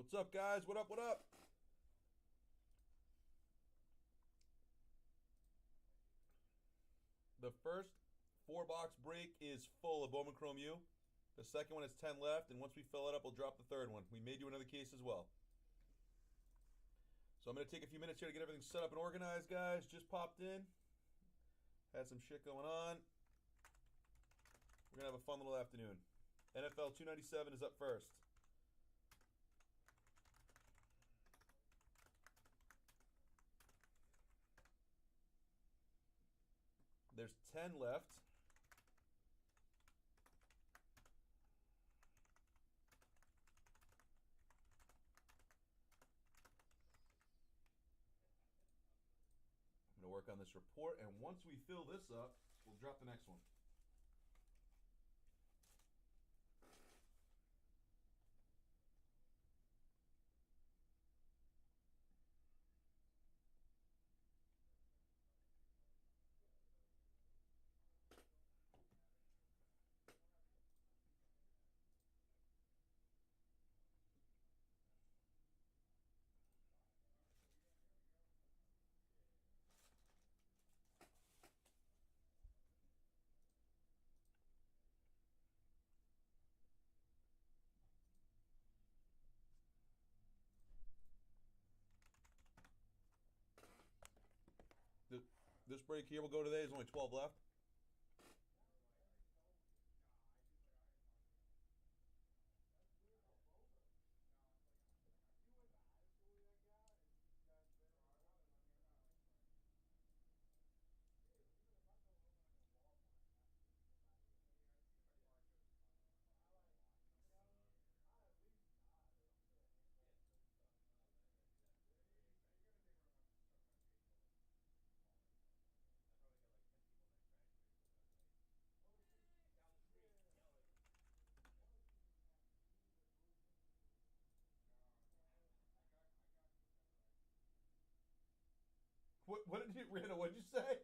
What's up, guys? What up? What up? The first 4-box break is full of Bowman Chrome U. The second one has 10 left, and once we fill it up, we'll drop the third one. We may do another case as well. So I'm going to take a few minutes here to get everything set up and organized, guys. Just popped in. Had some shit going on. We're going to have a fun little afternoon. NFL 297 is up first. There's 10 left. I'm going to work on this report, and once we fill this up, we'll drop the next one. This break here will go today. There's only 12 left. What did you, Randall? What did you say?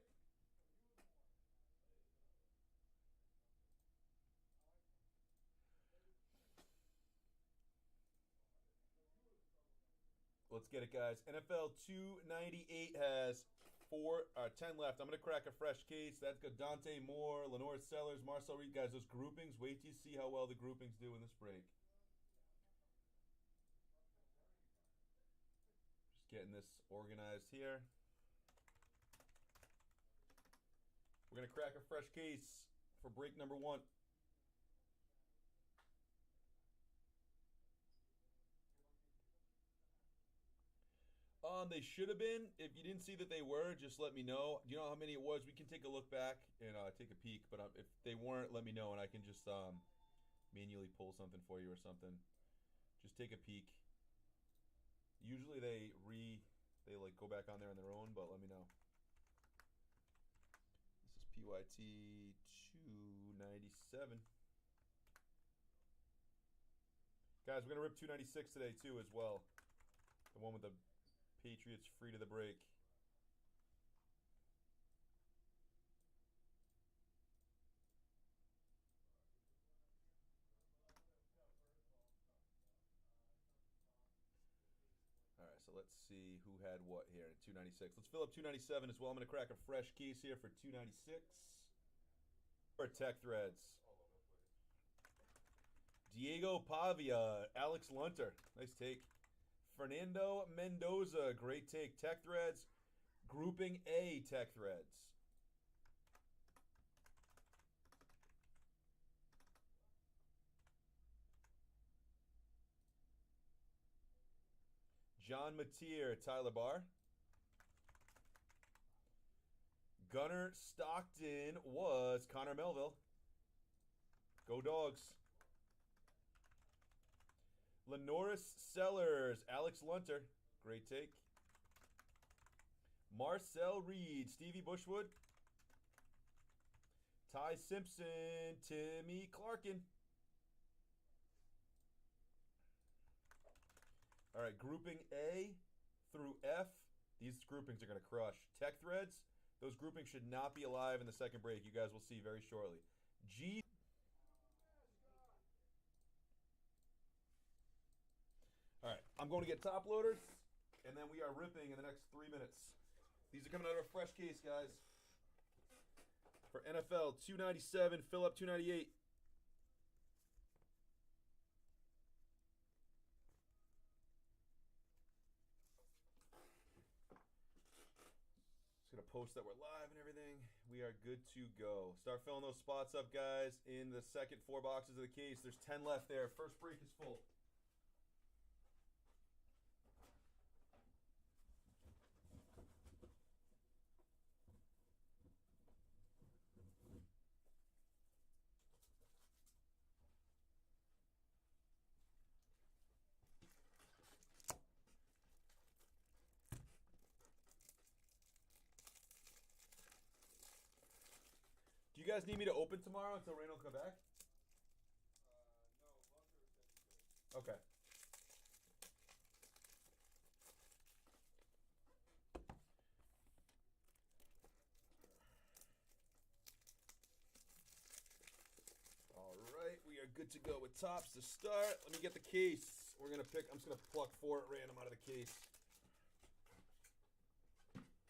Let's get it, guys. NFL 298 has 10 left. I'm going to crack a fresh case. That's got Dante Moore, Lenore Sellers, Marcel Reed. Guys, those groupings, wait till you see how well the groupings do in this break. Just getting this organized here. We're going to crack a fresh case for break number 1. They should have been. If you didn't see that they were, just let me know. Do you know how many it was? We can take a look back and take a peek. But if they weren't, let me know, and I can just manually pull something for you or something. Just take a peek. Usually they like go back on there on their own, but let me know. This is PYT 297. Guys, we're gonna rip 296 today too as well. The one with the Patriots free to the break. All right, so let's see who had what here at 296. Let's fill up 297 as well. I'm going to crack a fresh case here for 296. For Tech Threads. Diego Pavia, Alex Lunter. Nice take. Fernando Mendoza, great take. Tech Threads, Grouping A Tech Threads. John Mateer, Tyler Barr. Gunnar Stockton was Connor Melville. Go Dogs. Lenoris Sellers, Alex Lunter. Great take. Marcel Reed, Stevie Bushwood. Ty Simpson, Timmy Clarkin. All right, grouping A through F. These groupings are going to crush. Tech Threads, those groupings should not be alive in the second break. You guys will see very shortly. G. All right. I'm going to get top loaders, and then we are ripping in the next 3 minutes. These are coming out of a fresh case, guys. For NFL 297, fill up 298. Just gonna post that we're live and everything. We are good to go. Start filling those spots up, guys. In the second 4 boxes of the case, there's 10 left there. First break is full. Do you guys need me to open tomorrow until Rain will come back? No, okay. All right, we are good to go with tops to start. Let me get the case. We're gonna pick. I'm just gonna pluck 4 at random out of the case.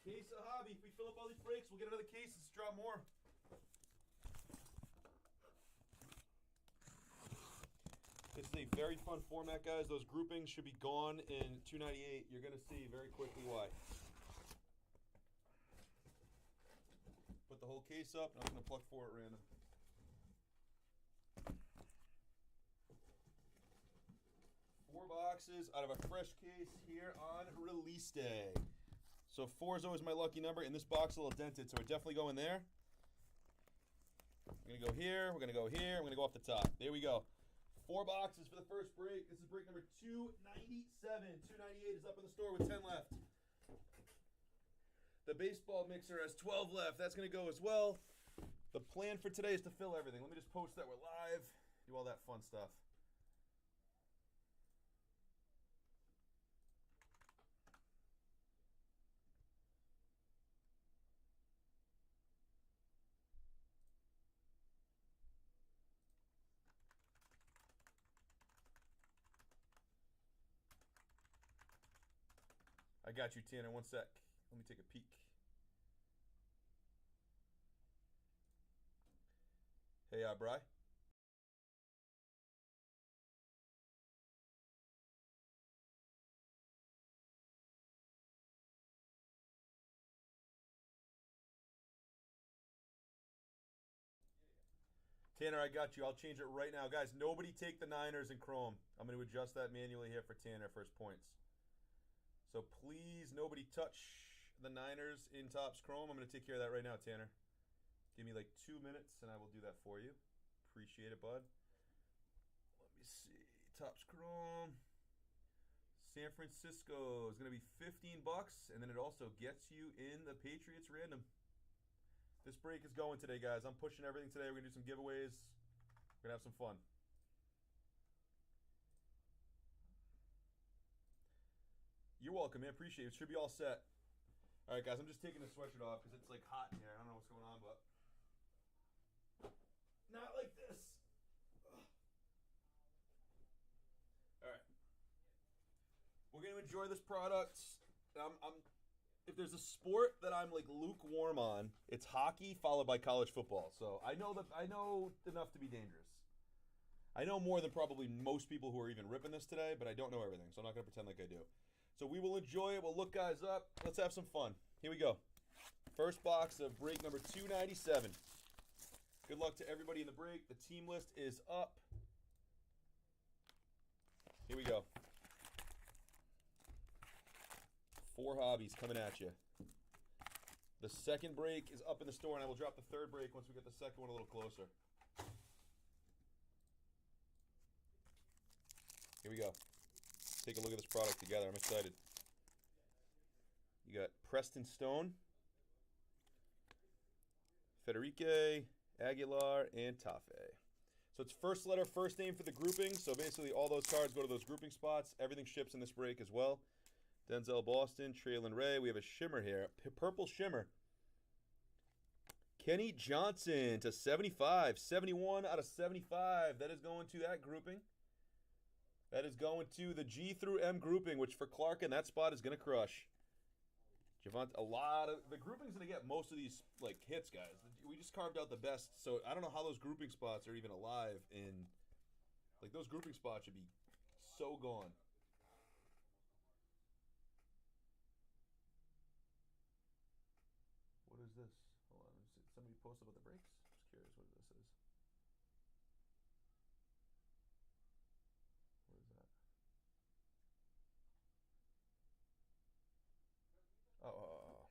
Case of hobby. If we fill up all these breaks, we'll get another case. Let's drop more. This is a very fun format, guys. Those groupings should be gone in 298. You're going to see very quickly why. Put the whole case up, and I'm going to pluck 4 at random. Four boxes out of a fresh case here on release day. So 4 is always my lucky number. In this box, a little dented, so we're definitely going there. We're going to go here. We're going to go here. I'm going to go off the top. There we go. 4 boxes for the first break. This is break number 297. 298 is up in the store with 10 left. The baseball mixer has 12 left. That's going to go as well. The plan for today is to fill everything. Let me just post that we're live. Do all that fun stuff. I got you, Tanner. 1 sec. Let me take a peek. Hey, Bri. Tanner, I got you. I'll change it right now. Guys, nobody take the Niners in Chrome. I'm going to adjust that manually here for Tanner for his points. So please, nobody touch the Niners in Topps Chrome. I'm going to take care of that right now, Tanner. Give me like 2 minutes, and I will do that for you. Appreciate it, bud. Let me see. Topps Chrome. San Francisco is going to be $15, and then it also gets you in the Patriots random. This break is going today, guys. I'm pushing everything today. We're going to do some giveaways. We're going to have some fun. You're welcome, man. Appreciate it. It should be all set. All right, guys. I'm just taking the sweatshirt off because it's like hot in here. I don't know what's going on, but not like this. Ugh. All right. We're gonna enjoy this product. If there's a sport that I'm like lukewarm on, it's hockey followed by college football. So I know enough to be dangerous. I know more than probably most people who are even ripping this today, but I don't know everything, so I'm not gonna pretend like I do. So we will enjoy it. We'll look guys up. Let's have some fun. Here we go. First box of break number 297. Good luck to everybody in the break. The team list is up. Here we go. 4 hobbies coming at you. The second break is up in the store, and I will drop the third break once we get the second one a little closer. Here we go. Take a look at this product together. I'm excited. You got Preston Stone, Federique, Aguilar, and Tafe. So it's first letter, first name for the grouping. So basically all those cards go to those grouping spots. Everything ships in this break as well. Denzel Boston, Traylon Ray. We have a shimmer here. Purple shimmer. Kenny Johnson to 75. 71 out of 75. That is going to that grouping. That is going to the G through M grouping, which for Clark in that spot is going to crush. Javante, a lot of the grouping's going to get most of these like hits, guys. We just carved out the best, so I don't know how those grouping spots are even alive. In like those grouping spots should be so gone. What is this? Hold on, somebody post about the breaks. Just curious what this is. What is that? Oh.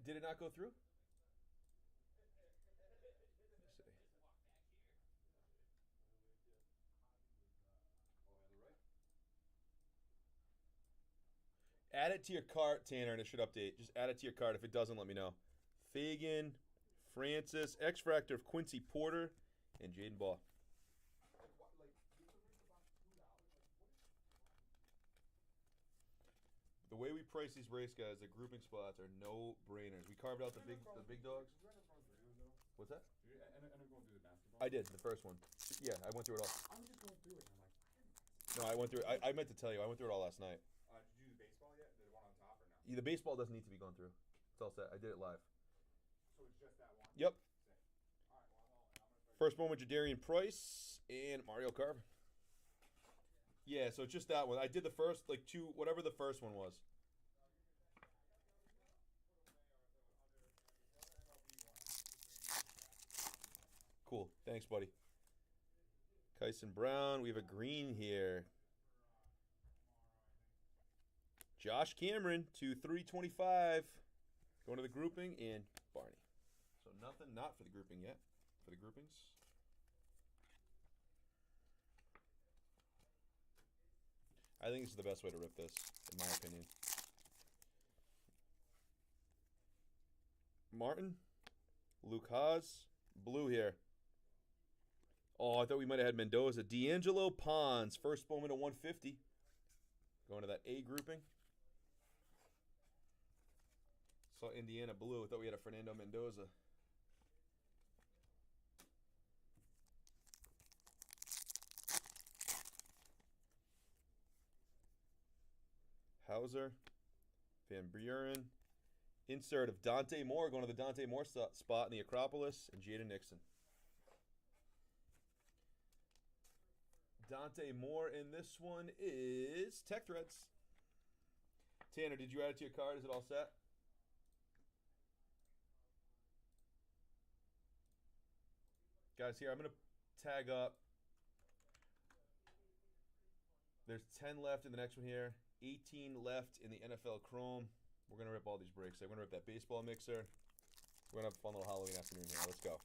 Did it not go through? Let me see. Add it to your cart, Tanner, and it should update. Just add it to your cart. If it doesn't, let me know. Fagan, Francis, X Factor of Quincy Porter, and Jaden Ball. The way we price these race guys, the grouping spots are no brainers. We carved out the big dogs. What's that? Did you end up going through the basketball? I did the first one. Yeah, I went through it all. I was just going through it. And I'm like, No, I went through. I meant to tell you, I went through it all last night. did you do the baseball yet? The one on top or no? Yeah, the baseball doesn't need to be gone through. It's all set. I did it live. So it's just that one? Yep. Sick. All right, well, I'm gonna start. First one with Jadarian Price and Mario Carver. Yeah, so it's just that one. I did the first, like two, whatever the first one was. Cool. Thanks, buddy. Kyson Brown. We have a green here. Josh Cameron to 325. Going to the grouping and Barney. So nothing not for the grouping yet. For the groupings. I think this is the best way to rip this, in my opinion. Martin. Luke Haas. Blue here. Oh, I thought we might have had Mendoza. D'Angelo Pons. First moment of 150. Going to that A grouping. Saw Indiana blue. I thought we had a Fernando Mendoza. Hauser. Van Buren. Insert of Dante Moore. Going to the Dante Moore spot in the Acropolis. And Jaden Nixon. Dante Moore in this one is Tech Threads. Tanner, did you add it to your card? Is it all set? Guys, here, I'm going to tag up. There's 10 left in the next one here. 18 left in the NFL Chrome. We're going to rip all these breaks. We're going to rip that baseball mixer. We're going to have a fun little Halloween afternoon here. Let's go.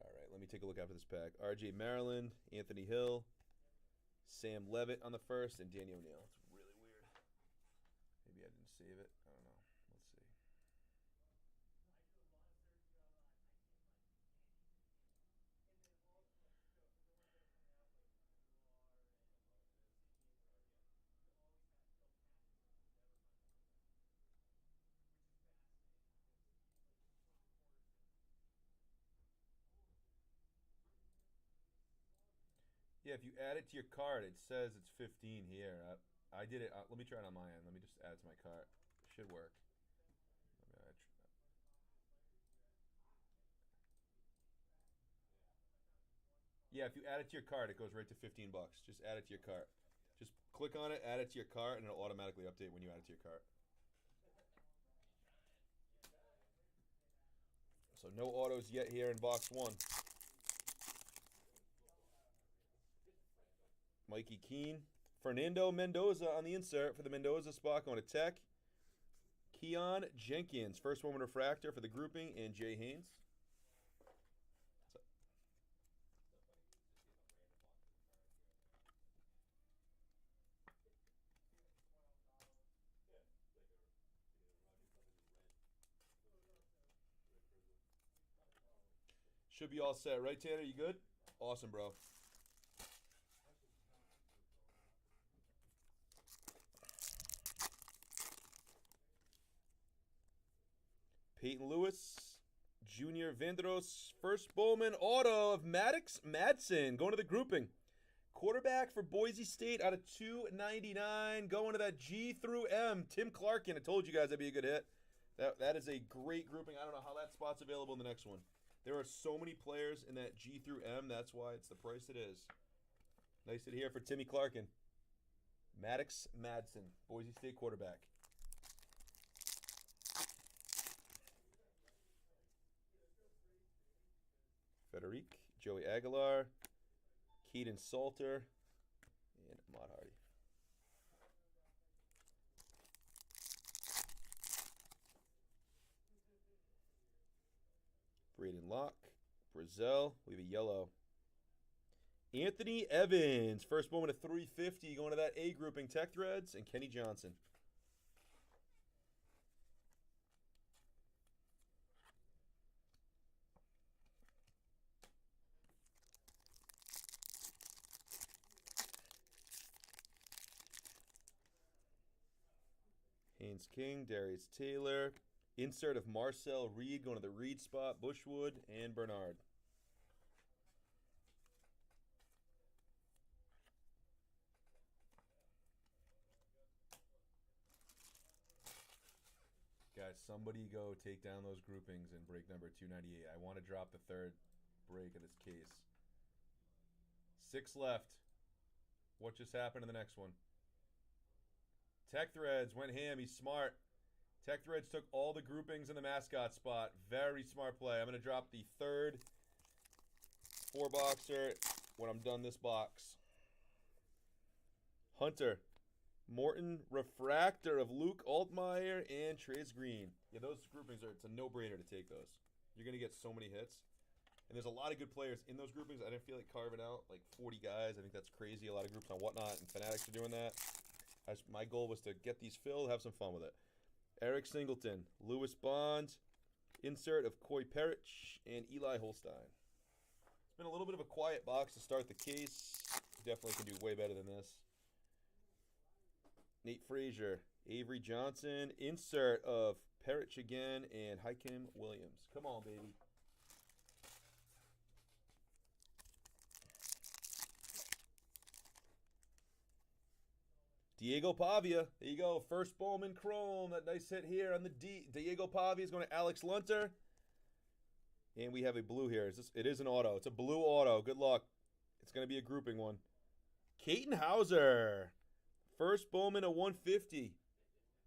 All right, let me take a look after this pack. RJ Maryland, Anthony Hill, Sam Levitt on the first, and Danny O'Neill. It's really weird. Maybe I didn't save it. I don't know. Let's see. Yeah, if you add it to your cart, it says it's 15 here. I did it. Let me try it on my end. Let me just add it to my cart. It should work. Yeah, if you add it to your cart, it goes right to 15 bucks. Just add it to your cart. Just click on it, add it to your cart, and it'll automatically update when you add it to your cart. So no autos yet here in box one. Mikey Keene. Fernando Mendoza on the insert for the Mendoza spot going to Tech. Keon Jenkins, first woman refractor for the grouping, and Jay Haynes. Should be all set, right, Tanner? You good? Awesome, bro. Peyton Lewis, Junior Vandross, first Bowman auto of Maddox Madsen going to the grouping. Quarterback for Boise State out of 299, going to that G through M. Tim Clarkin. I told you guys that'd be a good hit. That is a great grouping. I don't know how that spot's available in the next one. There are so many players in that G through M. That's why it's the price it is. Nice hit here for Timmy Clarkin. Maddox Madsen, Boise State quarterback. Federic, Joey Aguilar, Keaton Salter, and Ahmad Hardy. Braden Locke, Brazil, we have a yellow. Anthony Evans, first moment of 350, going to that A grouping, Tech Threads, and Kenny Johnson. Haynes King, Darius Taylor. Insert of Marcel Reed going to the Reed spot, Bushwood, and Bernard. Guys, somebody go take down those groupings and break number 298. I want to drop the third break of this case. 6 left. What just happened in the next one? Tech Threads went ham. He's smart. Tech Threads took all the groupings in the mascot spot. Very smart play. I'm going to drop the third 4-boxer when I'm done this box. Hunter. Morton Refractor of Luke Altmaier and Trey's Green. Yeah, those groupings it's a no-brainer to take those. You're going to get so many hits. And there's a lot of good players in those groupings. I didn't feel like carving out like 40 guys. I think that's crazy. A lot of groups on Whatnot and Fanatics are doing that. My goal was to get these filled, have some fun with it. Eric Singleton, Lewis Bond, insert of Coy Perich, and Eli Holstein. It's been a little bit of a quiet box to start the case. Definitely can do way better than this. Nate Frazier, Avery Johnson, insert of Perich again, and Hakeem Williams. Come on, baby. Diego Pavia. There you go. First Bowman Chrome. That nice hit here on the D. Diego Pavia is going to Alex Lunter. And we have a blue here. It is an auto. It's a blue auto. Good luck. It's going to be a grouping one. Caton Hauser. First Bowman of 150.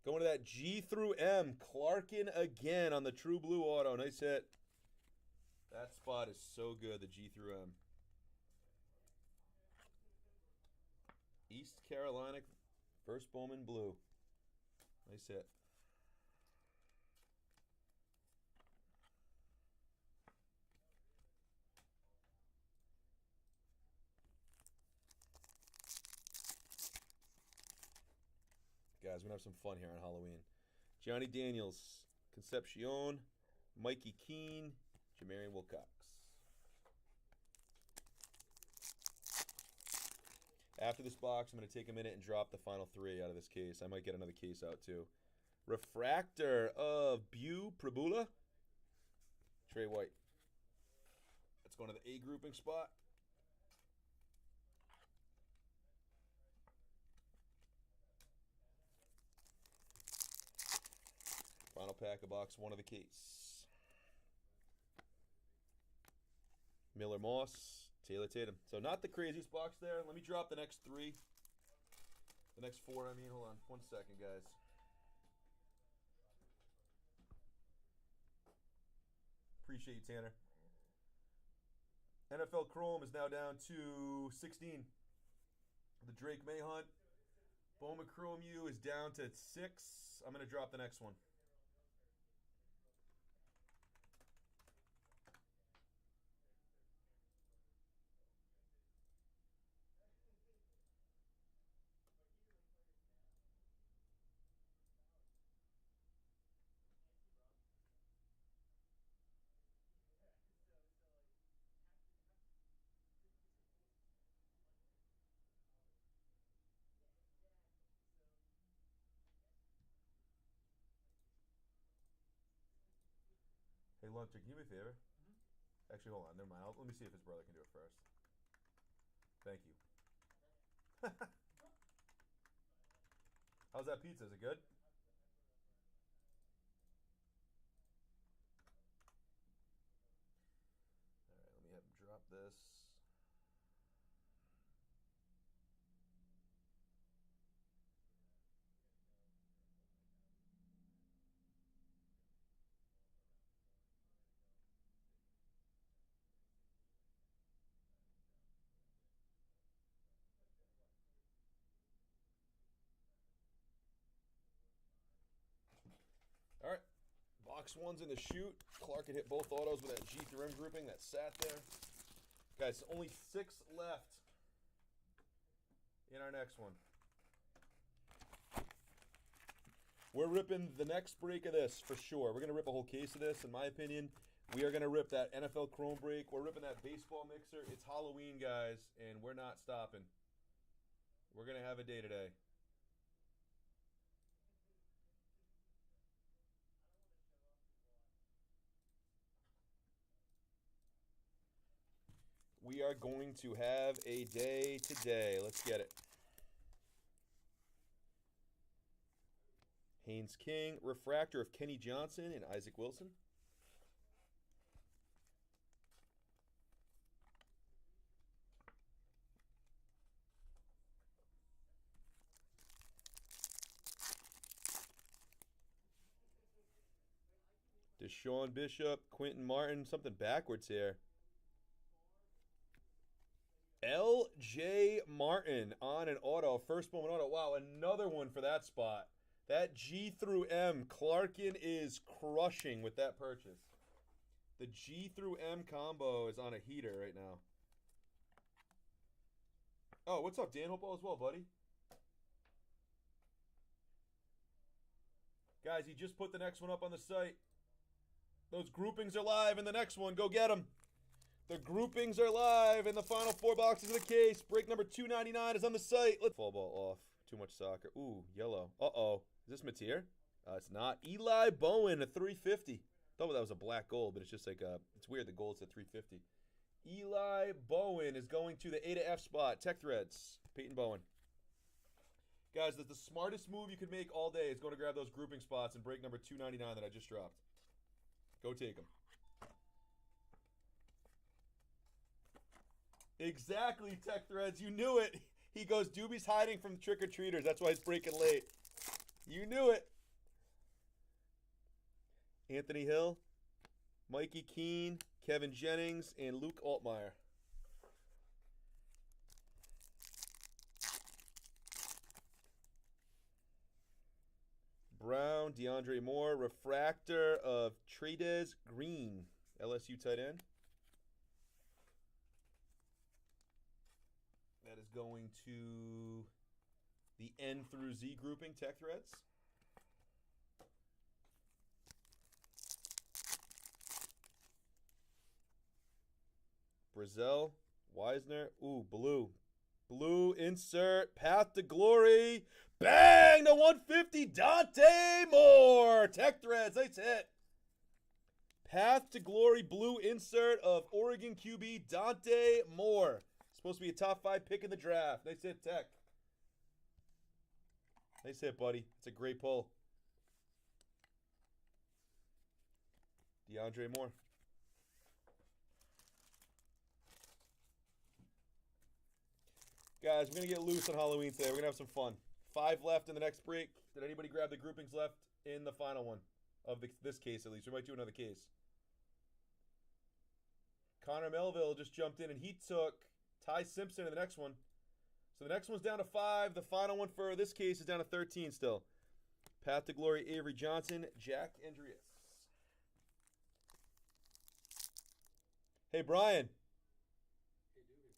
Going to that G through M. Clarkin again on the true blue auto. Nice hit. That spot is so good, the G through M. East Carolina. First Bowman blue. Nice hit. Guys, we're going to have some fun here on Halloween. Johnny Daniels, Concepcion, Mikey Keene, Jamarian Wilcox. After this box, I'm going to take a minute and drop the final 3 out of this case. I might get another case out too. Refractor of Bu Prabula. Trey White. Let's go to the A grouping spot. Final pack of box 1 of the case. Miller Moss, Taylor Tatum. So not the craziest box there. Let me drop the next 3. The next 4, I mean. Hold on 1 second, guys. Appreciate you, Tanner. NFL Chrome is now down to 16. The Drake Mayhunt. Bowman Chrome U is down to 6. I'm going to drop the next one. lunch. Can you do me a favor? Actually, hold on. Never mind. Let me see if his brother can do it first. Thank you. How's that pizza? Is it good? All right, let me have him drop this. All right, box one's in the chute. Clark had hit both autos with that G through M grouping that sat there. Guys, only 6 left in our next one. We're ripping the next break of this for sure. We're going to rip a whole case of this, in my opinion. We are going to rip that NFL Chrome break. We're ripping that baseball mixer. It's Halloween, guys, and we're not stopping. We're going to have a day today. We are going to have a day today. Let's get it. Haynes King, refractor of Kenny Johnson and Isaac Wilson. Deshaun Bishop, Quentin Martin, something backwards here. L.J. Martin on an auto, first moment auto. Wow, another one for that spot. That G through M, Clarkin is crushing with that purchase. The G through M combo is on a heater right now. Oh, what's up, Dan? Hope all is well, buddy. Guys, he just put the next one up on the site. Those groupings are live in the next one. Go get them. The groupings are live in the final 4 boxes of the case. Break number 299 is on the site. Let's fall ball off. Too much soccer. Ooh, yellow. Uh-oh. Is this Mateer? It's not. Eli Bowen, a 350. Thought that was a black gold, but it's just like it's weird. The gold's at 350. Eli Bowen is going to the A to F spot. Tech Threads. Peyton Bowen. Guys, that's the smartest move you could make all day is going to grab those grouping spots and break number 299 that I just dropped. Go take them. Exactly, Tech Threads. You knew it. He goes, Doobie's hiding from trick-or-treaters. That's why he's breaking late. You knew it. Anthony Hill, Mikey Keene, Kevin Jennings, and Luke Altmaier. Brown, DeAndre Moore, refractor of Trades Green, LSU tight end. That is going to the N through Z grouping, Tech Threads. Brazil, Wisner, ooh, blue. Blue insert, path to glory. Bang, to 150, Dante Moore. Tech Threads, nice hit. Path to glory, blue insert of Oregon QB, Dante Moore. Supposed to be a top 5 pick in the draft. Nice hit, Tech. Nice hit, buddy. It's a great pull. DeAndre Moore. Guys, we're going to get loose on Halloween today. We're going to have some fun. 5 left in the next break. Did anybody grab the groupings left in the final one? Of this case, at least. We might do another case. Connor Melville just jumped in, and he took Ty Simpson in the next one. So the next one's down to 5. The final one for this case is down to 13 still. Path to glory, Avery Johnson, Jack Andreas. Hey, Brian.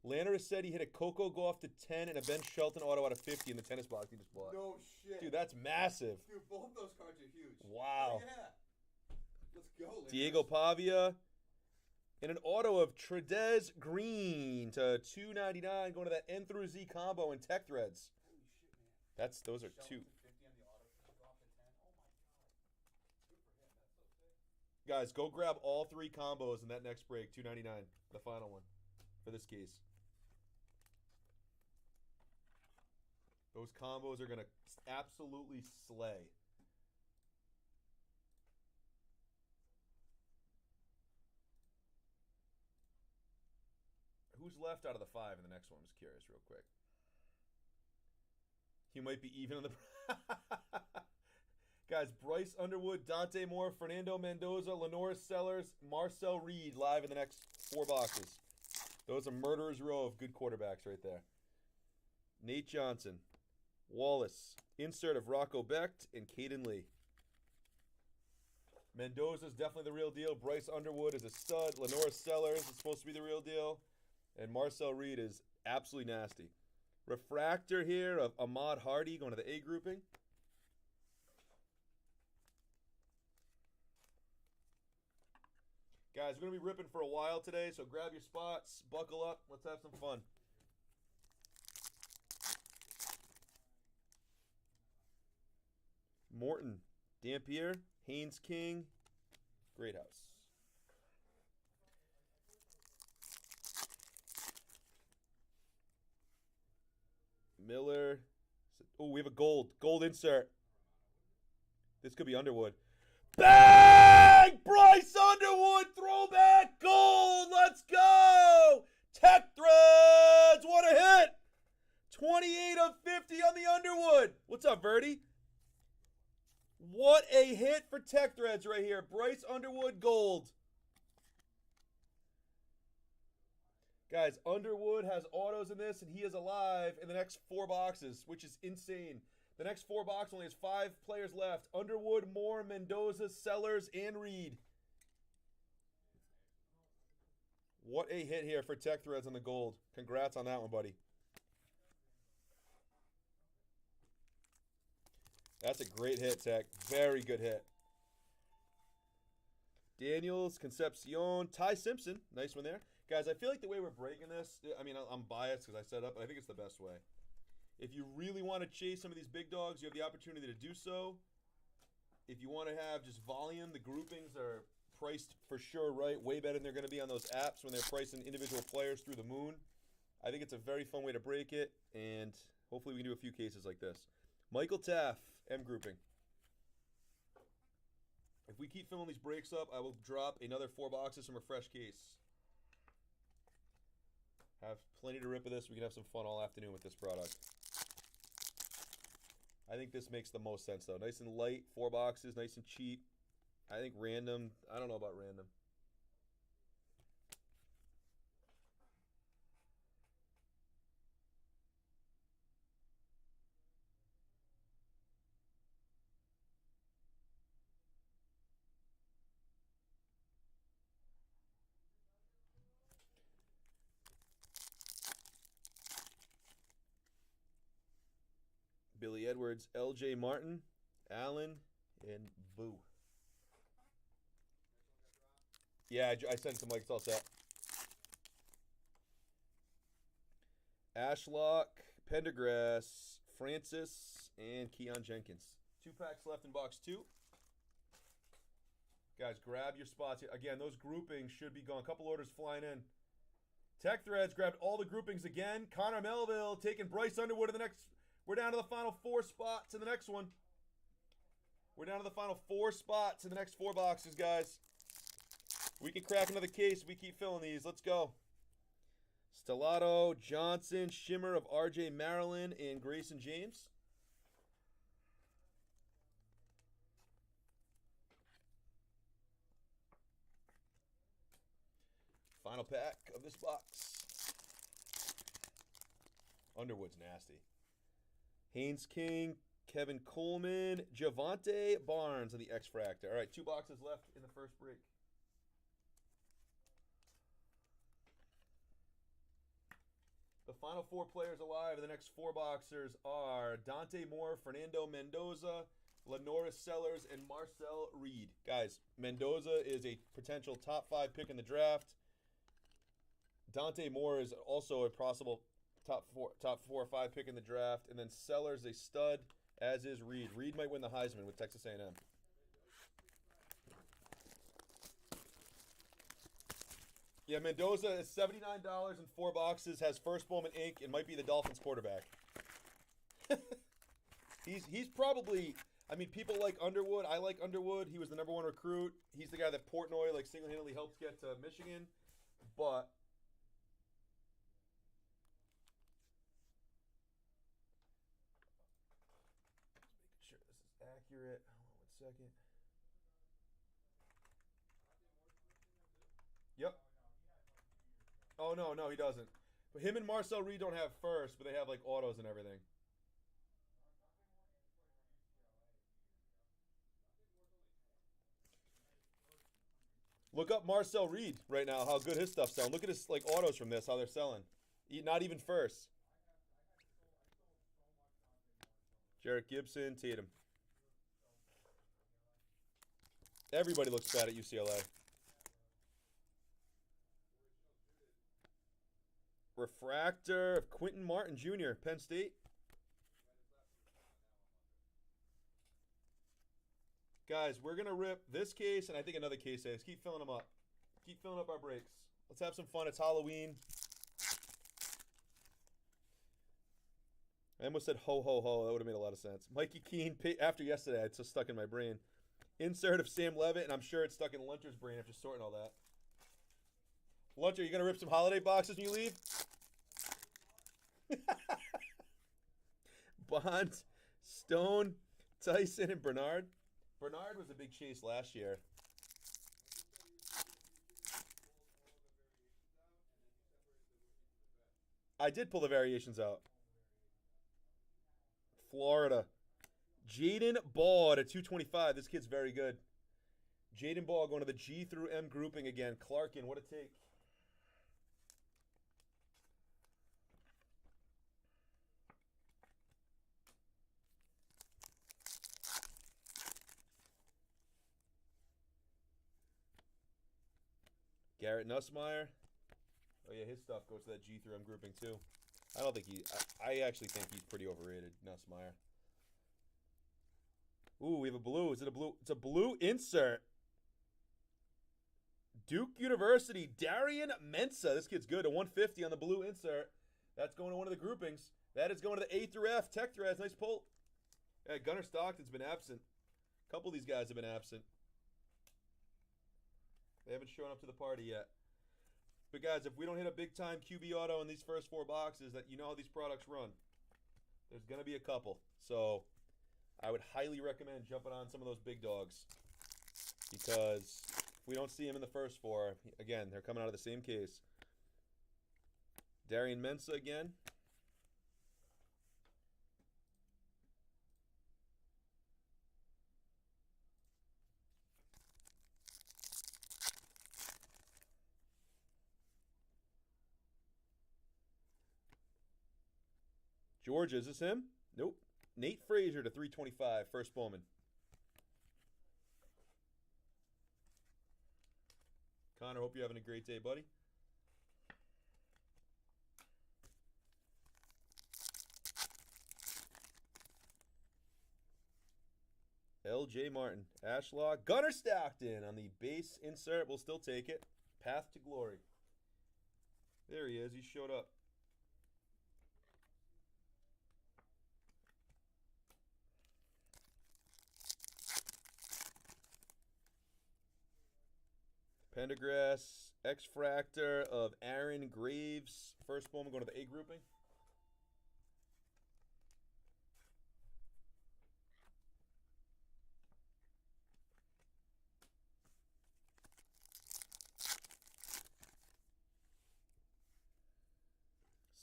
Lanner said he hit a Coco Gauff to 10 and a Ben Shelton auto out of 50 in the tennis box he just bought. No shit. Dude, that's massive. Dude, both those cards are huge. Wow. Oh, yeah. Let's go, Lanner. Diego Pavia. And an auto of Trades Green to 299 going to that N through Z combo in Tech Threads. Holy shit, man. Those are Shelton 2. 50 on the auto, Coco Gauff to 10. Oh, my God. Good for him. That's so sick. Guys, go grab all 3 combos in that next break. $2.99, the final one for this case. Those combos are going to absolutely slay. Who's left out of the 5 in the next one? I'm just curious real quick. He might be even on the... Guys, Bryce Underwood, Dante Moore, Fernando Mendoza, Lenoris Sellers, Marcel Reed live in the next 4 boxes. Those are murderer's row of good quarterbacks right there. Nate Johnson, Wallace, insert of Rocco Becht, and Caden Lee. Mendoza's definitely the real deal. Bryce Underwood is a stud. Lenoris Sellers is supposed to be the real deal. And Marcel Reed is absolutely nasty. Refractor here of Ahmad Hardy going to the A grouping. Guys, we're going to be ripping for a while today, so grab your spots, buckle up, let's have some fun. Morton, Dampier, Haynes King, Great House. Miller. Oh, we have a gold insert. This could be Underwood. Bang! Bryce Underwood, throwback gold. Let's go. Tech Threads, what a hit. 28 of 50 on the Underwood. What's up, Verdi? What a hit for Tech Threads right here. Bryce Underwood gold. Guys, Underwood has autos in this, and he is alive in the next 4 boxes, which is insane. The next 4 boxes only has 5 players left. Underwood, Moore, Mendoza, Sellers, and Reed. What a hit here for Tech Threads on the gold. Congrats on that one, buddy. That's a great hit, Tech. Very good hit. Daniels, Concepcion, Ty Simpson. Nice one there. Guys, I feel like the way we're breaking this, I mean, I'm biased because I set up, but I think it's the best way. If you really want to chase some of these big dogs, you have the opportunity to do so. If you want to have just volume, the groupings are priced for sure right, way better than they're going to be on those apps when they're pricing individual players through the moon. I think it's a very fun way to break it, and hopefully we can do a few cases like this. Michael Taff, M grouping. If we keep filling these breaks up, I will drop another 4 boxes from a fresh case. Have plenty to rip of this. We can have some fun all afternoon with this product. I think this makes the most sense, though. Nice and light, 4 boxes, nice and cheap. I think random. I don't know about random. Billy Edwards, L.J. Martin, Allen, and Boo. Yeah, I sent some, like, it's all set. Ashlock, Pendergrass, Francis, and Keon Jenkins. 2 packs left in box 2. Guys, grab your spots here. Again, those groupings should be gone. A couple orders flying in. Tech Threads grabbed all the groupings again. Connor Melville taking Bryce Underwood in the next... We're down to the final 4 spots in the next one. We're down to the final 4 spots in the next 4 boxes, guys. We can crack another case if we keep filling these. Let's go. Stellato, Johnson, Shimmer of R.J. Maryland, and Grayson James. Final pack of this box. Underwood's nasty. Haynes King, Kevin Coleman, Javante Barnes on the X-Fractor. All right, 2 boxes left in the first break. The final 4 players alive in the next 4 boxers are Dante Moore, Fernando Mendoza, Lenoris Sellers, and Marcel Reed. Guys, Mendoza is a potential top 5 pick in the draft. Dante Moore is also a possible top four or 5 pick in the draft. And then Sellers a stud, as is Reed. Reed might win the Heisman with Texas A&M. Yeah, Mendoza is $79 in 4 boxes, has first Bowman ink, and might be the Dolphins quarterback. he's probably, I mean, people like Underwood. I like Underwood. He was the #1 recruit. He's the guy that Portnoy like single-handedly helped get to Michigan. But just making sure this is accurate. Hold on 1 second. Yep. Oh no, he doesn't. But him and Marcel Reed don't have first, but they have like autos and everything. Look up Marcel Reed right now, how good his stuff's selling. Look at his like autos from this, how they're selling. Not even first. Jarrett Gibson, Tatum. Everybody looks bad at UCLA. Refractor of Quentin Martin Jr., Penn State. Guys, we're going to rip this case and I think another case. Keep filling them up. Keep filling up our breaks. Let's have some fun. It's Halloween. I almost said ho, ho, ho. That would have made a lot of sense. Mikey Keene, after yesterday, it's just stuck in my brain. Insert of Sam Levitt, and I'm sure it's stuck in Luncher's brain after sorting all that. Luncher, you going to rip some holiday boxes when you leave? Bond, Stone, Tyson, and Bernard. Bernard was a big chase last year. I did pull the variations out. Florida. Jaden Ball at 225. This kid's very good. Jaden Ball going to the G through M grouping again. Clarkin, what a take. Garrett Nussmeier. Oh yeah, his stuff goes to that G through M grouping too. I don't think I actually think he's pretty overrated, Nussmeier. Ooh, we have a blue. Is it a blue? It's a blue insert. Duke University, Darian Mensah. This kid's good. A 150 on the blue insert. That's going to one of the groupings. That is going to the A through F. Tech Threads. Nice pull. Yeah, Gunnar Stockton's been absent. A couple of these guys have been absent. They haven't shown up to the party yet. But guys, if we don't hit a big time QB auto in these first 4 boxes, that you know how these products run. There's going to be a couple. So I would highly recommend jumping on some of those big dogs. Because if we don't see him in the first 4, again, they're coming out of the same case. Darian Mensah again. Georgia, is this him? Nope. Nate Frazier to 325, first Bowman. Connor, hope you're having a great day, buddy. L.J. Martin, Ashlock, Gunnar Stockton on the base insert. We'll still take it. Path to glory. There he is. He showed up. Pendergrass, X-Fractor of Aaron Graves. First Bowman going to the A grouping.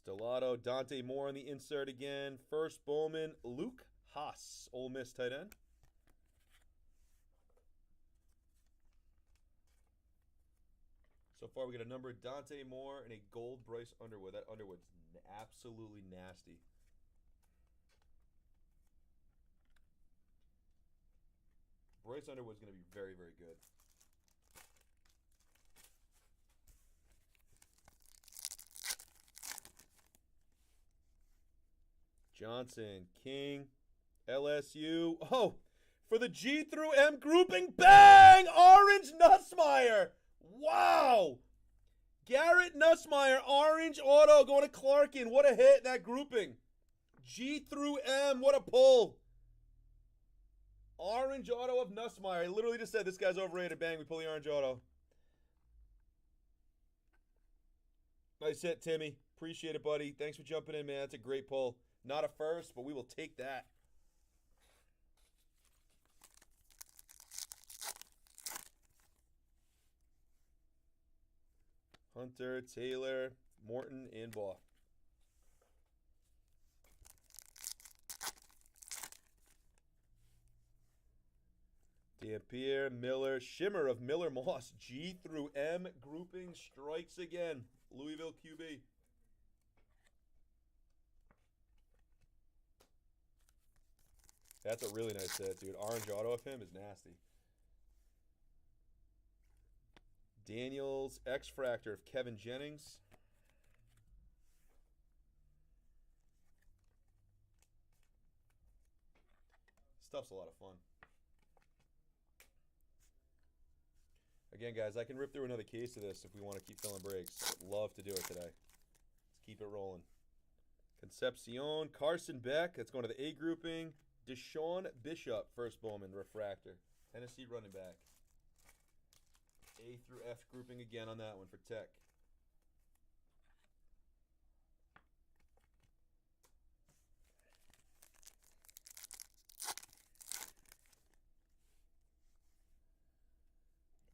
Stellato, Dante Moore on the insert again. First Bowman, Luke Haas, Ole Miss tight end. So far, we got a number Dante Moore and a gold Bryce Underwood. That Underwood's absolutely nasty. Bryce Underwood's going to be very, very good. Johnson, King, LSU. Oh, for the G through M grouping, bang! Orange Nussmeier. Wow! Garrett Nussmeier, orange auto going to Clarkin. What a hit in that grouping. G through M, what a pull. Orange auto of Nussmeier. I literally just said this guy's overrated. Bang, we pull the orange auto. Nice hit, Timmy. Appreciate it, buddy. Thanks for jumping in, man. That's a great pull. Not a first, but we will take that. Hunter, Taylor, Morton, and Baugh. Dampier, Miller, Shimmer of Miller Moss. G through M grouping strikes again. Louisville QB. That's a really nice hit, dude. Orange auto of him is nasty. Daniels, X-Fractor of Kevin Jennings. Stuff's a lot of fun. Again, guys, I can rip through another case of this if we want to keep filling breaks. I'd love to do it today. Let's keep it rolling. Concepcion, Carson Beck. That's going to the A grouping. Deshaun Bishop, first Bowman, refractor. Tennessee running back. A through F grouping again on that one for Tech.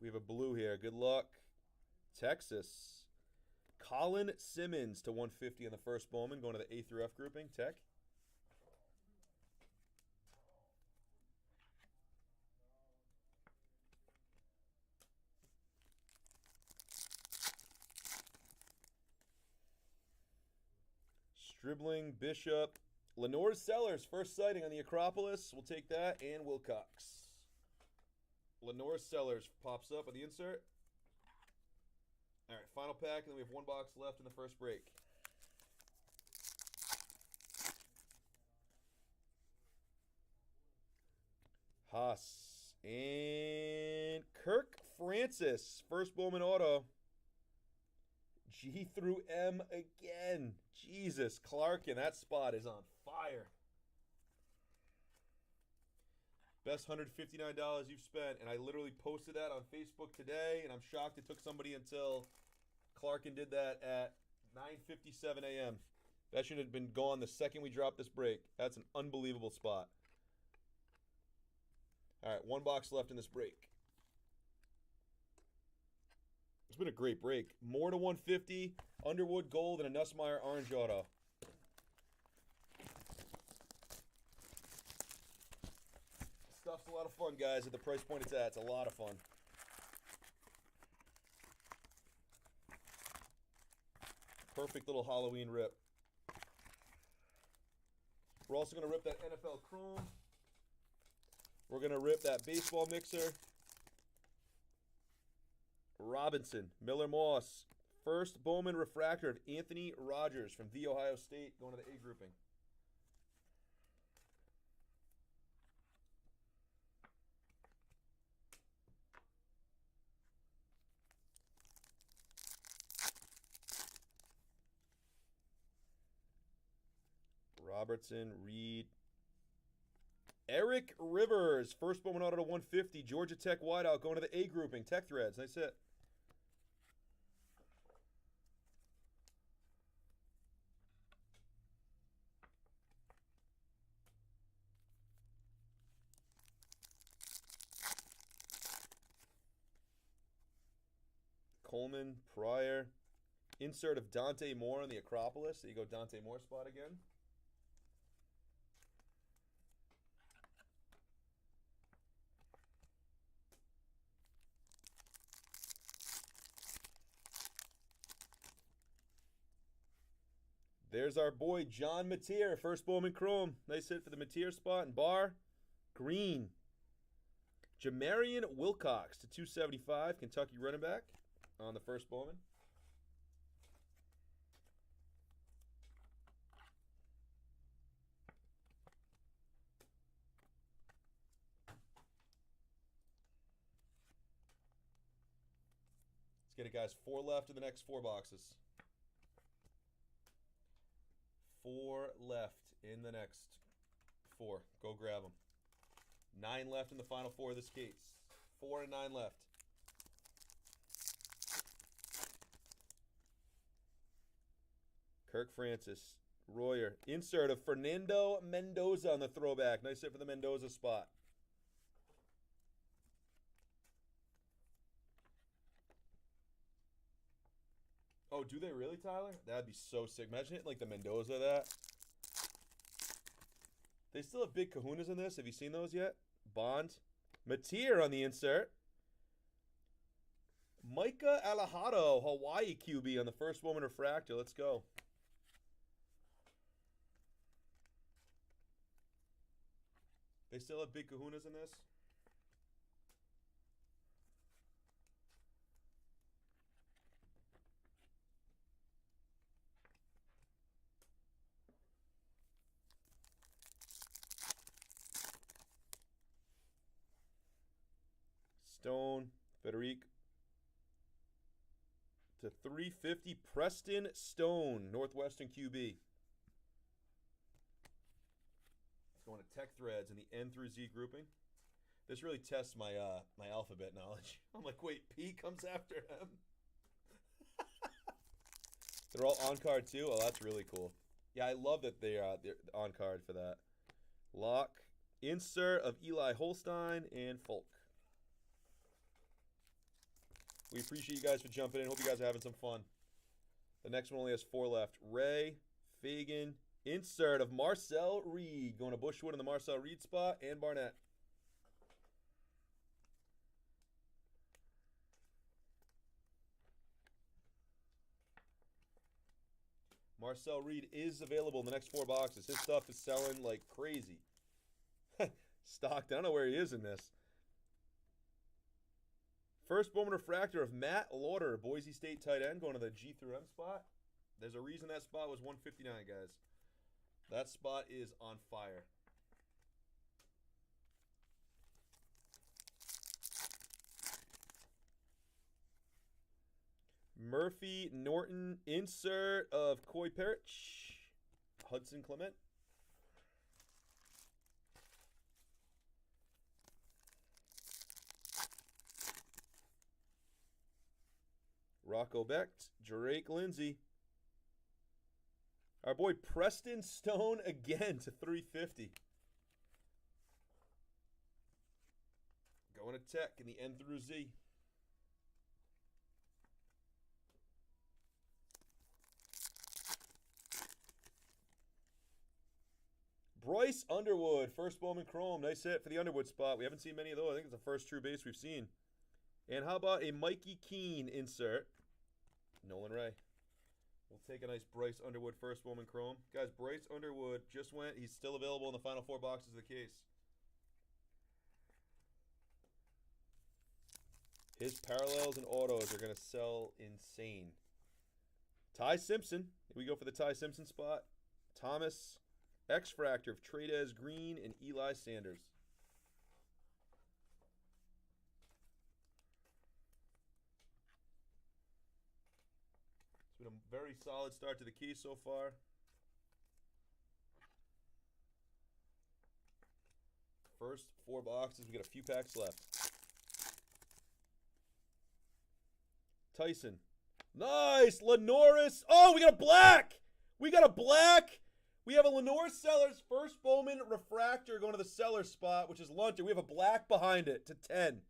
We have a blue here. Good luck. Texas. Colin Simmons to 150 on the first Bowman, going to the A through F grouping. Tech. Stribling, Bishop. Lenore Sellers, first sighting on the Acropolis. We'll take that. And Wilcox. Lenore Sellers pops up on the insert. All right, final pack, and then we have one box left in the first break. Haas and Kirk Francis, first Bowman auto. G through M again. Jesus, Clarkin, that spot is on fire. Best $159 you've spent, and I literally posted that on Facebook today, and I'm shocked it took somebody until Clarkin did that at 9:57 a.m. That should have been gone the second we dropped this break. That's an unbelievable spot. All right, one box left in this break. It's been a great break. More to 150, Underwood Gold, and a Nussmeier Orange Auto. Stuff's a lot of fun, guys, at the price point it's at. It's a lot of fun. Perfect little Halloween rip. We're also going to rip that NFL Chrome. We're going to rip that baseball mixer. Robinson, Miller Moss. First Bowman refractor of Anthony Rogers from The Ohio State, going to the A grouping. Robertson, Reed. Eric Rivers, first Bowman auto to 150. Georgia Tech wideout going to the A grouping. Tech Threads, nice hit. Coleman, Pryor. Insert of Dante Moore on the Acropolis. There you go, Dante Moore spot again. There's our boy John Mateer, first Bowman Chrome. Nice hit for the Mateer spot and bar. Green. Jamarian Wilcox to 275, Kentucky running back on the first Bowman. get it, guys. 4 left in the next 4 boxes. 4 left in the next 4. Go grab them. 9 left in the final 4 of this case. 4 and 9 left. Kirk Francis, Royer. Insert of Fernando Mendoza on the throwback. Nice hit for the Mendoza spot. Oh, do they really, Tyler? That'd be so sick. Imagine hitting like the Mendoza of that. They still have big kahunas in this. Have you seen those yet? Bond. Mateer on the insert. Micah Alejado, Hawaii QB on the first Bowman refractor. Let's go. They still have big kahunas in this? Stone, Federic. To 350, Preston Stone, Northwestern QB. It's going to Tech Threads in the N through Z grouping. This really tests my my alphabet knowledge. I'm like, wait, P comes after M. They're all on card too. Oh, that's really cool. Yeah, I love that they're on card for that. Lock, insert of Eli Holstein and Folk. We appreciate you guys for jumping in. Hope you guys are having some fun. The next one only has 4 left. Ray, Fagan, insert of Marcel Reed. Going to Bushwood in the Marcel Reed spot and Barnett. Marcel Reed is available in the next 4 boxes. His stuff is selling like crazy. Stocked. I don't know where he is in this. First Bowman refractor of Matt Lauder, Boise State tight end, going to the G through M spot. There's a reason that spot was 159, guys. That spot is on fire. Murphy Norton, insert of Coy Perich, Hudson Clement. Rocco Becht, Drake Lindsay. Our boy Preston Stone again to 350. Going to Tech in the N through Z. Bryce Underwood, first Bowman Chrome. Nice hit for the Underwood spot. We haven't seen many of those. I think it's the first true base we've seen. And how about a Mikey Keene insert? Nolan Ray. We'll take a nice Bryce Underwood first Bowman Chrome. Guys, Bryce Underwood just went. He's still available in the final 4 boxes of the case. His parallels and autos are going to sell insane. Ty Simpson. Here we go for the Ty Simpson spot. Thomas, X-Fractor of Tradez Green and Eli Sanders. It's been a very solid start to the case so far. First 4 boxes. We got a few packs left. Tyson. Nice! Lenoris. Oh, we got a black! We got a black! We have a Lenore Sellers first Bowman refractor going to the seller spot, which is Lunter. We have a black behind it to 10.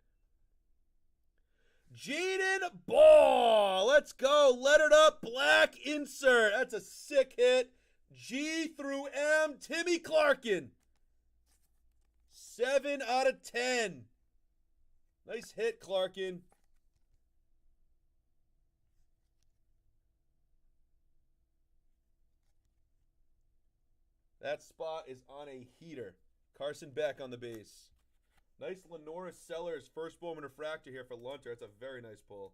Jaden Ball. Let's go. Lettered up black insert. That's a sick hit. G through M. Timmy Clarkin. 7 out of 10. Nice hit, Clarkin. That spot is on a heater. Carson Beck on the base. Nice Lenora Sellers first Bowman refractor here for Lunter. That's a very nice pull.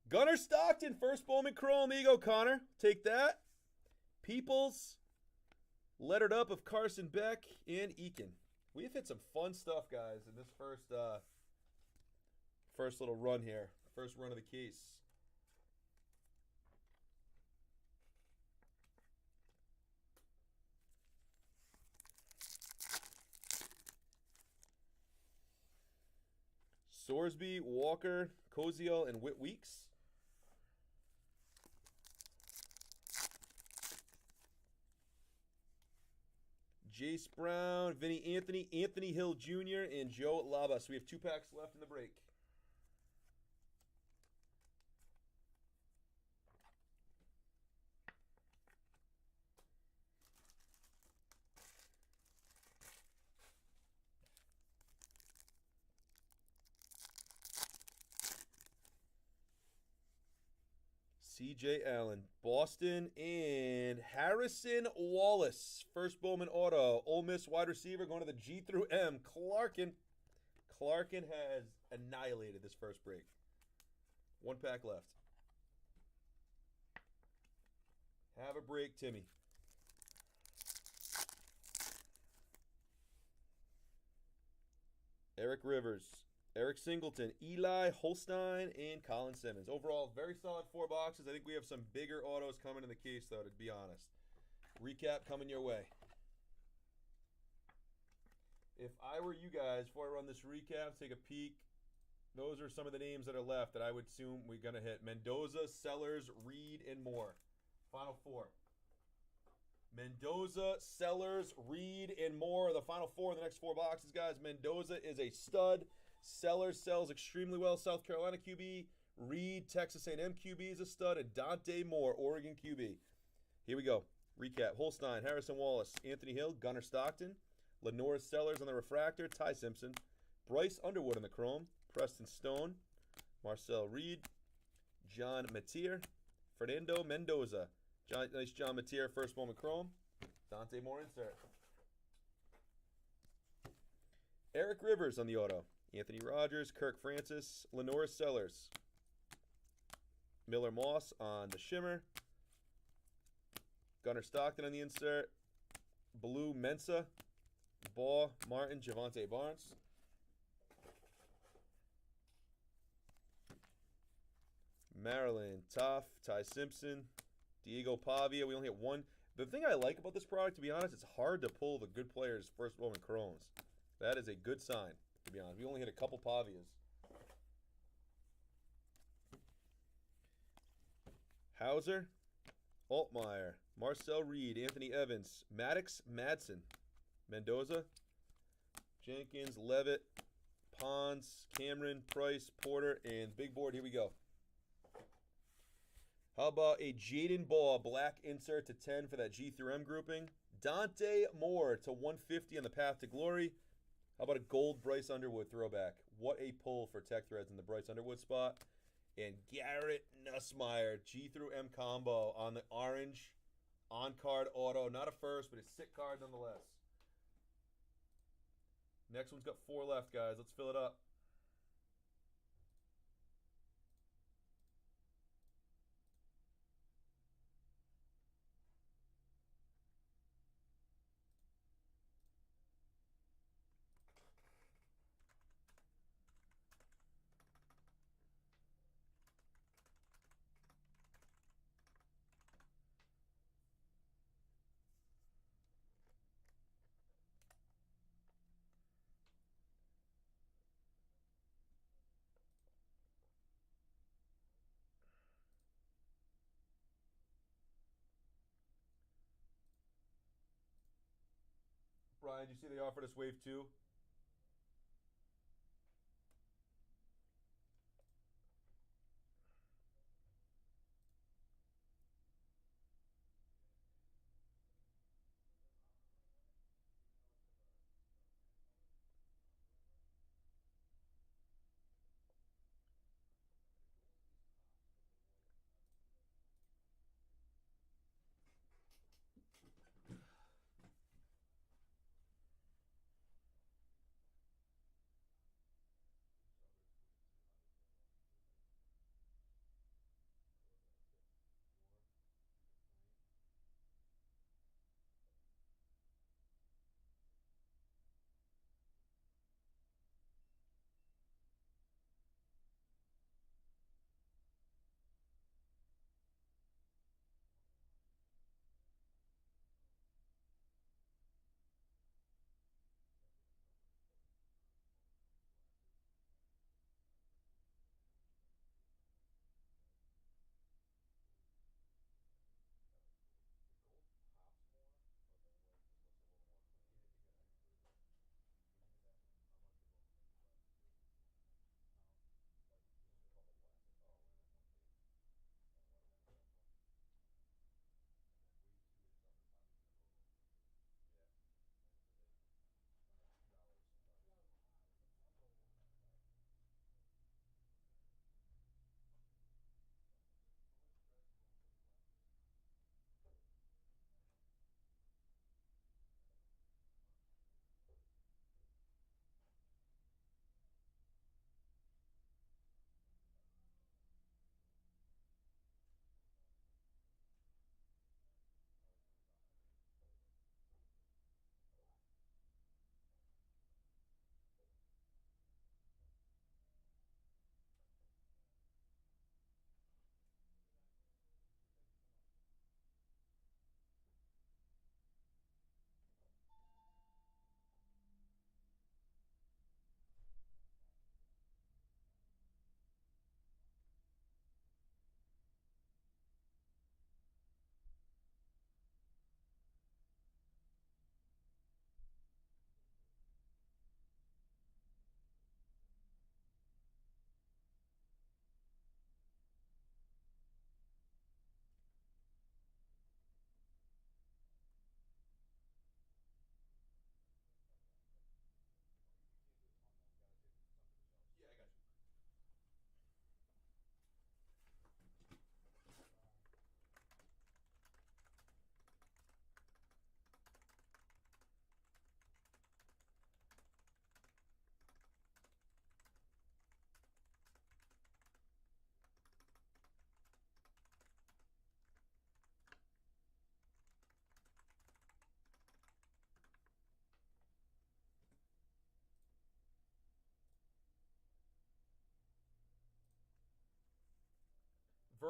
Gunnar Stockton first Bowman Chrome. There you go, Connor. Take that. Peoples, lettered up of Carson Beck and Eakin. We've hit some fun stuff, guys, in this first little run here. First run of the case. Sorsby, Walker, Koziel, and Whit Weeks. Jace Brown, Vinny Anthony, Anthony Hill Jr., and Joe Labas. We have 2 packs left in the break. C.J. Allen, Boston, and Harrison Wallace. First Bowman auto. Ole Miss wide receiver going to the G through M. Clarkin. Clarkin has annihilated this first break. 1 pack left. Have a break, Timmy. Eric Rivers. Eric Singleton, Eli Holstein, and Colin Simmons. Overall, very solid 4 boxes. I think we have some bigger autos coming in the case, though, to be honest. Recap coming your way. If I were you guys, before I run this recap, take a peek. Those are some of the names that are left that I would assume we're going to hit. Mendoza, Sellers, Reed, and more. Final 4. Mendoza, Sellers, Reed, and more. The final 4 in the next 4 boxes, guys. Mendoza is a stud. Sellers sells extremely well. South Carolina QB. Reed, Texas A&M QB is a stud. And Dante Moore, Oregon QB. Here we go. Recap. Holstein, Harrison Wallace, Anthony Hill, Gunnar Stockton, Lenore Sellers on the refractor, Ty Simpson, Bryce Underwood on the chrome, Preston Stone, Marcel Reed, John Mateer, Fernando Mendoza. Nice John Mateer, first moment chrome. Dante Moore insert. Eric Rivers on the auto. Anthony Rogers, Kirk Francis, Lenore Sellers. Miller Moss on the shimmer. Gunnar Stockton on the insert. Blue Mensa. Baugh, Martin, Javante Barnes. Maryland, Toff, Ty Simpson, Diego Pavia. We only hit 1. The thing I like about this product, to be honest, it's hard to pull the good players' first moment chromes. That is a good sign, to be honest. We only hit a couple Pavias. Hauser, Altmaier, Marcel Reed, Anthony Evans, Maddox Madsen, Mendoza, Jenkins, Levitt, Pons, Cameron, Price, Porter, and big board. Here we go. How about a Jaden Baugh black insert to 10 for that G through M grouping? Dante Moore to 150 on the path to glory. How about a gold Bryce Underwood throwback? What a pull for Tech Threads in the Bryce Underwood spot. And Garrett Nussmeier, G through M combo on the orange on-card auto. Not a first, but a sick card nonetheless. Next one's got 4 left, guys. Let's fill it up. Brian, did you see they offered us wave 2?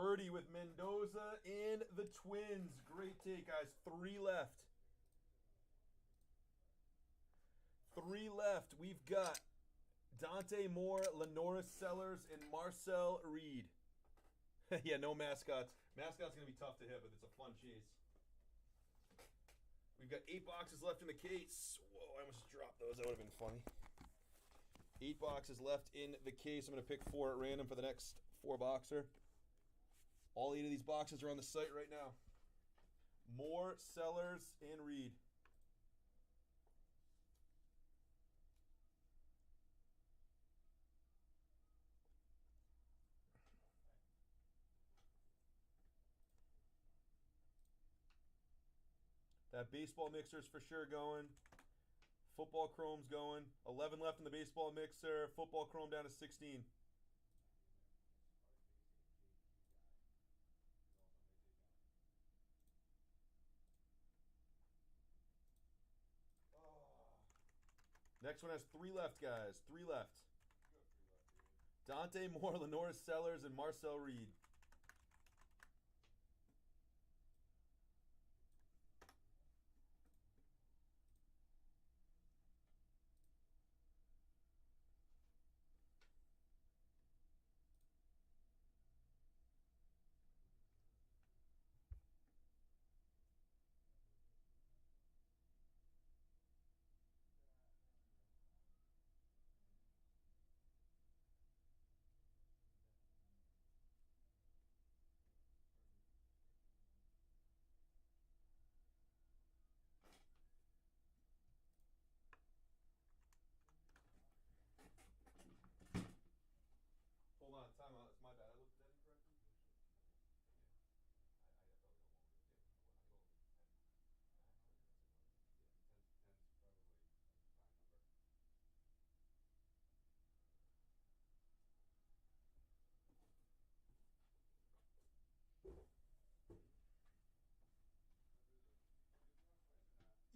Birdie with Mendoza and the Twins. Great take, guys. 3 left. 3 left. We've got Dante Moore, Lenora Sellers, and Marcel Reed. Yeah, no mascots. Mascots going to be tough to hit, but it's a fun chase. We've got 8 boxes left in the case. Whoa, I almost dropped those. That would have been funny. 8 boxes left in the case. I'm going to pick 4 at random for the next 4 boxer. All 8 of these boxes are on the site right now. Moore, Sellers, and Reed. That baseball mixer's for sure going. Football chrome's going. 11 left in the baseball mixer. Football chrome down to 16. Next one has 3 left, guys. 3 left. Dante Moore, Lenora Sellers, and Marcel Reed. Hold on, time out. It's my bad. I looked at that incorrectly.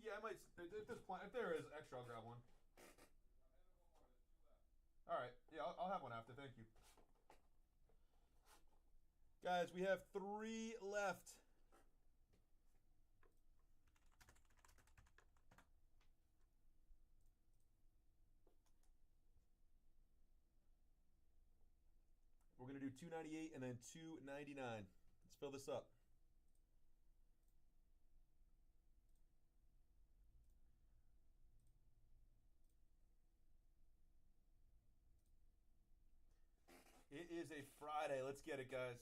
Yeah, I might. If there is extra, I'll grab one. All right. Yeah, I'll have one after. Thank you. Guys, we have 3 left. We're going to do 298 and then 299. Let's fill this up. It is a Friday. Let's get it, guys.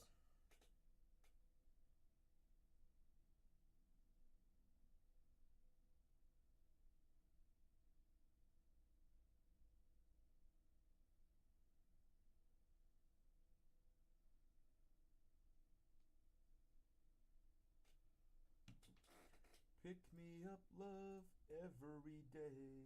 Pick me up, love, every day.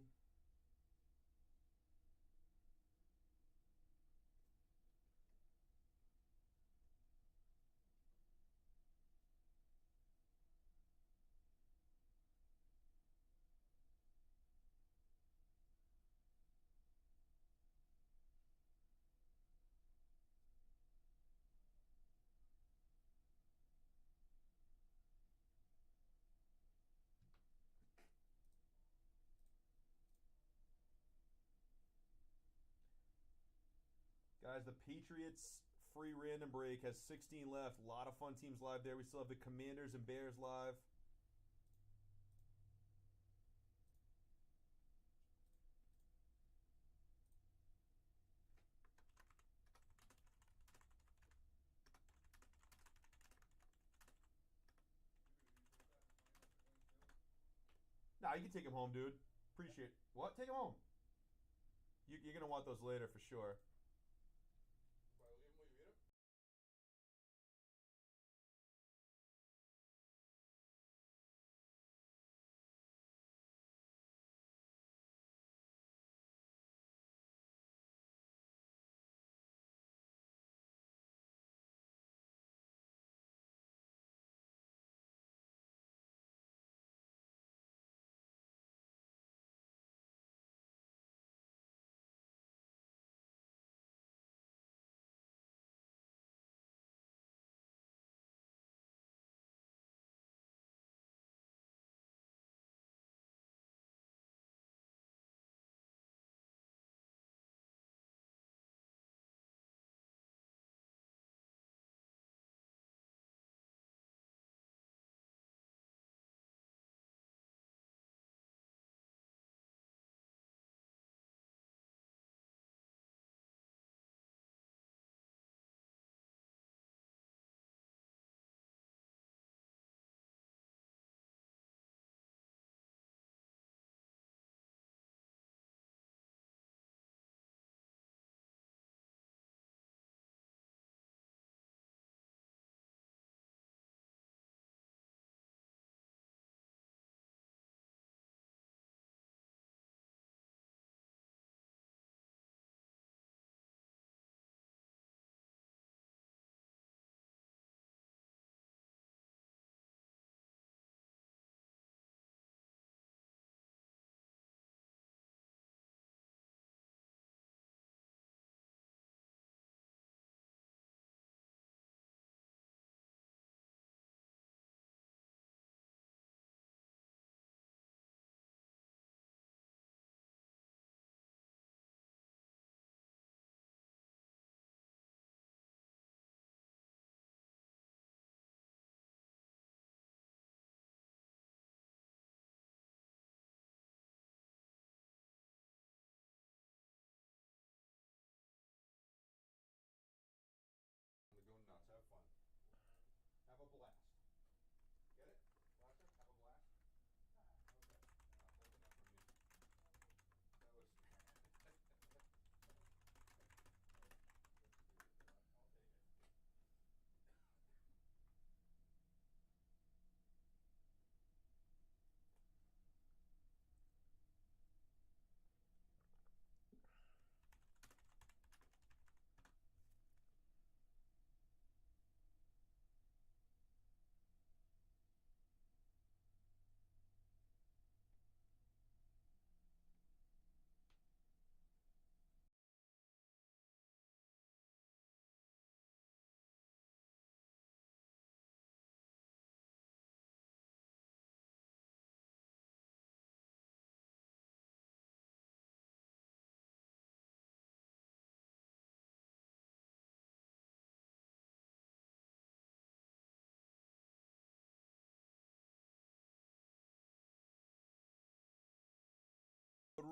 Guys, the Patriots free random break has 16 left. A lot of fun teams live there. We still have the Commanders and Bears live. Nah, you can take them home, dude. Appreciate it. What? Take them home. You're going to want those later for sure.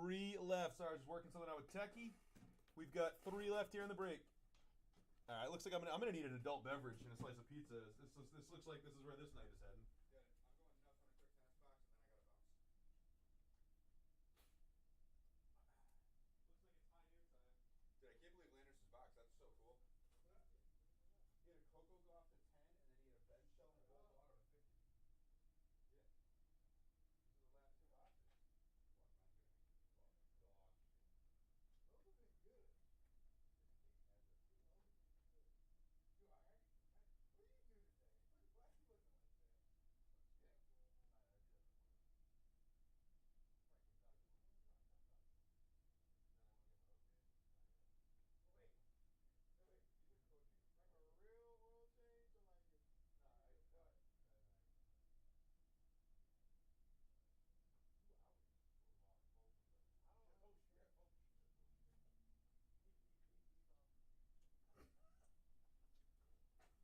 3 left. Sorry, I was just working something out with Techie. We've got 3 left here in the break. All right, looks like I'm gonna need an adult beverage and a slice of pizza. This looks like this is where this night is heading. Get it. I'm going nuts on a quick tennis box, and then I gotta bounce. Looks like it's high noon time. Dude, I can't believe Landers's box. That's so cool. What's that? He had a cocoa go off to 10, and then he had a Ben shell and a gold water to 50. Yeah. These are the last 2 boxes. Fuck, not giving me. Fuck, dog shit. Those have been good. As of Those have been good. Dude, what do you do today? Why are you looking like that? I'm sick. I do have an appointment. Right, get doctor. Doctor. And then I want to get my oil change. Wait. Wait, Wait, you took cocaine. like a real oil change or like a Nah, change your butt? You out. Both of them. I don't Oh shit. understand. Oh shit. Oh shit. He's on some shit. I'm telling you, that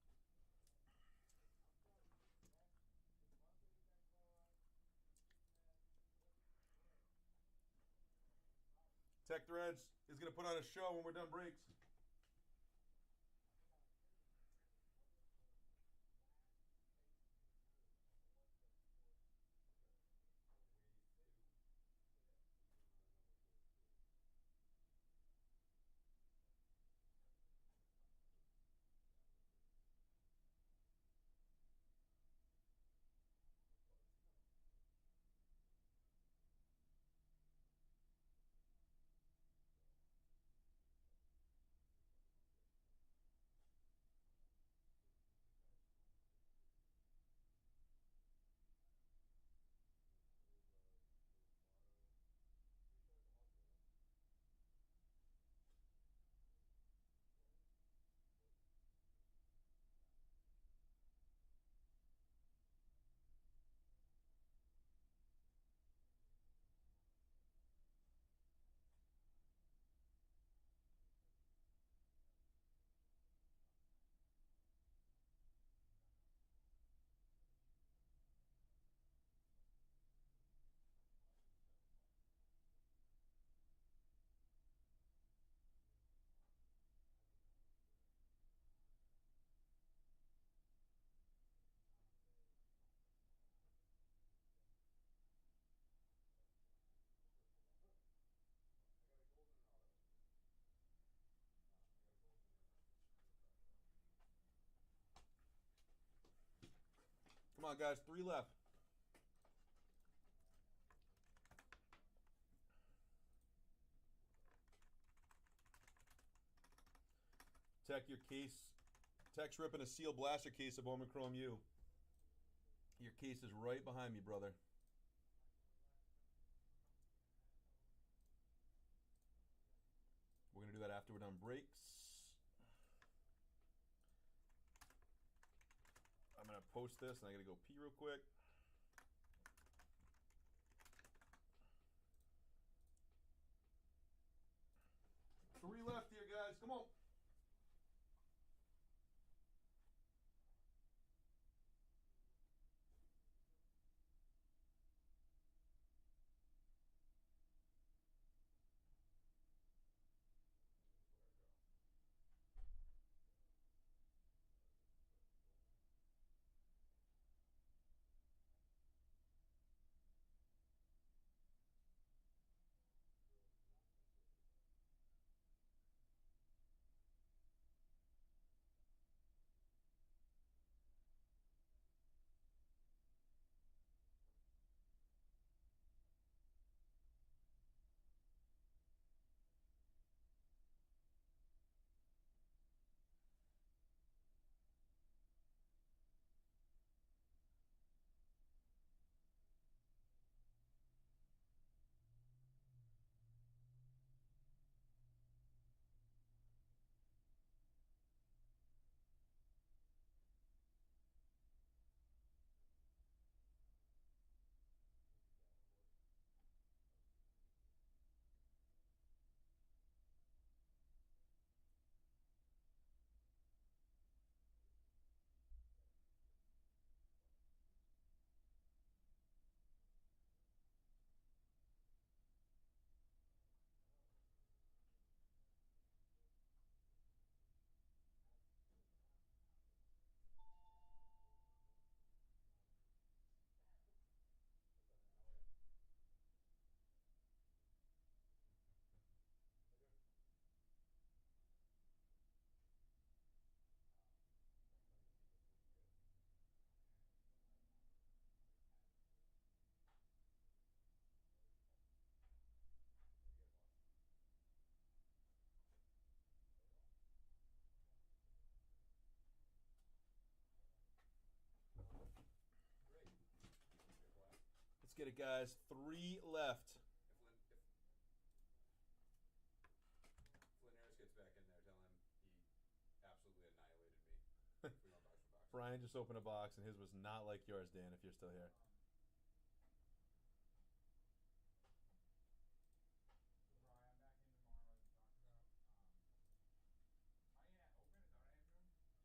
Devontae with that card, Cincinnati, whatever he said. Solid. Tech Threads is gonna put on a show when we're done breaks. I got a golden and auto. I got a golden and Come on, guys, 3 left. Tech, your case. Tech's ripping a Seal Blaster case of Omicron U. Your case is right behind me, brother. We're gonna do that after we're done breaks. I'm gonna post this and I gotta go pee real quick. Three left here, guys. Come on. get it, guys. 3 left. If Linares gets back in there, tell him he absolutely annihilated me. If we went box for box. Brian just opened a box, and his was not like yours, Dan, if you're still here. So Brian, I'm back in tomorrow to talk about am I in at open? Is that what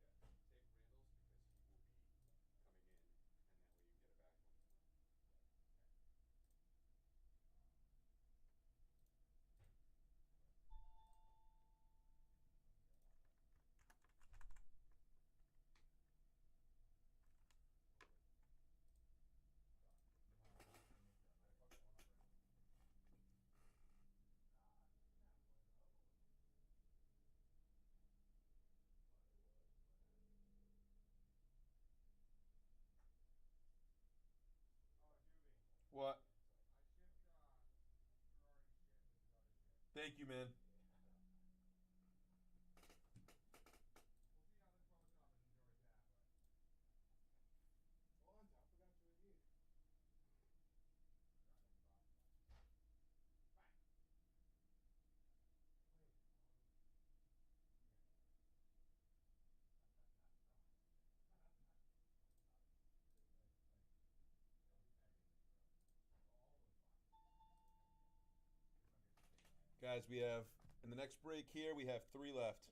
I am doing? Yes. I need a key then. Yeah. Take Randall's because he will be coming in, and that way you can get it back to him. Oh, Doobie. What? I shipped Ferrari shit with his other shit. Thank you, man. We'll see how this post office enjoys that, but Hold on, I forgot you were here. forgot to unbox that. Bang! Wait, All those boxes. Just don't get the same item. Guys, we have, in the next break here, we have 3 left.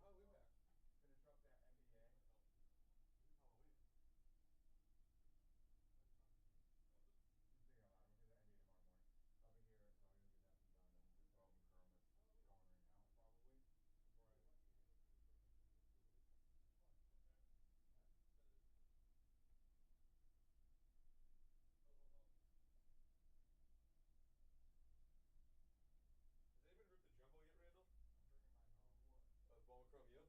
Whatever you want. So I'm gonna finish Halloween up, packs. finish up that NBA. This is Halloween. Just thinking about it. I'm gonna finish that NBA tomorrow morning. So I'll be here. So I'm gonna get that some done. Then do Dalton Chrome is coloring out probably before I. Has anybody ripped the jumbo yet, Randall? I'm bringing mine home. What? Bowman Chrome U?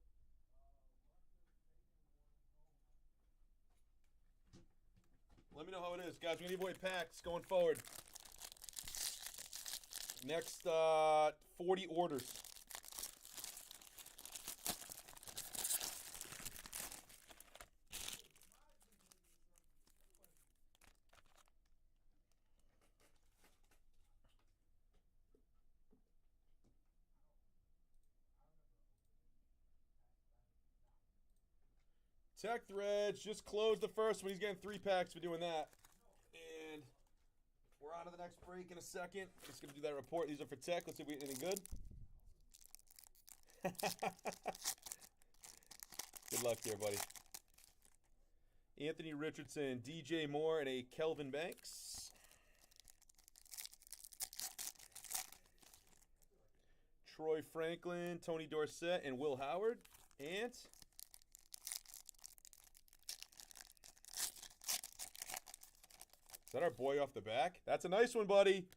Russia's taking one home. Let me know how it is. Guys, we're going to give away packs going forward. Next 40 orders. Tech Threads just closed the first one. He's getting 3 packs for doing that. And we're on to the next break in a second. Just going to do that report. These are for Tech. Let's see if we get anything good. Good luck here, buddy. Anthony Richardson, DJ Moore, and a Kelvin Banks. Troy Franklin, Tony Dorsett, and Will Howard. And is that our boy off the back? That's a nice one, buddy.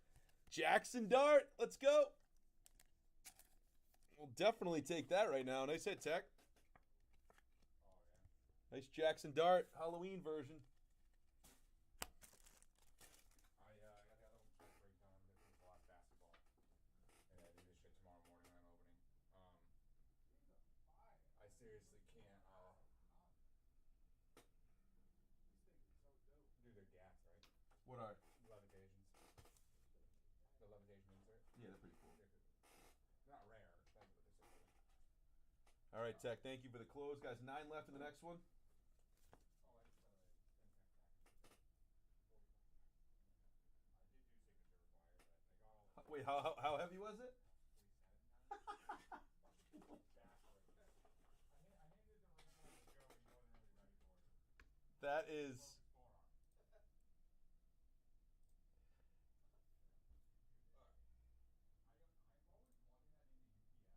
Jackson Dart. Let's go. We'll definitely take that right now. Nice hit, Tech. Oh yeah. Nice Jackson Dart Halloween version. I got the other one for break down. This is a lot of basketball. And I do this shit tomorrow morning when I'm opening. I seriously can't. These things are so dope. Dude, they're gas, right? What are? Levitations. The levitation insert. Yeah, they're pretty cool. They're not rare. That's what they're so cool. All right, Tech. Thank you for the close, guys. 9 left in the next one. Oh, I just impact package. I did do signature required, but I got all the Wait, how heavy was it? 47 backwards. I handed the original to Joe and he wasn't really ready for it. That is. Broke his forearm. I've always wanted that into UPS, right? And it's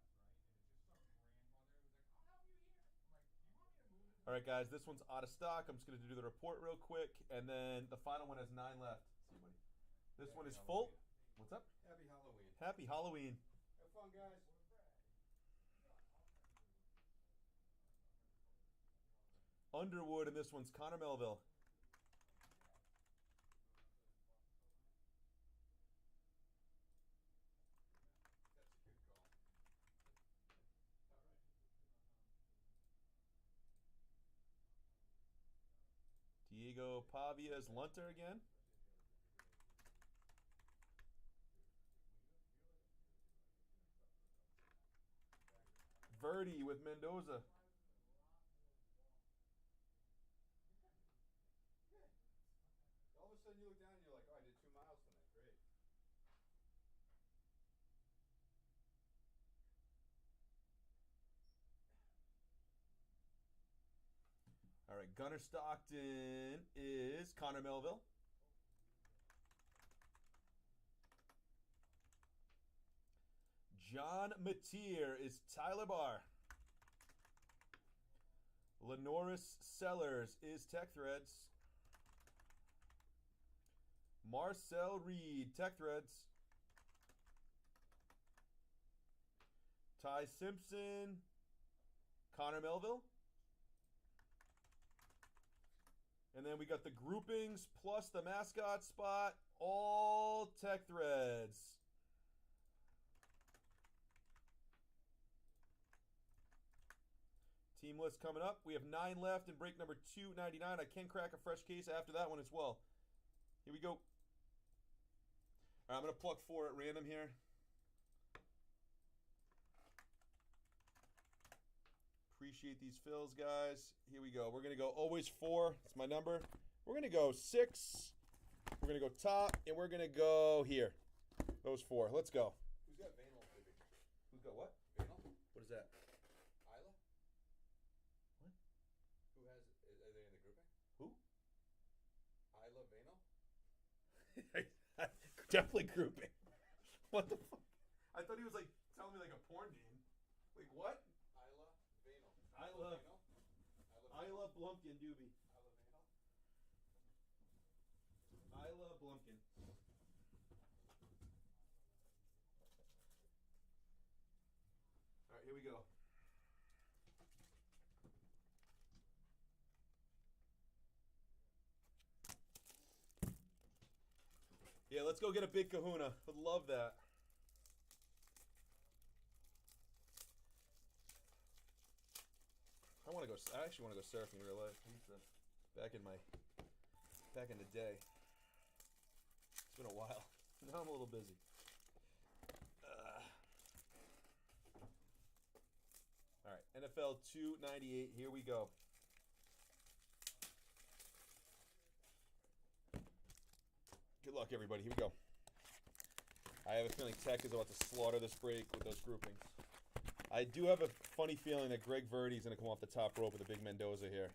just some grandmother who's like, I'll help you here. I'm like, do you want me to move this? All right, guys, this one's out of stock. I'm just going to do the report real quick, and then the final one has 9 left. See you, buddy. This one is full. What's up? Happy Halloween. Happy Halloween. Have fun, guys. Underwood, and this one's Connor Melville. That's a good call. All right. Diego Pavia's Lunter again. Verdi with Mendoza. All of a sudden you look down and you're like, oh, I did 2 miles tonight. Great. All right, Gunnar Stockton is Connor Melville. John Mateer is Tyler Barr. Lenoris Sellers is Tech Threads. Marcel Reed, Tech Threads. Ty Simpson, Connor Melville. And then we got the groupings plus the mascot spot, all Tech Threads. Team list coming up. We have 9 left in break number 299. I can crack a fresh case after that one as well. Here we go. All right, I'm going to pluck 4 at random here. Appreciate these fills, guys. Here we go. We're going to go always 4. That's my number. We're going to go 6. We're going to go top, and we're going to go here. Those 4. Let's go. Who's got Vanel, baby? Who's got what? Vanel? What is that? Isla? What? Who has, are they in the grouping? Who? Isla Vanel? Definitely grouping. What the fuck? I thought he was like telling me like a porn name. Like what? Isla Vanel. Isla. Vanel? Isla Blumpkin Doobie. Isla Vanel? Isla Blumpkin. All right, here we go. Yeah, let's go get a big kahuna. Would love that. I actually want to go surfing in real life. Back in the day. It's been a while. Now I'm a little busy. All right, NFL 298. Here we go. Good luck, everybody. Here we go. I have a feeling Tech is about to slaughter this break with those groupings. I do have a funny feeling that Greg Verdi is going to come off the top rope with a big Mendoza here.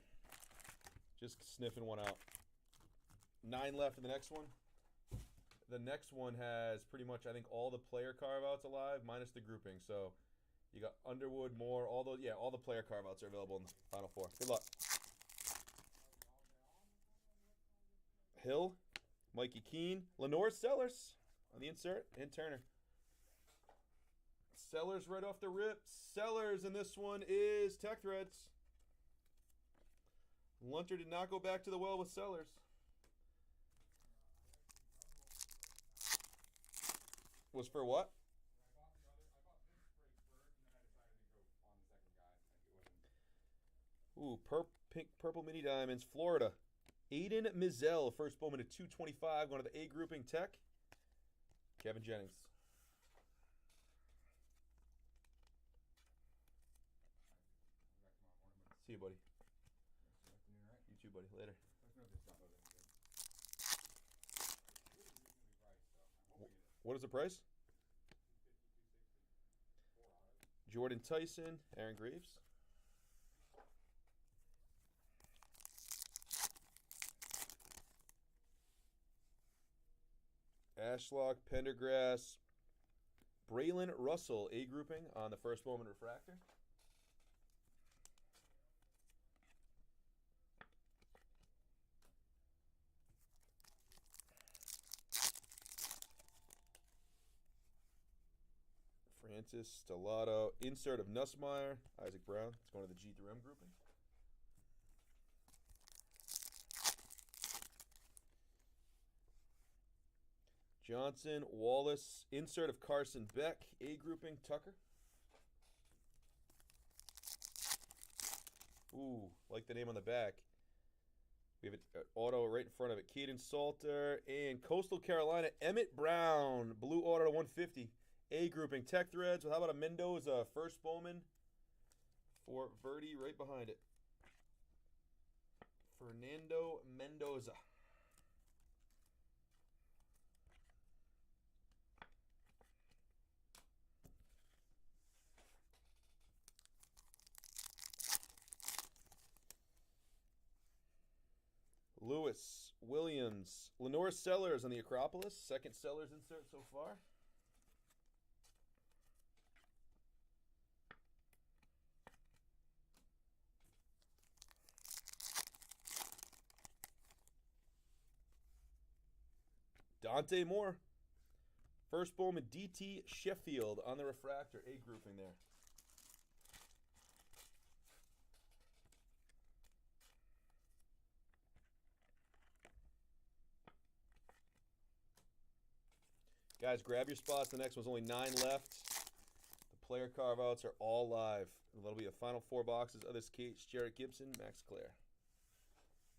Just sniffing one out. 9 left in the next one. The next one has pretty much, I think, all the player carve-outs alive, minus the grouping. So you got Underwood, Moore, all those. Yeah, all the player carve-outs are available in the final 4. Good luck. Hill, Mikey Keene, Lenore Sellers on the insert, and Turner. Sellers right off the rip. Sellers, and this one is Tech Threads. Lunter did not go back to the well with Sellers. Was for what? I bought this break first, and then I decided to go on the second guy. It wasn't. Ooh, pink purple mini diamonds, Florida. Aiden Mizell, first Bowman at 225, going to the A grouping Tech. Kevin Jennings. See you, buddy. You too, buddy. Later. What is the price? Jordan Tyson, Aaron Graves. Ashlock, Pendergrass, Braylon Russell, A grouping on the first Bowman refractor. Mantis, Stellato, insert of Nussmeier, Isaac Brown. It's going to the G through M grouping. Johnson, Wallace, insert of Carson Beck, A grouping, Tucker. Ooh, like the name on the back. We have an auto right in front of it. Caden Salter and Coastal Carolina, Emmett Brown, blue auto to 150. A grouping, Tech Threads. How about a Mendoza, first Bowman for Verdi right behind it. Fernando Mendoza. Lewis, Williams, Lenore Sellers on the Acropolis. Second Sellers insert so far. Dante Moore. First Bowman, DT Sheffield on the refractor. A grouping there. Guys, grab your spots. The next one's only 9 left. The player carve-outs are all live. And that'll be the final 4 boxes of this case. Jarrett Gibson, Max Clare.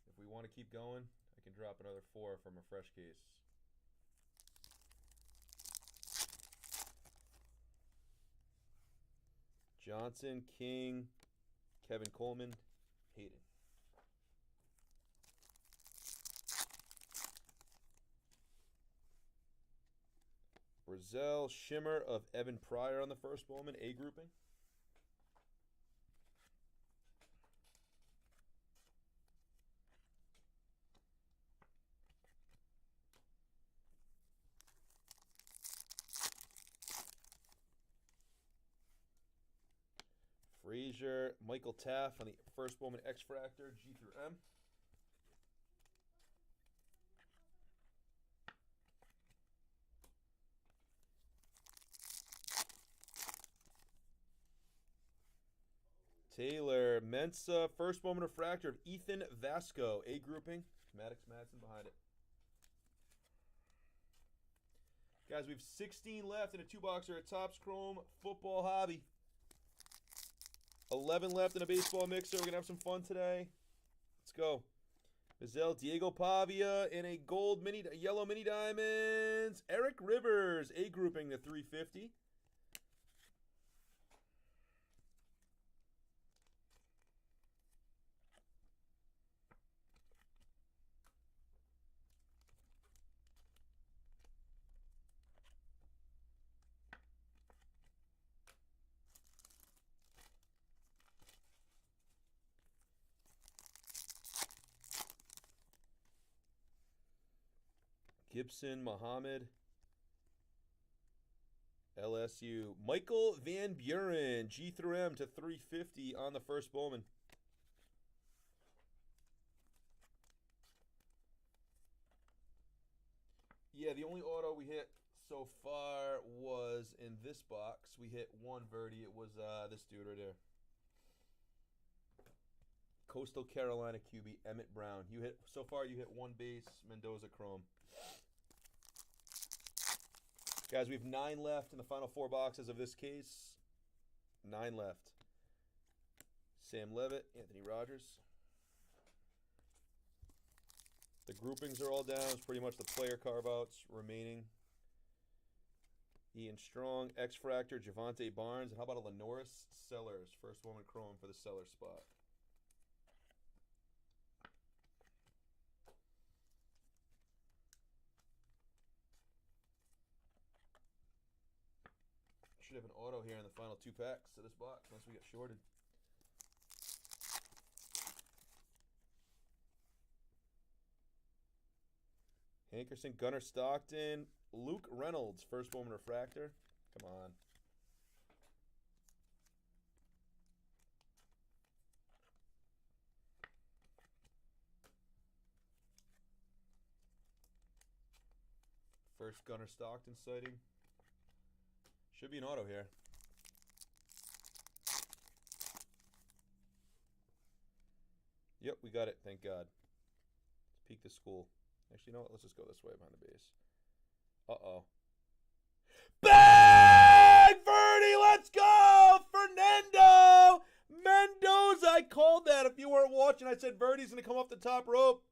If we want to keep going, I can drop another 4 from a fresh case. Johnson, King, Kevin Coleman, Hayden. Brazil, Shimmer of Evan Pryor on the first Bowman, A grouping. Frazier, Michael Taff on the first Bowman X-Fractor, G through M. Taylor, Mensa, first Bowman Refractor of Ethan Vasco, A grouping. Maddox Madsen behind it. Guys, we have 16 left in a 2-boxer at Topps Chrome Football Hobby. 11 left in a baseball mixer. We're going to have some fun today. Let's go. Mazel, Diego Pavia in a yellow mini diamonds. Eric Rivers, A grouping to 350. Gibson, Muhammad, LSU. Michael Van Buren, G through M to 350 on the first Bowman. Yeah, the only auto we hit so far was in this box. We hit one Verdi. It was this dude right there. Coastal Carolina QB, Emmett Brown. So far you hit one base, Mendoza Chrome. Guys, we have 9 left in the final 4 boxes of this case. 9 left. Sam Levitt, Anthony Rogers. The groupings are all down. It's pretty much the player carve-outs remaining. Ian Strong, X-Fractor, Javante Barnes. And how about a Lenoris Sellers? First Bowman Chrome for the Sellers spot. Should have an auto here in the final 2 packs of this box unless we get shorted. Hankerson, Gunnar Stockton, Luke Reynolds, first Bowman Refractor. Come on. First Gunnar Stockton sighting. Should be an auto here. Yep, we got it. Thank God. Let's peek the school. Actually, you know what? Let's just go this way behind the base. Uh-oh. Bang! Verdi, let's go! Fernando Mendoza. I called that. If you weren't watching, I said Verdi's going to come off the top rope.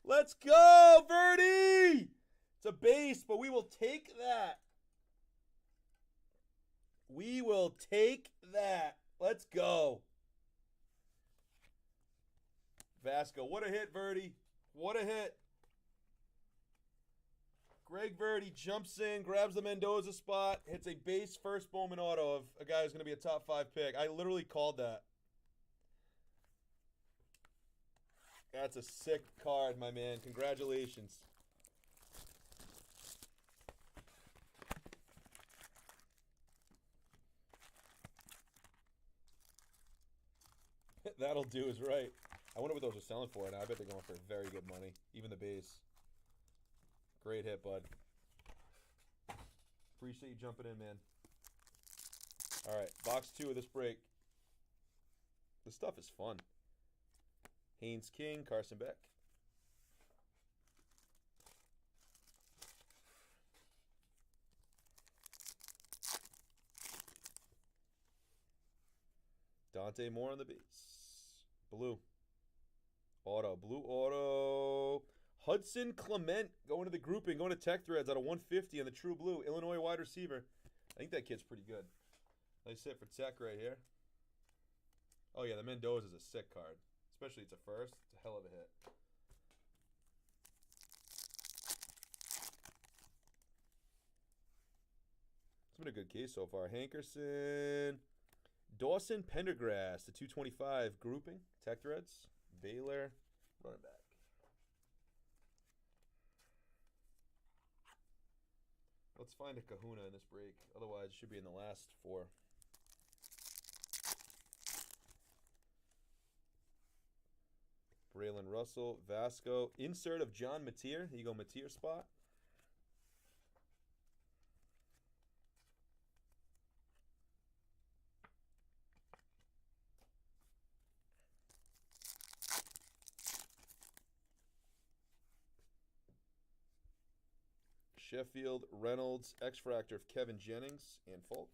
Let's go, Verdi! It's a base, but we will take that. We will take that. Let's go. Vasco, what a hit, Verdi. What a hit. Greg Verdi jumps in, grabs the Mendoza spot, hits a base first Bowman auto of a guy who's going to be a top 5 pick. I literally called that. That's a sick card, my man. Congratulations. That'll do is right. I wonder what those are selling for now. I bet they're going for very good money. Even the base. Great hit, bud. Appreciate you jumping in, man. All right, box 2 of this break. This stuff is fun. Haynes King, Carson Beck. Dante Moore on the base. Blue. Auto. Blue auto. Hudson Clement going to the grouping, going to Tech Threads out of 150 on the True Blue. Illinois wide receiver. I think that kid's pretty good. Nice hit for Tech right here. Oh, yeah, the Mendoza is a sick card. Especially it's a first. It's a hell of a hit. It's been a good case so far. Hankerson. Dawson Pendergrass, the 225 grouping. Tech Threads. Baylor. Running back. Let's find a kahuna in this break. Otherwise, it should be in the last 4. Braylon Russell, Vasco. Insert of John Mateer. Here you go, Mateer spot. Sheffield, Reynolds, X-Fractor of Kevin Jennings, and Falk.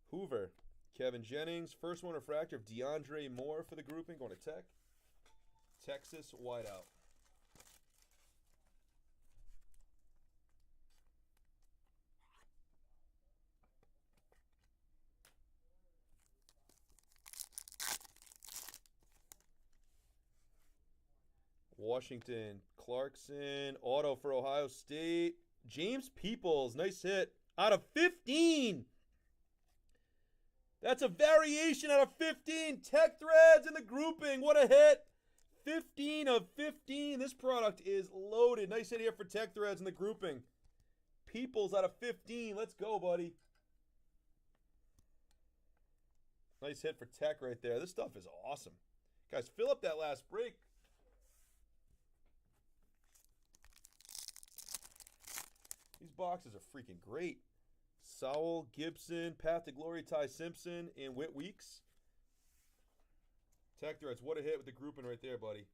Hoover, Kevin Jennings. First one refractor of DeAndre Moore for the grouping, going to Tech. Texas wideout. Washington, Clarkson, auto for Ohio State. James Peoples, nice hit. Out of 15. That's a variation out of 15. Tech Threads in the grouping. What a hit. 15 of 15. This product is loaded. Nice hit here for Tech Threads in the grouping. Peoples out of 15. Let's go, buddy. Nice hit for Tech right there. This stuff is awesome. Guys, fill up that last break. These boxes are freaking great. Sowell, Gibson, Path to Glory, Ty Simpson, and Whit Weeks. Tech Threads, what a hit with the grouping right there, buddy.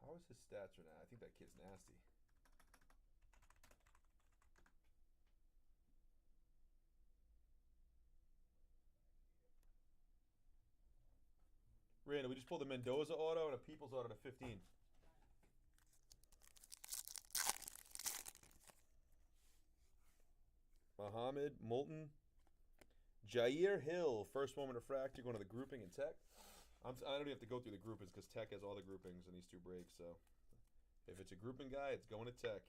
How is his stats right now? I think that kid's nasty. Randall, we just pulled a Mendoza auto and a Peoples auto to 15. Muhammad, Moulton, Jair Hill, first moment refractor, going to the grouping and Tech. I don't even have to go through the groupings because Tech has all the groupings in these 2 breaks. So if it's a grouping guy, it's going to Tech.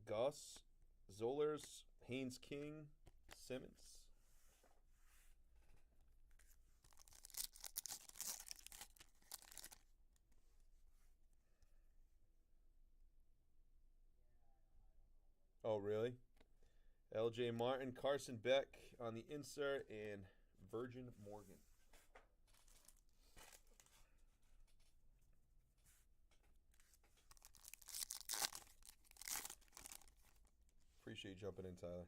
Goss, Zollers, Haynes King, Simmons. Oh, really? LJ Martin, Carson Beck on the insert, and Virgin Morgan. Appreciate you jumping in, Tyler.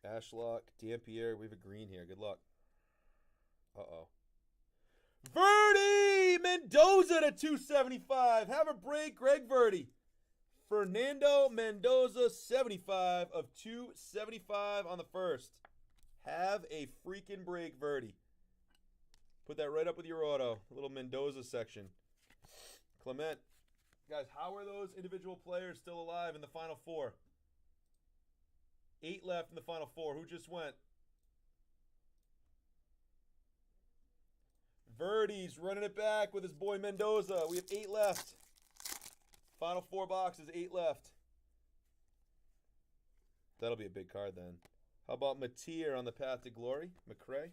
Ashlock, Dampierre. We have a green here. Good luck. Uh-oh. Verdi Mendoza to 275. Have a break, Greg Verdi. Fernando Mendoza, 75 of 275 on the first. Have a freaking break, Verdi. Put that right up with your auto. A little Mendoza section. Clement. Guys, how are those individual players still alive in the Final Four? 8 left in the Final Four. Who just went? Verdi's running it back with his boy Mendoza. We have 8 left. Final 4 boxes, 8 left. That'll be a big card then. How about Matier on the path to glory? McCray.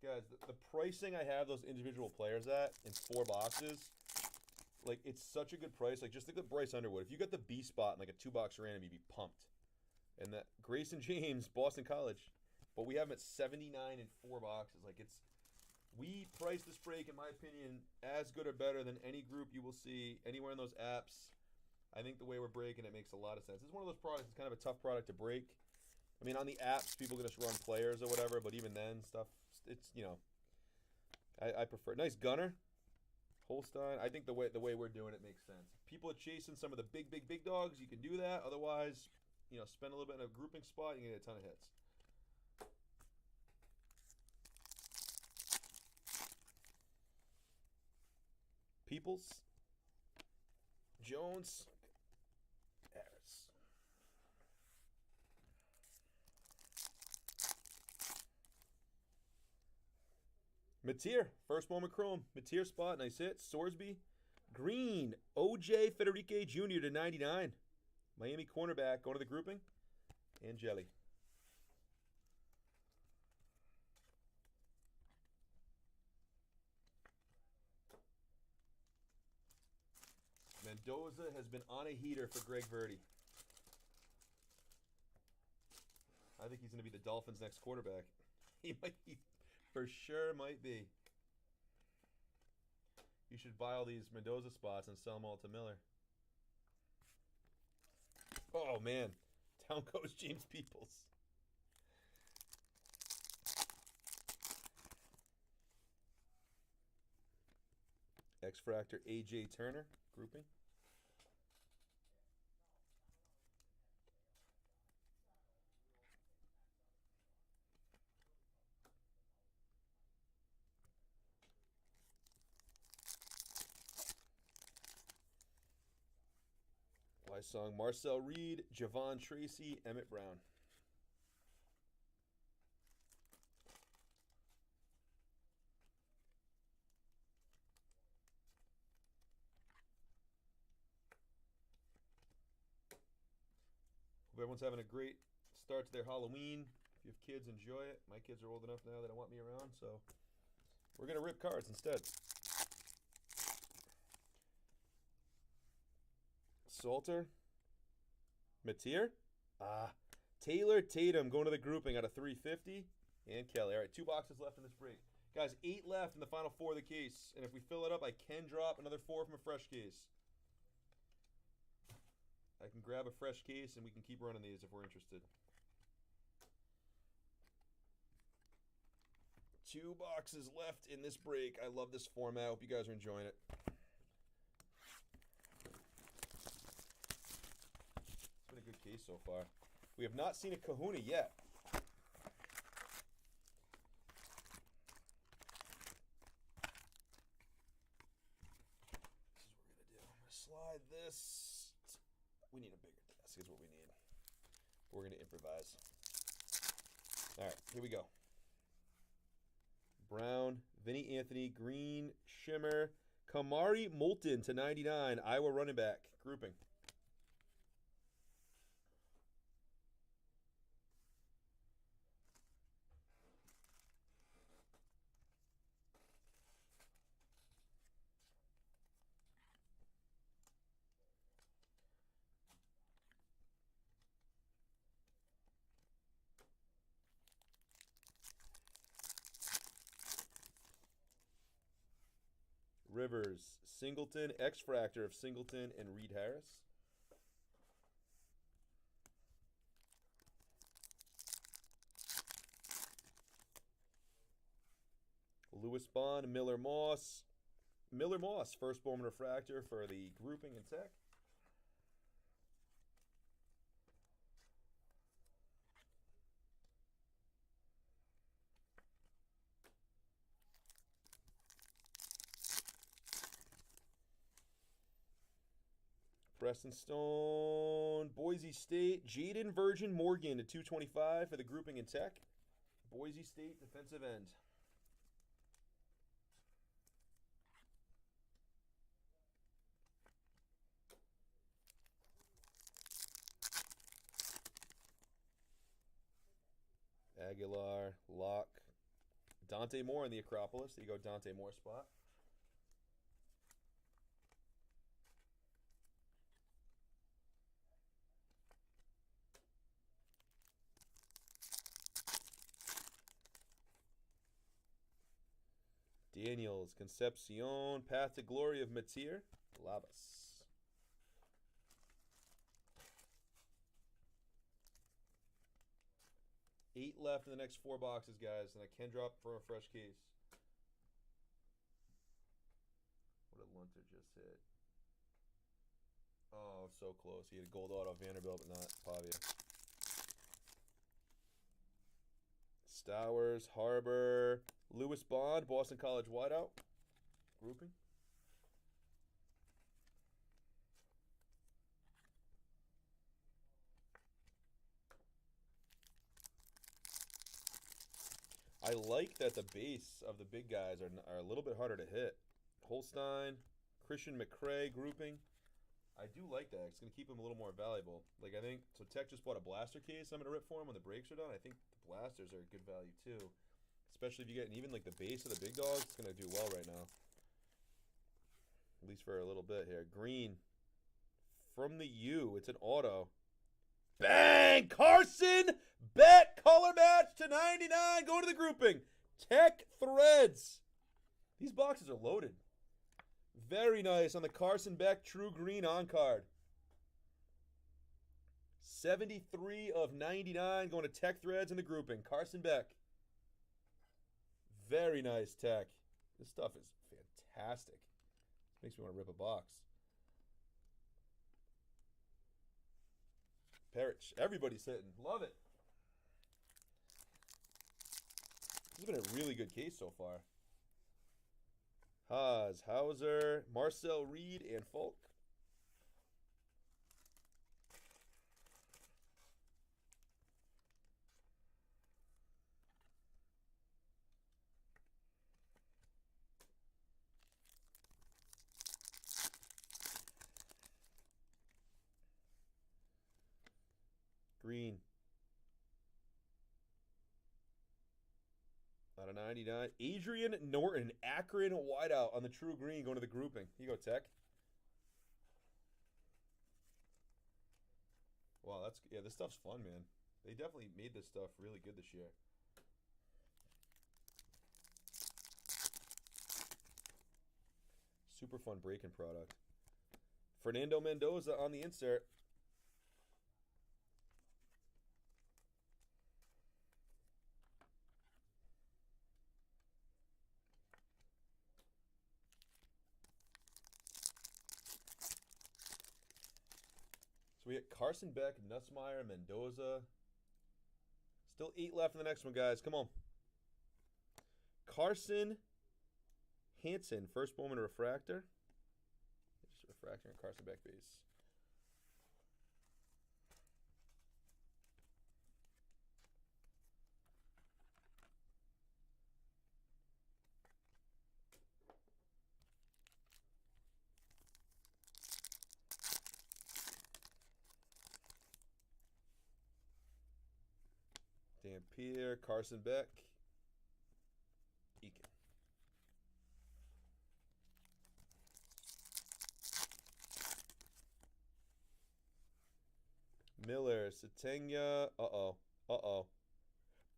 Guys, the pricing I have those individual players at in 4 boxes, like, it's such a good price. Like, just think of Bryce Underwood. If you got the B spot in like a 2-box random, you'd be pumped. And that Grayson James, Boston College. But we have him at 79 in 4 boxes. Like, it's, we price this break, in my opinion, as good or better than any group you will see anywhere in those apps. I think the way we're breaking it makes a lot of sense. It's one of those products that's kind of a tough product to break. I mean, on the apps, people can just run players or whatever, but even then, stuff, it's, you know, I prefer. Nice gunner. Holstein. I think the way we're doing it makes sense. People are chasing some of the big dogs. You can do that. Otherwise, you know, spend a little bit in a grouping spot, you can get a ton of hits. Peoples. Jones. Harris. Matier, first moment chrome. Matier spot, nice hit. Sorsby. Green. OJ Federique Jr. to 99. Miami cornerback going to the grouping. And Jelly. Mendoza has been on a heater for Greg Verdi. I think he's going to be the Dolphins' next quarterback. He might be, for sure might be. You should buy all these Mendoza spots and sell them all to Miller. Oh, man. Down goes James Peoples. X-Fractor A.J. Turner, grouping. Song Marcel Reed, Javon Tracy, Emmett Brown. Hope everyone's having a great start to their Halloween. If you have kids, enjoy it. My kids are old enough now that don't want me around, so we're going to rip cards instead. Salter. Matier. Taylor Tatum going to the grouping out of 350. And Kelly. All right, 2 boxes left in this break. Guys, 8 left in the final 4 of the case. And if we fill it up, I can drop another 4 from a fresh case. I can grab a fresh case and we can keep running these if we're interested. 2 boxes left in this break. I love this format. I hope you guys are enjoying it. It's been a good case so far. We have not seen a Kahuna yet. This is what we're going to do. I'm going to slide this. We need a bigger desk is what we need. We're going to improvise. All right, here we go. Brown, Vinny Anthony, Green, Shimmer, Kamari Moulton to 99, Iowa running back, grouping. Rivers, Singleton, X-Fractor of Singleton and Reed Harris. Lewis Bond, Miller Moss. Miller Moss, first Bowman Refractor for the grouping and tech. Preston Stone, Boise State, Jaden Virgin Morgan to 225 for the grouping and tech. Boise State defensive end. Aguilar, Locke, Dante Moore in the Acropolis. There you go, Dante Moore spot. Daniels, Concepcion, Path to Glory of Matir, Lavas. 8 left in the next 4 boxes, guys, and I can drop from a fresh case. What did Lunter just hit? Oh, so close. He had a gold auto Vanderbilt, but not Pavia. Stowers, Harbor, Lewis Bond, Boston College wideout. Grouping. I like that the base of the big guys are a little bit harder to hit. Holstein, Christian McCray grouping. I do like that. It's going to keep him a little more valuable. Like, I think, so Tech just bought a blaster case I'm going to rip for him when the breaks are done. I think the blasters are a good value too. Especially if you get even like the base of the big dogs, it's going to do well right now. At least for a little bit here. Green from the U. It's an auto. Bang! Carson Bet color match to 99. Going to the grouping. Tech Threads. These boxes are loaded. Very nice on the Carson Beck True Green on card. 73 of 99 going to Tech Threads in the grouping. Carson Beck. Very nice Tech. This stuff is fantastic. Makes me want to rip a box. Parrish. Everybody's hitting. Love it. This has been a really good case so far. Haas, Hauser, Marcel Reed, and Folk. Green. Out of 99. Adrian Norton, Akron wideout on the True Green going to the grouping. Here you go, Tech. Wow, that's, yeah, this stuff's fun, man. They definitely made this stuff really good this year. Super fun breaking product. Fernando Mendoza on the insert. We got Carson Beck, Nussmeier, Mendoza. Still 8 left in the next one, guys. Come on. Carson Hansen, first Bowman refractor. Just refractor and Carson Beck base. Dampier, Carson Beck, Eakin. Miller, Satenya,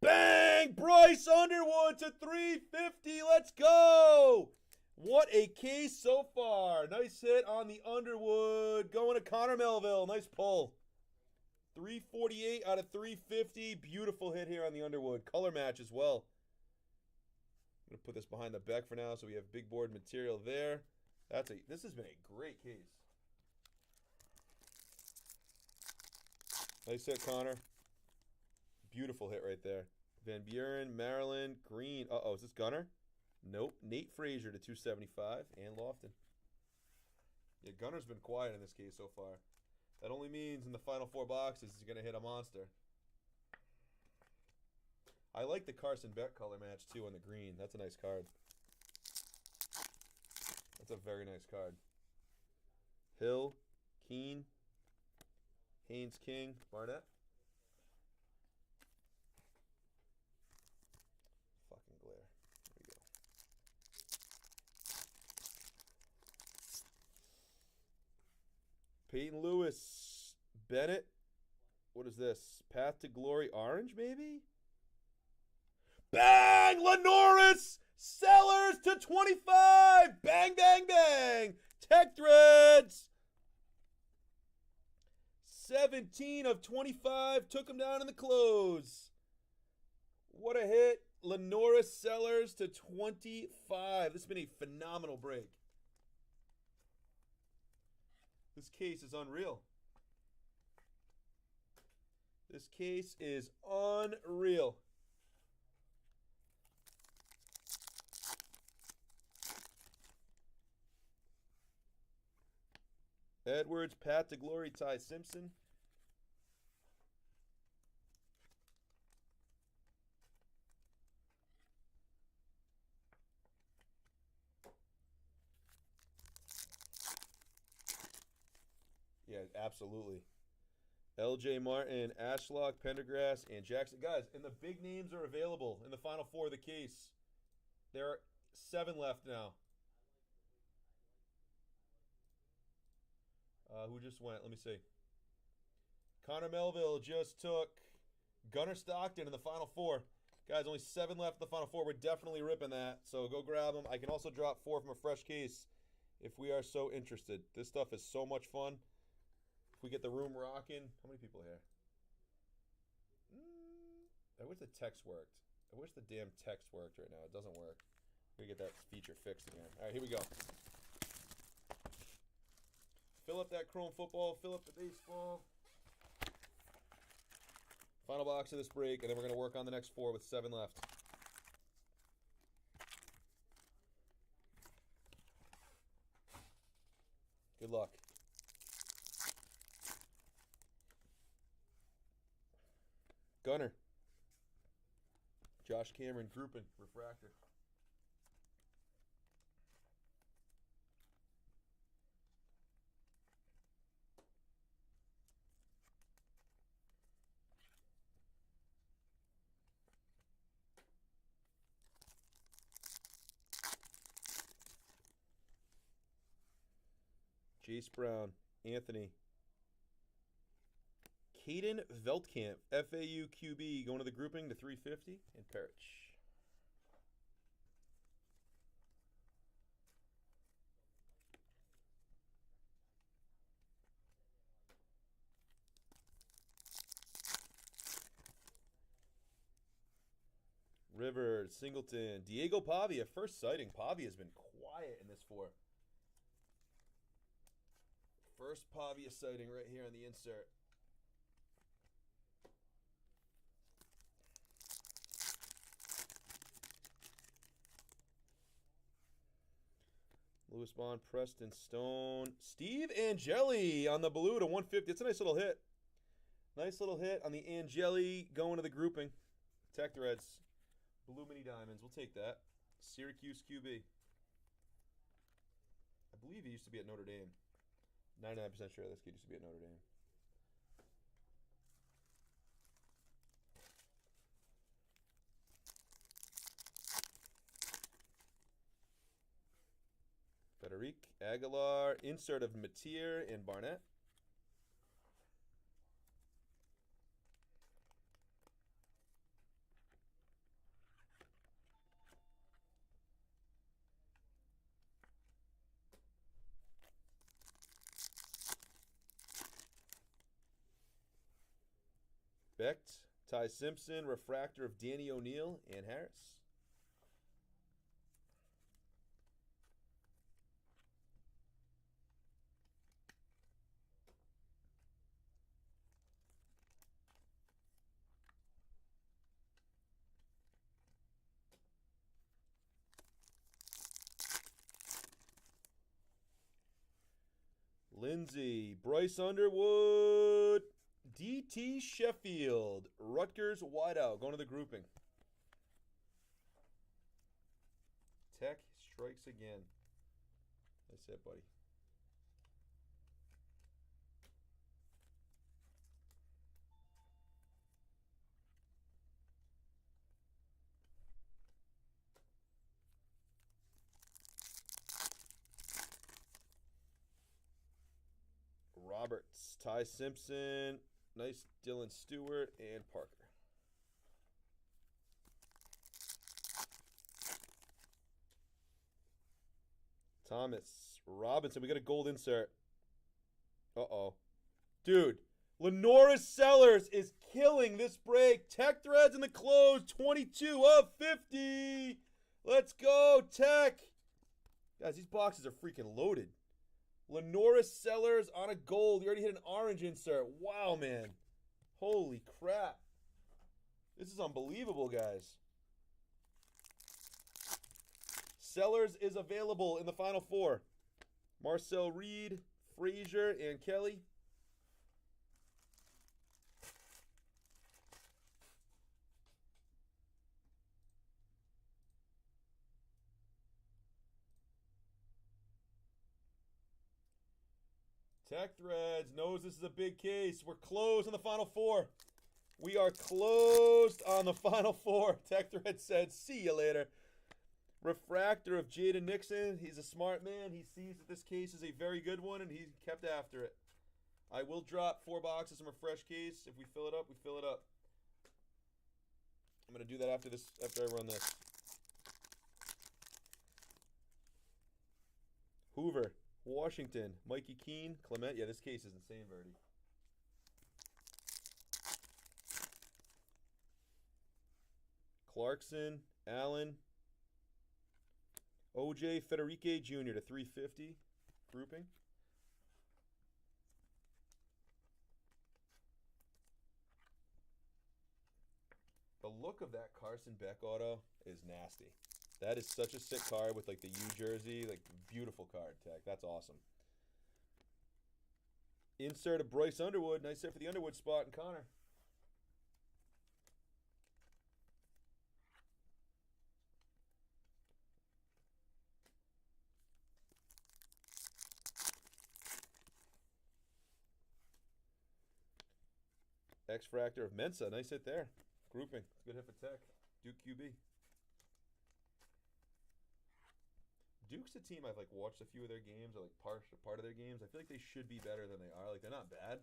Bang! Bryce Underwood to 350, let's go! What a case so far. Nice hit on the Underwood. Going to Connor Melville. Nice pull. 348 out of 350. Beautiful hit here on the Underwood. Color match as well. I'm going to put this behind the back for now so we have big board material there. This has been a great case. Nice hit, Connor. Beautiful hit right there. Van Buren, Maryland, Green. Uh-oh, is this Gunner? Nope. Nate Frazier to 275 and Lofton. Yeah, Gunner's been quiet in this case so far. That only means in the final 4 boxes he's going to hit a monster. I like the Carson Beck color match too on the green. That's a nice card. That's a very nice card. Hill, Keene, Haynes King, Barnett. Fucking glare. There we go. Peyton Lewis, Bennett. What is this? Path to Glory orange, maybe? Bang! Lenoris! Sellers to 25! Bang, bang, bang! Tech Threads! 17 of 25. Took him down in the close. What a hit. Lenoris Sellers to 25. This has been a phenomenal break. This case is unreal. This case is unreal. Edwards, Path to Glory, Ty Simpson. Yeah, absolutely. LJ Martin, Ashlock, Pendergrass, and Jackson. Guys, and the big names are available in the final 4 of the case. There are 7 left now. Who just went? Let me see. Connor Melville just took Gunnar Stockton in the final 4. Guys, only 7 left in the final 4. We're definitely ripping that. So go grab them. I can also drop 4 from a fresh case if we are so interested. This stuff is so much fun. If we get the room rocking. How many people here? I wish the text worked. I wish the damn text worked right now. It doesn't work. We get that feature fixed again. All right, here we go. Fill up that chrome football. Fill up the baseball. Final box of this break, and then we're going to work on the next 4 with 7 left. Good luck. Gunner. Josh Cameron, grouping, refractor. Jace Brown, Anthony. Caden Veltkamp, FAU QB, going to the grouping to 350, and Parrish. Rivers, Singleton, Diego Pavia, first sighting. Pavia has been quiet in this 4. First Pavia sighting right here on the insert. Lewis Bond, Preston Stone, Steve Angeli on the blue to 150. It's a nice little hit. Nice little hit on the Angeli going to the grouping. Tech Threads. Blue Mini Diamonds. We'll take that. Syracuse QB. I believe he used to be at Notre Dame. 99% sure this kid used to be at Notre Dame. Federic Aguilar, insert of Mateer and Barnett. Becht, Ty Simpson, refractor of Danny O'Neill and Harris. Lindsay, Bryce Underwood, DT Sheffield, Rutgers wideout, going to the grouping. Tech strikes again. That's it, buddy. Roberts, Ty Simpson, nice Dylan Stewart, and Parker. Thomas, Robinson, we got a gold insert. Uh-oh. Dude, Lenora Sellers is killing this break. Tech Threads in the close, 22 of 50. Let's go, Tech. Guys, these boxes are freaking loaded. Lenora Sellers on a gold. You already hit an orange insert. Wow, man. Holy crap. This is unbelievable, guys. Sellers is available in the final four. Marcel Reed, Frazier, and Kelly. Tech Threads knows this is a big case. We're closed on the final four. We are closed on the final four. Tech Threads said, see you later. Refractor of Jaden Nixon. He's a smart man. He sees that this case is a very good one, and he kept after it. I will drop 4 boxes from a fresh case. If we fill it up, we fill it up. I'm going to do that after I run this. Hoover, Washington, Mikey Keene, Clement. Yeah, this case is insane, Verdi. Clarkson, Allen, OJ Federique Jr. to 350 grouping. The look of that Carson Beck auto is nasty. That is such a sick card with like the U jersey, like beautiful card, Tech. That's awesome. Insert of Bryce Underwood. Nice hit for the Underwood spot and Connor. X-Fractor of Mensa. Nice hit there. Grouping. Good hit for Tech. Duke QB. Duke's a team I've like watched a few of their games or like part of their games. I feel like they should be better than they are. Like they're not bad.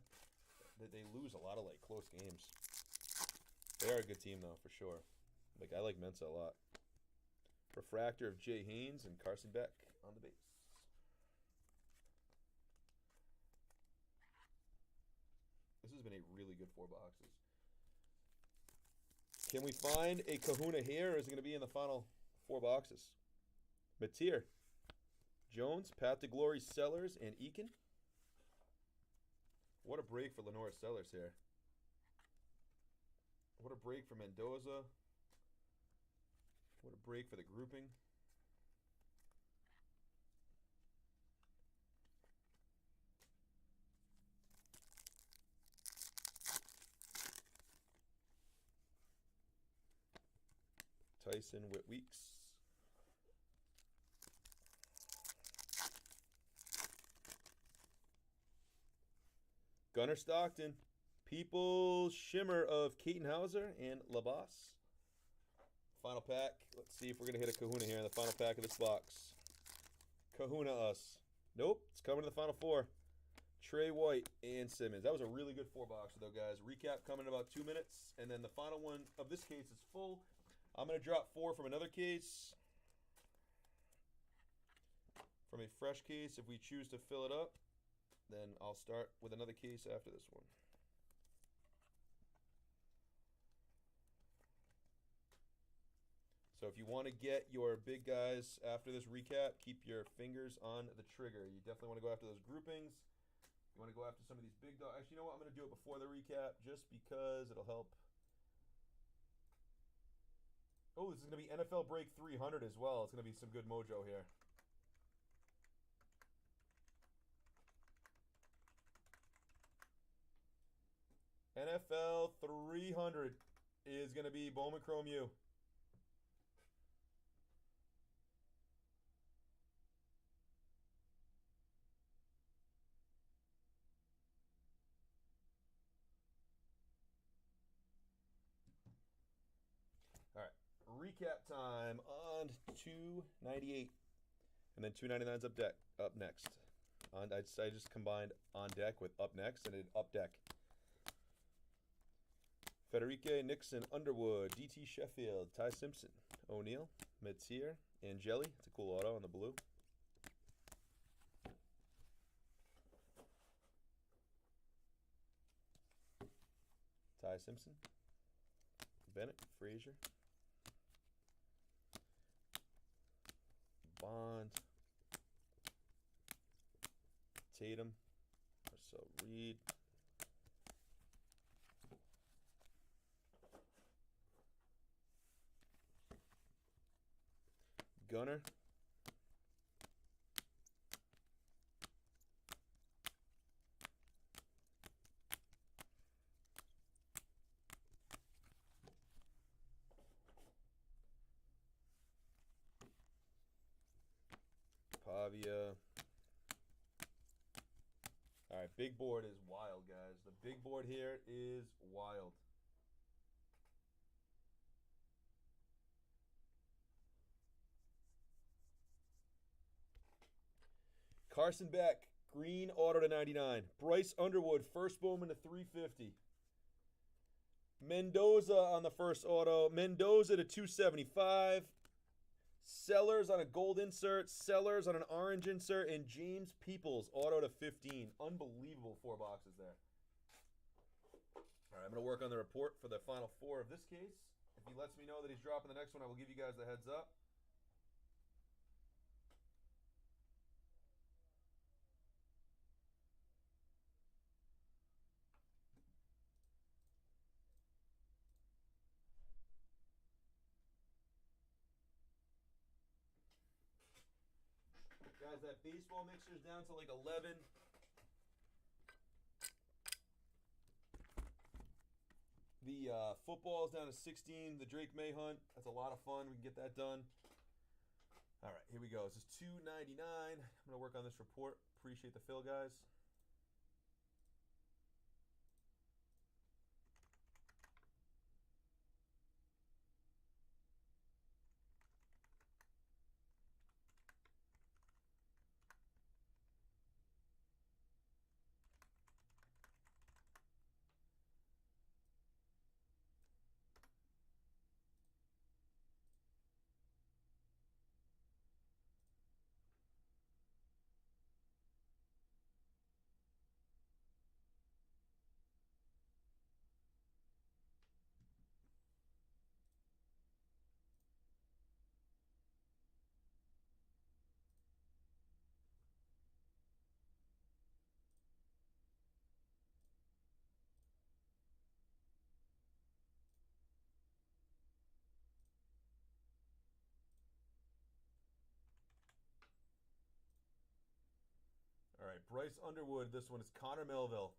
They lose a lot of like close games. They are a good team though, for sure. Like I like Mensa a lot. Refractor of Jay Haynes and Carson Beck on the base. This has been a really good 4 boxes. Can we find a Kahuna here, or is it going to be in the final 4 boxes? Mateer, Jones, Path to Glory, Sellers, and Eakin. What a break for Lenora Sellers here. What a break for Mendoza. What a break for the grouping. Tyson Whitweeks. Gunnar Stockton. People Shimmer of Keaton-Hauser and Labas. Final pack. Let's see if we're going to hit a Kahuna here in the final pack of this box. Kahuna us. Nope. It's coming to the final 4. Trey White and Simmons. That was a really good 4-boxer though, guys. Recap coming in about 2 minutes. And then the final one of this case is full. I'm going to drop 4 from another case. From a fresh case, if we choose to fill it up, then I'll start with another case after this one. So if you want to get your big guys after this recap, keep your fingers on the trigger. You definitely want to go after those groupings. You want to go after some of these big dogs. Actually, you know what? I'm going to do it before the recap just because it'll help. Oh, this is going to be NFL Break 300 as well. It's going to be some good mojo here. NFL 300 is going to be Bowman Chrome U. All right, recap time on 298, and then 299's up next. I just combined on deck with up next, and it up deck. Federica, Nixon, Underwood, DT Sheffield, Ty Simpson, O'Neal, Metier, Angeli. It's a cool auto on the blue. Ty Simpson, Bennett, Frazier, Bond, Tatum, Marcel Reed, Gunner, Pavia. All right, big board is wild, guys. The big board here is wild. Carson Beck, green auto to 99. Bryce Underwood, first Bowman to 350. Mendoza on the first auto. Mendoza to 275. Sellers on a gold insert. Sellers on an orange insert. And James Peoples, auto to 15. Unbelievable 4 boxes there. All right, I'm going to work on the report for the final 4 of this case. If he lets me know that he's dropping the next one, I will give you guys the heads up. Guys, that baseball mixer is down to like 11. The football is down to 16. The Drake May hunt. That's a lot of fun. We can get that done. All right, here we go. This is $2.99. I'm going to work on this report. Appreciate the fill, guys. All right, Bryce Underwood. This one is Connor Melville.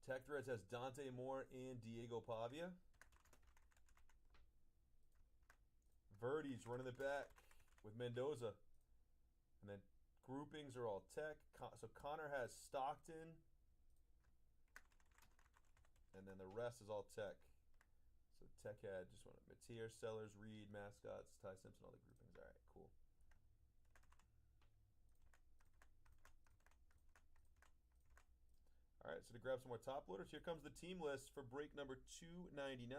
Tech Threads has Dante Moore and Diego Pavia. Verdi's running the back with Mendoza. And then groupings are all Tech. So Connor has Stockton. And then the rest is all Tech. So Tech had just one of Matier, Sellers, Reed, Mascots, Ty Simpson, all the groupings. All right, cool. All right, so to grab some more top loaders, here comes the team list for break number 299.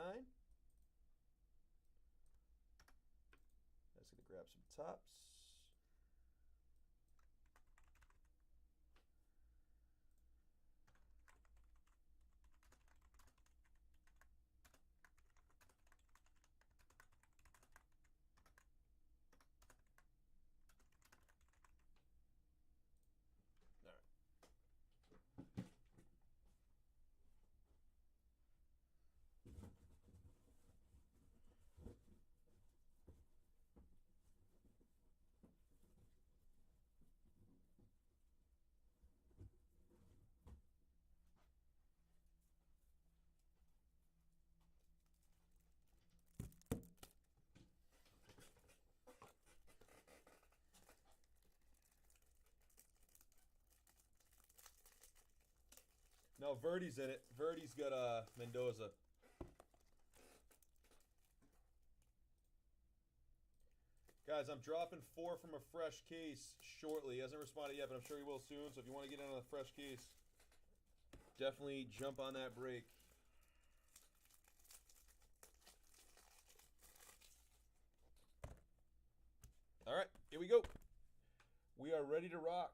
That's going to grab some tops. No, Verdi's in it. Verdi's got Mendoza. Guys, I'm dropping 4 from a fresh case shortly. He hasn't responded yet, but I'm sure he will soon. So if you want to get in on a fresh case, definitely jump on that break. All right, here we go. We are ready to rock.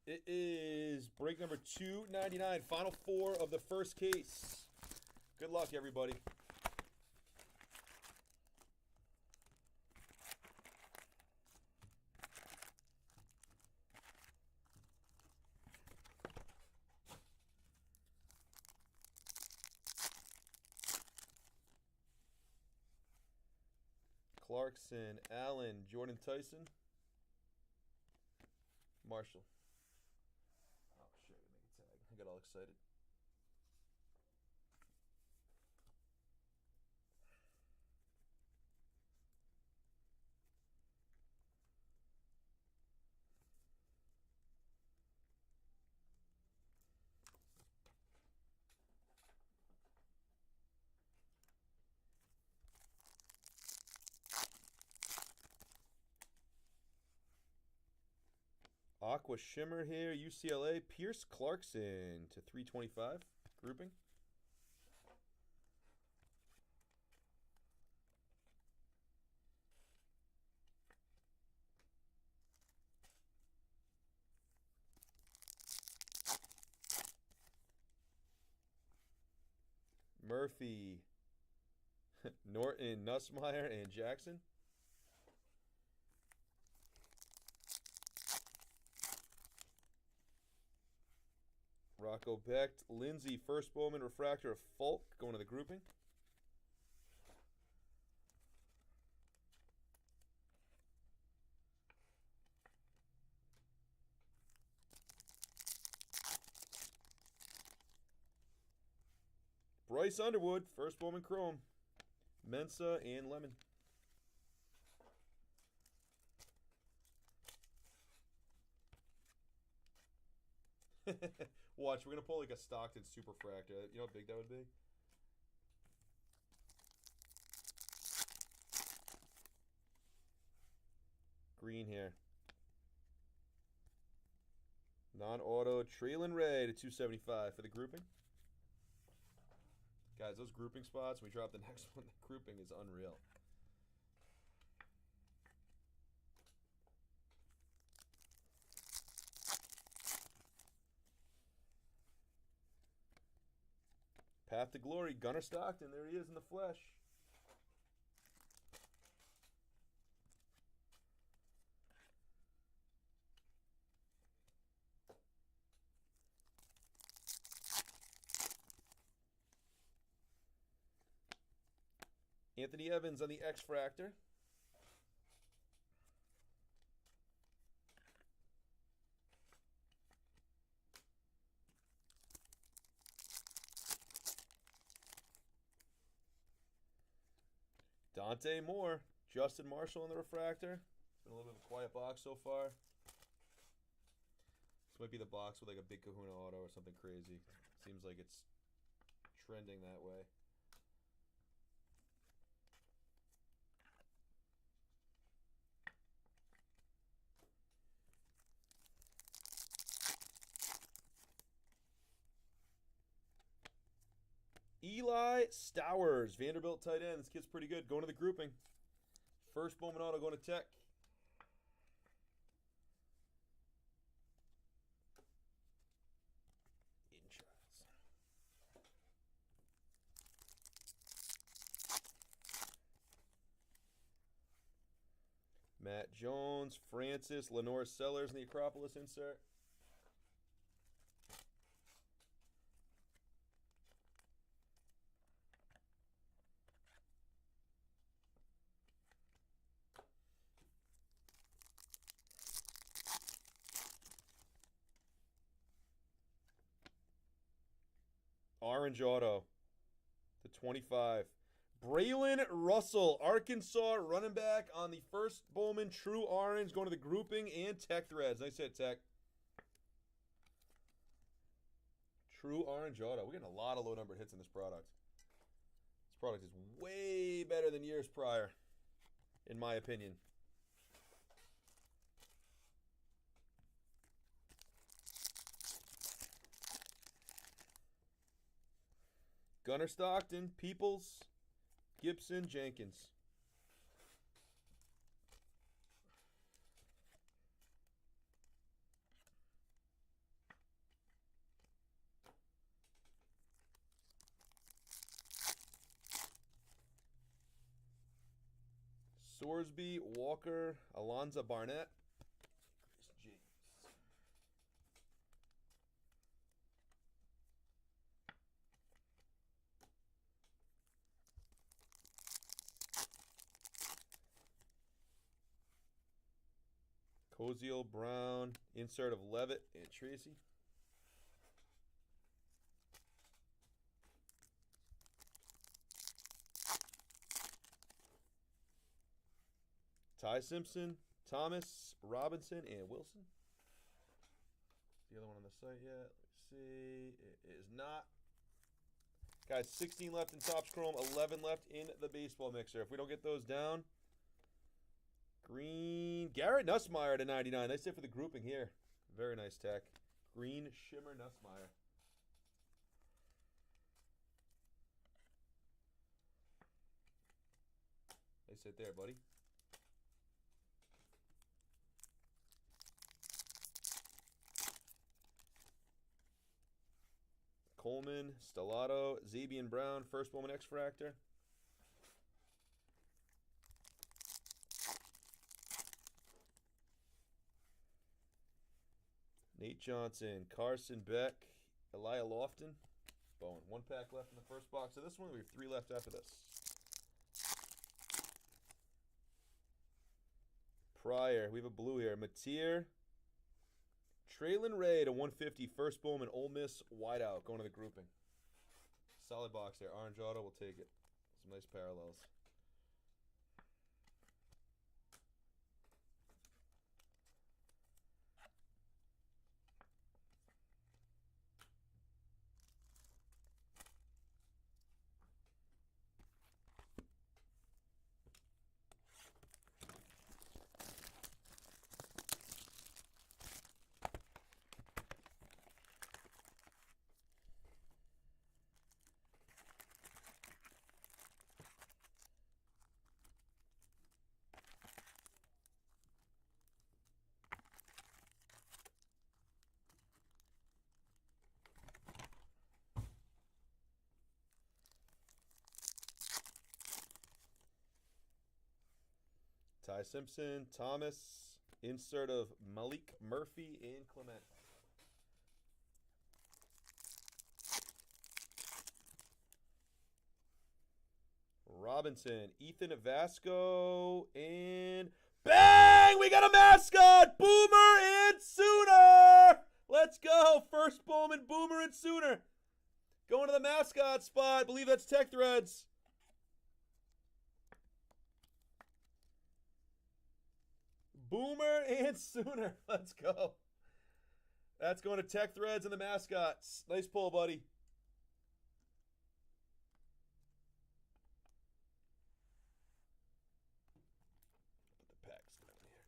It is break number 299, final 4 of the first case. Good luck, everybody. Clarkson, Allen, Jordan Tyson, Marshall. Oh shit, I gotta make a tag. I got all excited. Aqua Shimmer here, UCLA, Pierce Clarkson to 325, grouping. Murphy, Norton, Nussmeier, and Jackson. Rocco Becht, Lindsay, first Bowman refractor of Falk, going to the grouping. Bryce Underwood, first Bowman Chrome, Mensa, and Lemon. Watch, we're going to pull like a Stockton Superfractor. You know how big that would be? Green here. Non-auto, Traylon Ray to 275 for the grouping. Guys, those grouping spots, when we drop the next one, the grouping is unreal. Path to Glory, Gunnar Stockton. There he is in the flesh. Anthony Evans on the X-Fractor. Dante Moore, Justin Marshall in the refractor. It's been a little bit of a quiet box so far. This might be the box with like a big Kahuna auto or something crazy. Seems like it's trending that way. Eli Stowers, Vanderbilt tight end. This kid's pretty good. Going to the grouping. First Bowman auto going to Tech. Matt Jones, Francis, Lenore Sellers in the Acropolis insert. Orange auto to 25. Braylon Russell, Arkansas running back on the first Bowman True Orange, going to the grouping and Tech Threads. Nice hit, Tech. True orange auto. We're getting a lot of low numbered hits in this product. This product is way better than years prior, in my opinion. Gunnar Stockton, Peoples, Gibson, Jenkins. Sorsby, Walker, Alonzo Barnett, Chris James. Koziel, Brown, insert of Levitt and Tracy. Ty Simpson, Thomas, Robinson, and Wilson. The other one on the site yet? Let's see. It is not. Guys, 16 left in Topps Chrome, 11 left in the baseball mixer. If we don't get those down, green. Garrett Nussmeier to 99. Nice hit for the grouping here. Very nice tech. Green Shimmer Nussmeier. Nice hit there, buddy. Coleman, Stellato, Zabian Brown, first Bowman X-Fractor. Nate Johnson, Carson Beck, Elijah Lofton. Bowen. One pack left in the first box of this one. We have 3 left after this. Pryor. We have a blue here. Mateer. Traylon Ray to 150. First Bowman, Ole Miss wideout. Going to the grouping. Solid box there. Orange auto. We'll take it. Some nice parallels. Ty Simpson, Thomas, insert of Malik Murphy and Clement. Robinson, Ethan Vasco, and bang! We got a mascot! Boomer and Sooner! Let's go! First Bowman, Boomer and Sooner. Going to the mascot spot. I believe that's Tech Threads. Boomer and Sooner. Let's go. That's going to Tech Threads and the mascots. Nice pull, buddy. Put the packs down here.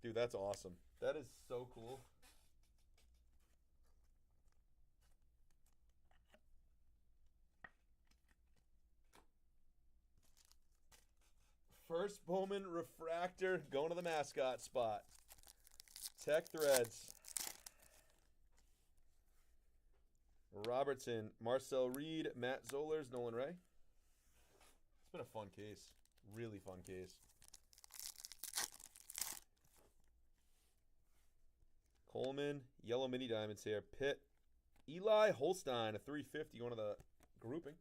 Dude, that's awesome. That is so cool. First Bowman refractor going to the mascot spot. Tech Threads. Robertson, Marcel Reed, Matt Zollers, Nolan Ray. It's been a fun case. Really fun case. Coleman, yellow mini diamonds here. Pitt, Eli Holstein, a 350, one of the grouping.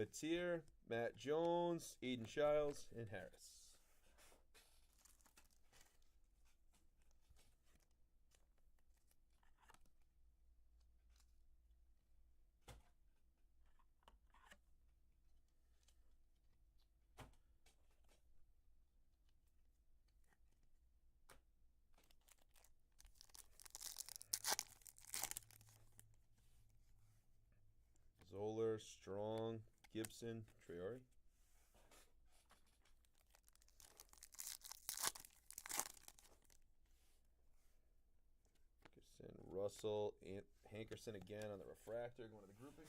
Mateer, Matt Jones, Aiden Childs, and Harris. Zoller, Strong, Gibson, Traore. Russell, and Hankerson again on the refractor, going to the grouping.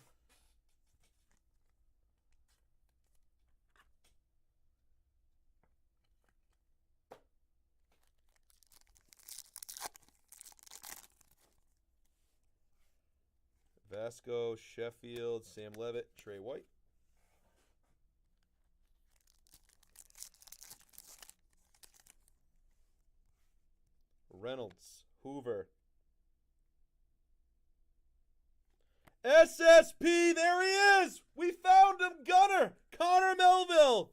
Vasco, Sheffield, Sam Levitt, Trey White. Reynolds, Hoover. SSP, there he is! We found him, Gunner! Connor Melville!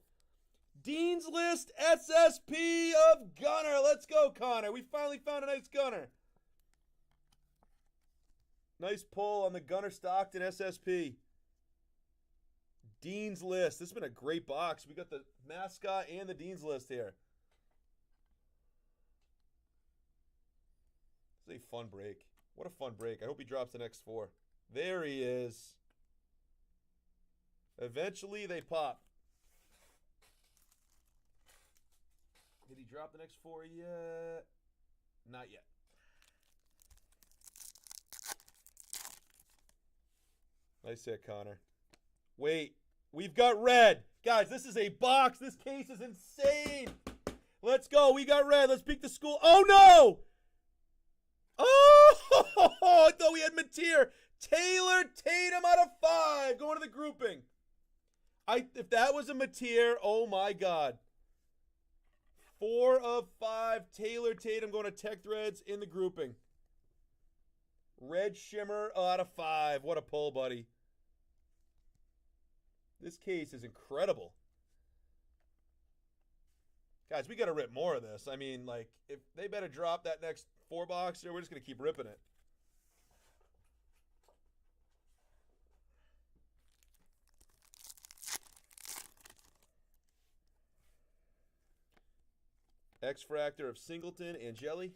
Dean's List SSP of Gunner. Let's go, Connor. We finally found a nice Gunner. Nice pull on the Gunner Stockton SSP. Dean's List. This has been a great box. We got the mascot and the Dean's List here. This is a fun break. What a fun break. I hope he drops the next 4. There he is. Eventually they pop. Did he drop the next 4 yet? Not yet. Nice hit, Connor. Wait, we've got red. Guys, this is a box. This case is insane. Let's go. We got red. Let's peek the school. Oh, no. Oh, I thought we had Mateer. Taylor Tatum out of 5. Going to the grouping. If that was a Mateer, oh, my God. 4 of 5. Taylor Tatum going to Tech Threads in the grouping. Red Shimmer out of 5. What a pull, buddy. This case is incredible. Guys, we got to rip more of this. I mean, like, if they better drop that next 4 boxer, we're just going to keep ripping it. X-Fractor of Singleton and Jelly.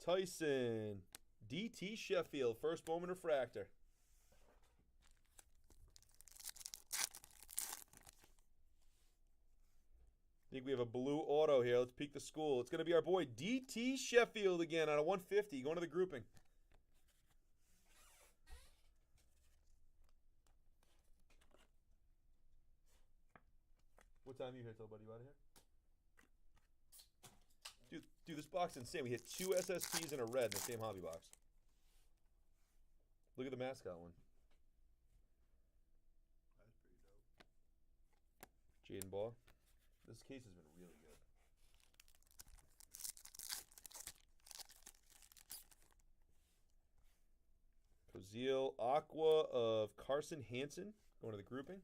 Tyson, DT Sheffield, first Bowman refractor. I think we have a blue auto here. Let's peek the school. It's going to be our boy DT Sheffield again on a 150, going to the grouping. What time are you here till, buddy? You out of here? Dude, this box is insane. We hit 2 SSPs and a red in the same hobby box. Look at the mascot one. That's pretty dope. Jaden Ball. This case has been really good. Kozil Aqua of Carson Hansen, going to the grouping.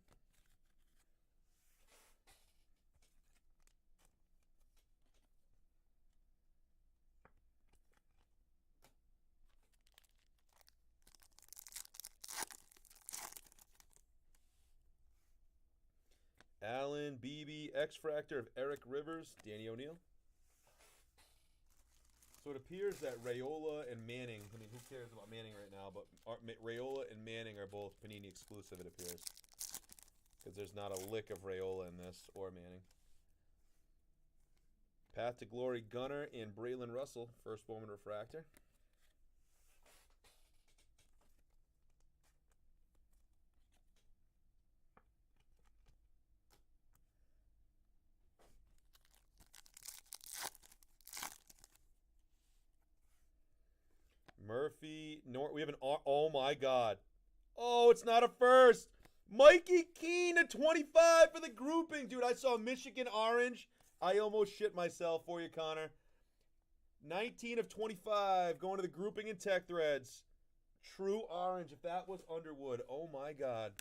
Allen, BB, X-Fractor of Eric Rivers, Danny O'Neill. So it appears that Raiola and Manning, I mean, who cares about Manning right now, but Raiola and Manning are both Panini exclusive, it appears. Because there's not a lick of Raiola in this, or Manning. Path to Glory, Gunner, and Braylon Russell, first Bowman refractor. Murphy, we have an, oh my God. Oh, it's not a first. Mikey Keene at 25 for the grouping. Dude, I saw Michigan Orange. I almost shit myself for you, Connor. 19 of 25 going to the grouping and tech threads. True orange. If that was Underwood, oh my God.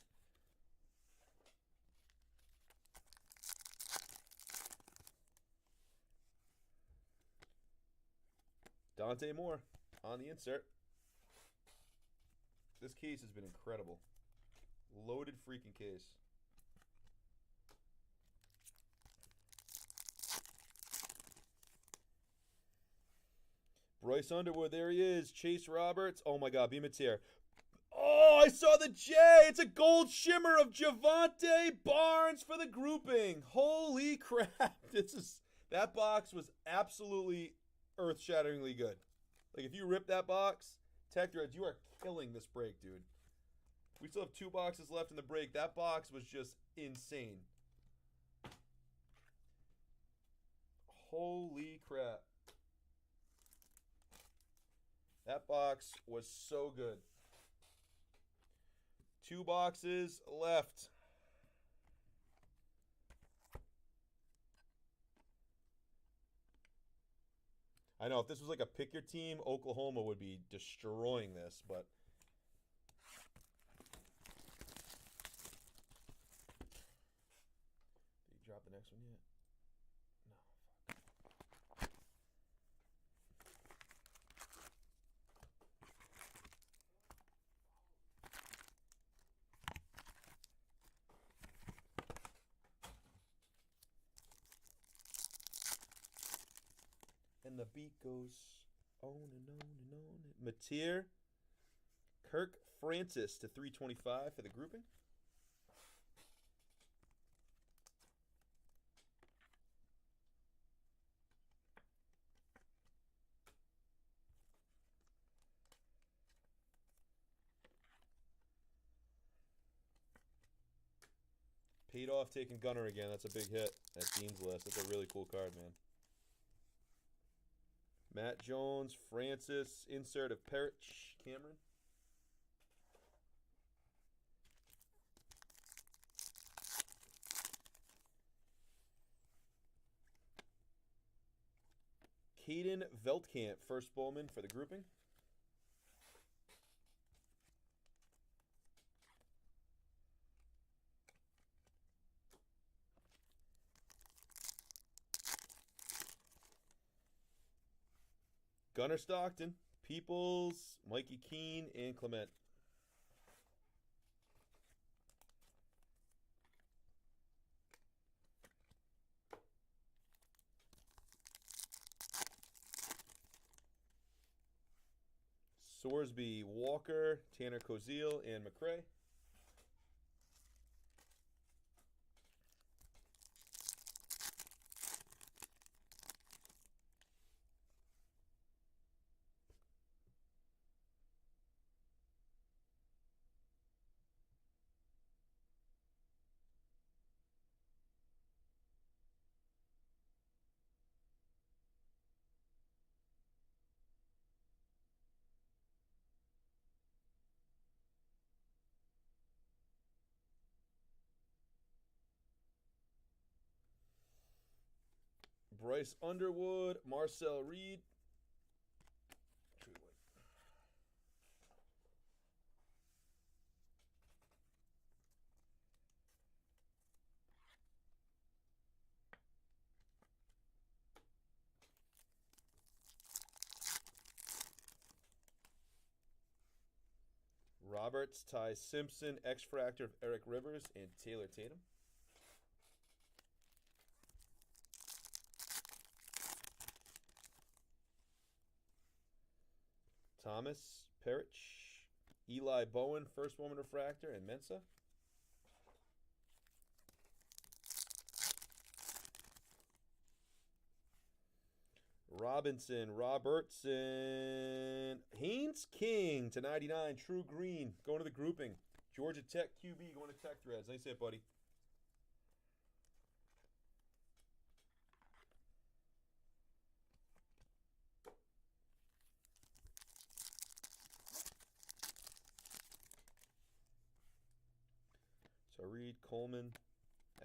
Dante Moore on the insert. This case has been incredible. Loaded freaking case. Bryce Underwood, there he is. Chase Roberts. Oh my God, beam it's here. Oh, I saw the J. It's a gold shimmer of Javante Barnes for the grouping. Holy crap. That box was absolutely earth-shatteringly good. Like, if you rip that box, Tech Threads, you are killing this break, dude. We still have 2 boxes left in the break. That box was just insane. Holy crap. That box was so good. 2 boxes left. I know if this was like a pick your team, Oklahoma would be destroying this, but did you drop the next one yet? No, fuck. And the beat goes on and on and on. Mateer, Kirk Francis to 325 for the grouping. Paid off taking Gunner again. That's a big hit at Dean's list. That's a really cool card, man. Matt Jones, Francis, insert of Parrish, Cameron. Caden Veltkamp, first Bowman for the grouping. Gunner Stockton, Peoples, Mikey Keene, and Clement. Sorsby, Walker, Tanner Koziel, and McCray. Bryce Underwood, Marcel Reed. Roberts, Ty Simpson, X-Fractor of Eric Rivers, and Taylor Tatum. Thomas, Parrish, Eli Bowen, first Woman Refractor, and Mensa. Robinson, Robertson, Haynes King to 99, True Green, going to the grouping. Georgia Tech QB going to Tech Threads. Nice hit, buddy. So Reed, Coleman,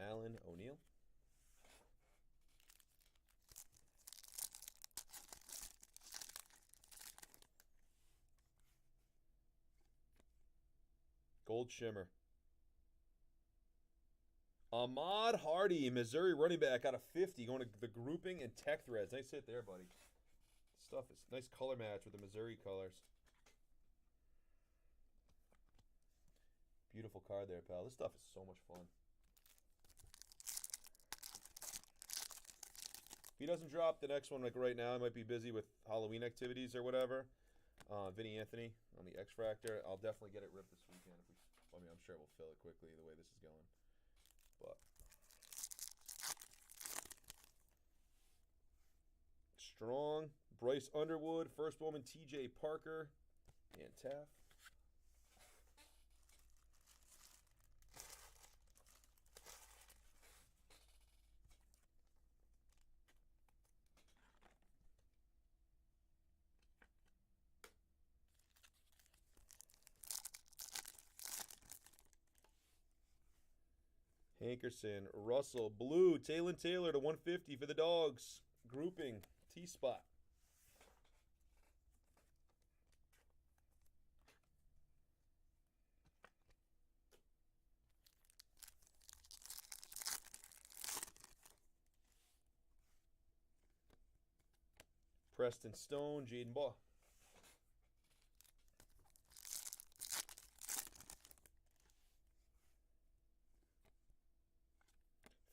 Allen, O'Neal. Gold Shimmer. Ahmad Hardy, Missouri running back out of 50, going to the grouping and tech threads. Nice hit there, buddy. Stuff is nice color match with the Missouri colors. Beautiful card there, pal. This stuff is so much fun. If he doesn't drop the next one like right now, I might be busy with Halloween activities or whatever. Vinny Anthony on the X-Fractor. I'll definitely get it ripped this weekend. I mean, I'm sure we'll fill it quickly the way this is going. But strong. Bryce Underwood, first woman TJ Parker, and Taft. Hankerson, Russell, blue, Taylor Taylor to 150 for the Dogs. Grouping, T-Spot. Preston Stone, Jaden Baugh.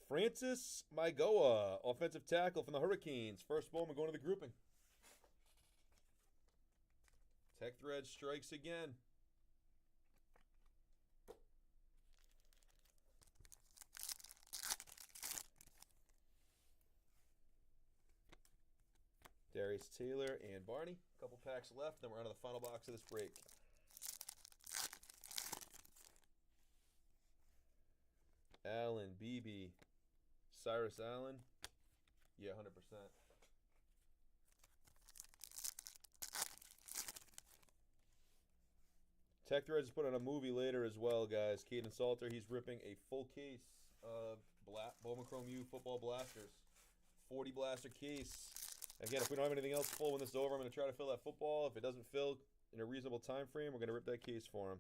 Francis Maigoa, offensive tackle from the Hurricanes. First Bowman going to the grouping. Tech Thread strikes again. Darius Taylor and Barney. A couple packs left, then we're on to the final box of this break. Allen, BB, Cyrus Allen. Yeah, 100%. Tech Threads put on a movie later as well, guys. Caden Salter, he's ripping a full case of Bowman Chrome U football blasters. 40 blaster case. Again, if we don't have anything else full when this is over, I'm going to try to fill that football. If it doesn't fill in a reasonable time frame, we're going to rip that case for him.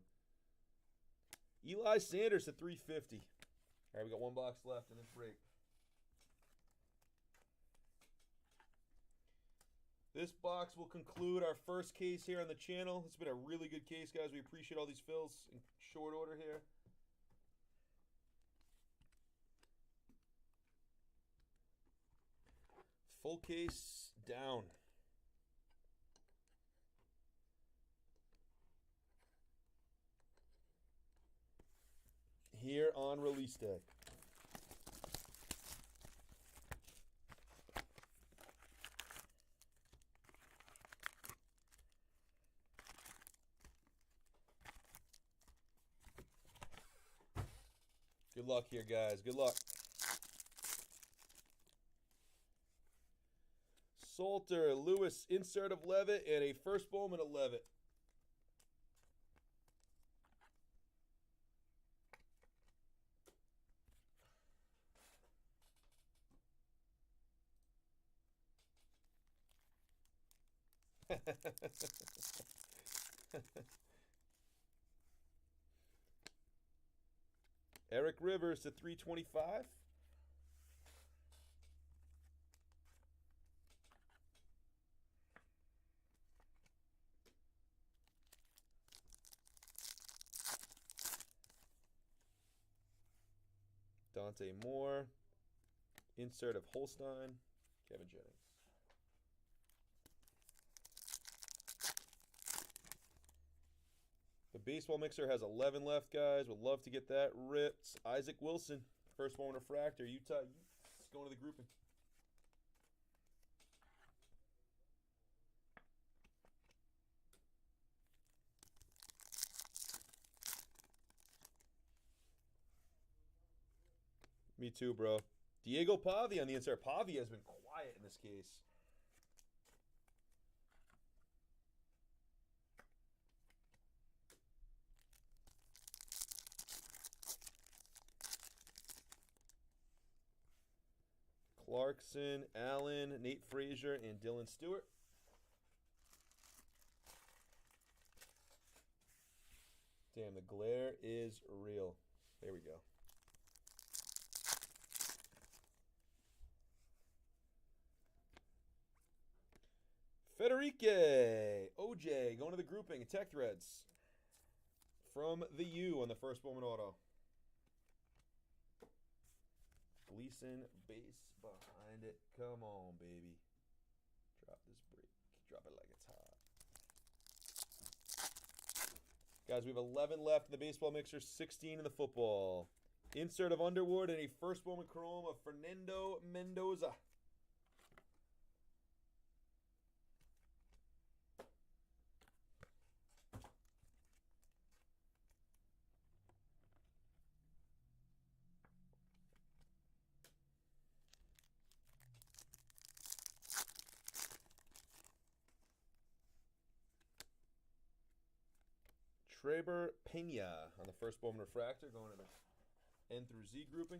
Eli Sanders at 350. All right, we got one box left in this break. This box will conclude our first case here on the channel. It's been a really good case, guys. We appreciate all these fills in short order here. Full case down. Here on release day. Good luck here, guys. Good luck. Salter, Lewis, insert of Levitt, and a first Bowman of Levitt. Eric Rivers to 325. Dante Moore. Insert of Holstein. Kevin Jennings. The baseball mixer has 11 left, guys. Would love to get that ripped. Isaac Wilson, first one refractor. Utah Utes going to the grouping. Me too, bro. Diego Pavi on the insert. Pavi has been quiet in this case. Clarkson, Allen, Nate Frazier, and Dylan Stewart. Cam, the glare is real. There we go. Federique, OJ, going to the grouping. Tech Threads. From the U on the first Bowman auto. Gleason, base behind it. Come on, baby. Drop this break. Drop it like it's hot. Guys, we have 11 left in the baseball mixer, 16 in the football. Insert of Underwood and a first Bowman Chrome of Fernando Mendoza. Treber Pena on the first Bowman Refractor, going to the N through Z grouping.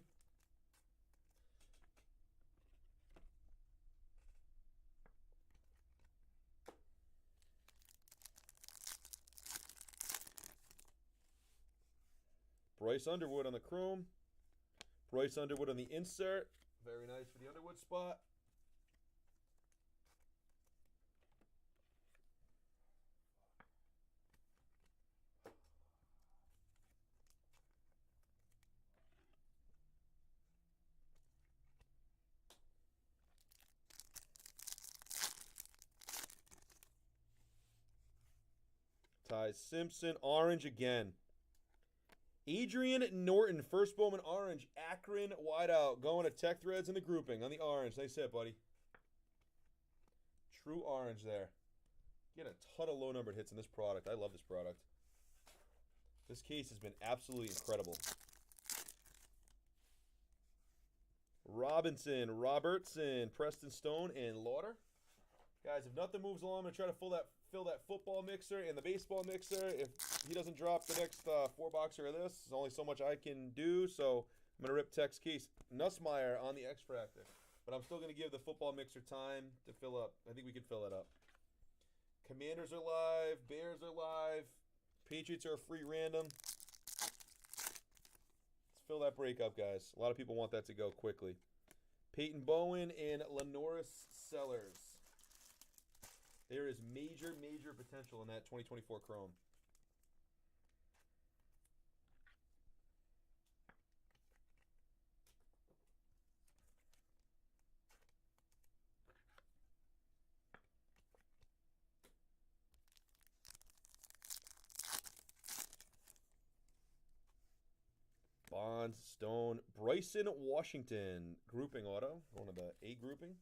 Bryce Underwood on the Chrome. Bryce Underwood on the insert. Very nice for the Underwood spot. Ty Simpson, orange again. Adrian Norton, first Bowman orange. Akron wideout. Going to Tech Threads in the grouping on the orange. Nice hit, buddy. True orange there. Get a ton of low numbered hits in this product. I love this product. This case has been absolutely incredible. Robinson, Robertson, Preston Stone, and Lauder. Guys, if nothing moves along, I'm going to try to fill that football mixer and the baseball mixer. If he doesn't drop the next 4-boxer of this, there's only so much I can do. So I'm going to rip Tech's case. Nussmeyer on the X-Fractor. But I'm still going to give the football mixer time to fill up. I think we can fill it up. Commanders are live. Bears are live. Patriots are a free random. Let's fill that break up, guys. A lot of people want that to go quickly. Peyton Bowen and Lenoris Sellers. There is major, major potential in that 2024 Chrome. Bonds, Stone, Bryson Washington, grouping auto, one of the A grouping.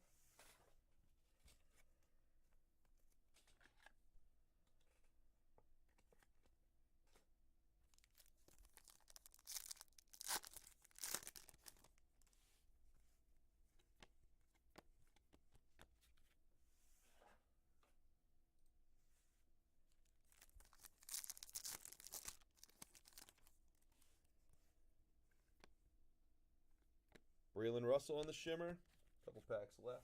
Braylon Russell on the shimmer. Couple packs left.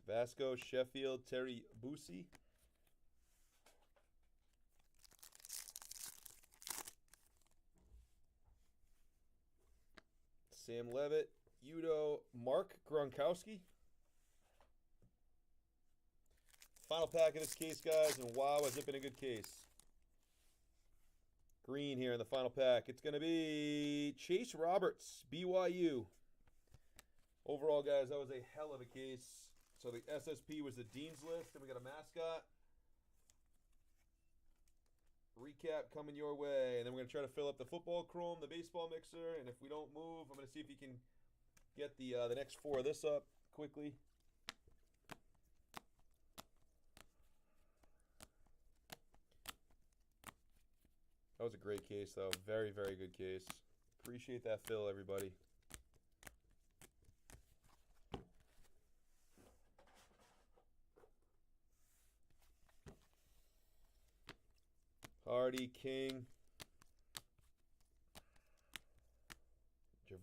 Vasco, Sheffield, Terry Busey. Sam Levitt, Udo, Mark Gronkowski. Final pack of this case, guys, and wow, has it been a good case. Green here in the final pack. It's going to be Chase Roberts, BYU. Overall, guys, that was a hell of a case. So the SSP was the Dean's List, and we got a mascot. Recap coming your way. And then we're going to try to fill up the football chrome, the baseball mixer, and if we don't move, I'm going to see if you can get the next 4 of this up quickly. That was a great case, though. Very, very good case. Appreciate that fill, everybody. Hardy, King.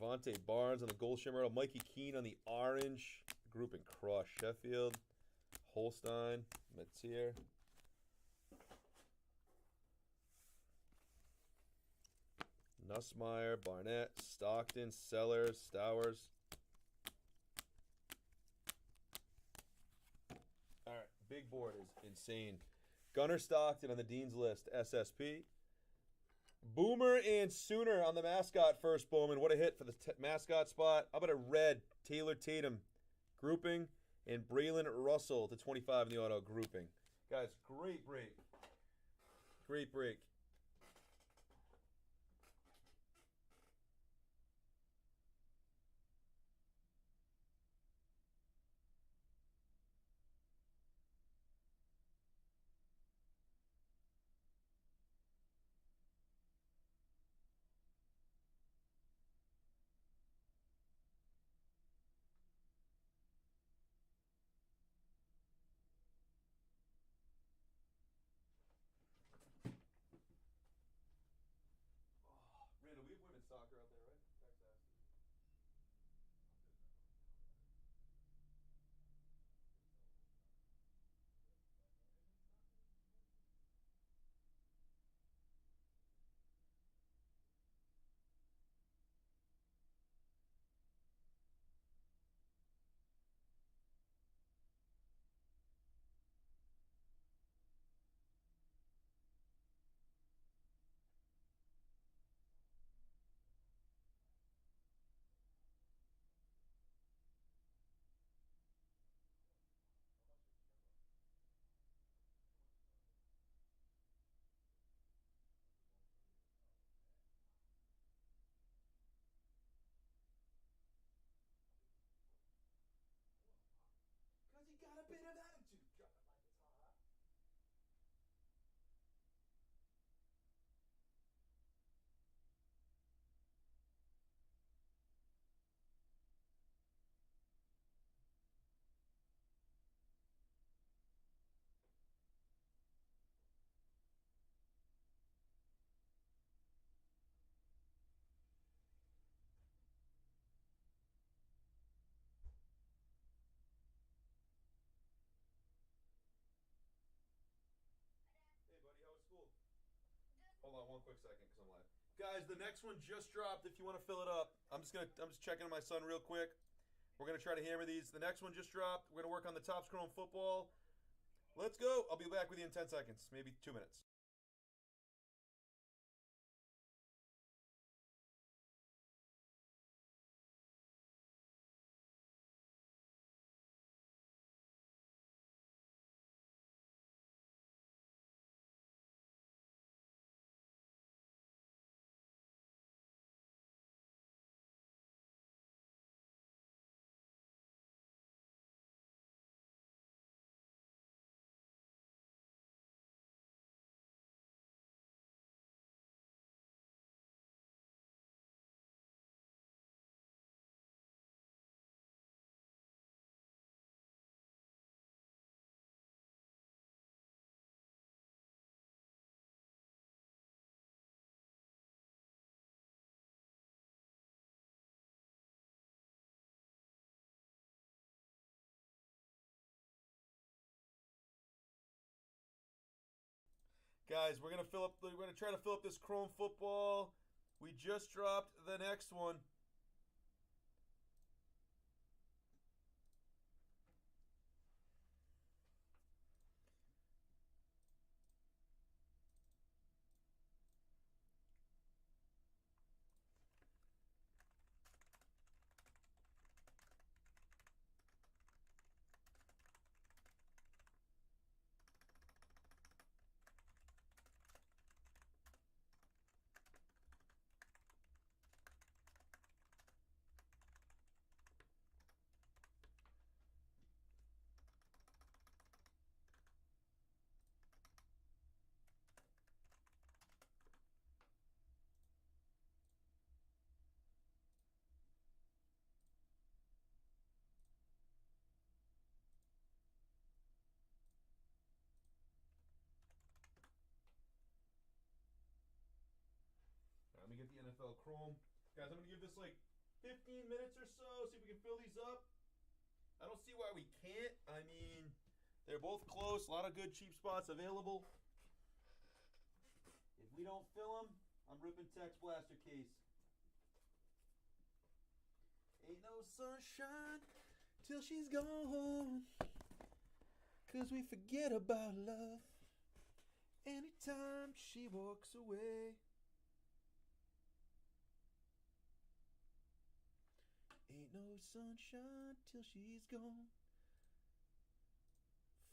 Javante Barnes on the gold shimmer. Mikey Keene on the orange. Group and crush. Sheffield, Holstein, Metier. Nussmeier, Barnett, Stockton, Sellers, Stowers. All right, big board is insane. Gunnar Stockton on the Dean's List, SSP. Boomer and Sooner on the mascot first, Bowman. What a hit for the mascot spot. How about a red Taylor Tatum grouping and Braylon Russell to 25 in the auto grouping. Guys, great break. Great break. Randall, we have women's soccer out there, right? Text asking. Because he got a bit of attitude. Drop it like it's hot. Hey, buddy, how was school? Hold on one quick second, because I'm live. Guys, the next one just dropped. If you want to fill it up, I'm just checking on my son real quick. We're gonna try to hammer these. The next one just dropped. We're gonna work on the Topps Chrome football. Let's go. I'll be back with you in 10 seconds, maybe 2 minutes. Guys, we're gonna try to fill up this Chrome football. We just dropped the next one. Let me get the NFL Chrome. Guys, I'm going to give this like 15 minutes or so. See if we can fill these up. I don't see why we can't. I mean, they're both close. A lot of good cheap spots available. If we don't fill them, I'm ripping Tex Blaster case. Ain't no sunshine till she's gone, 'cause we forget about love anytime she walks away. Ain't no sunshine till she's gone.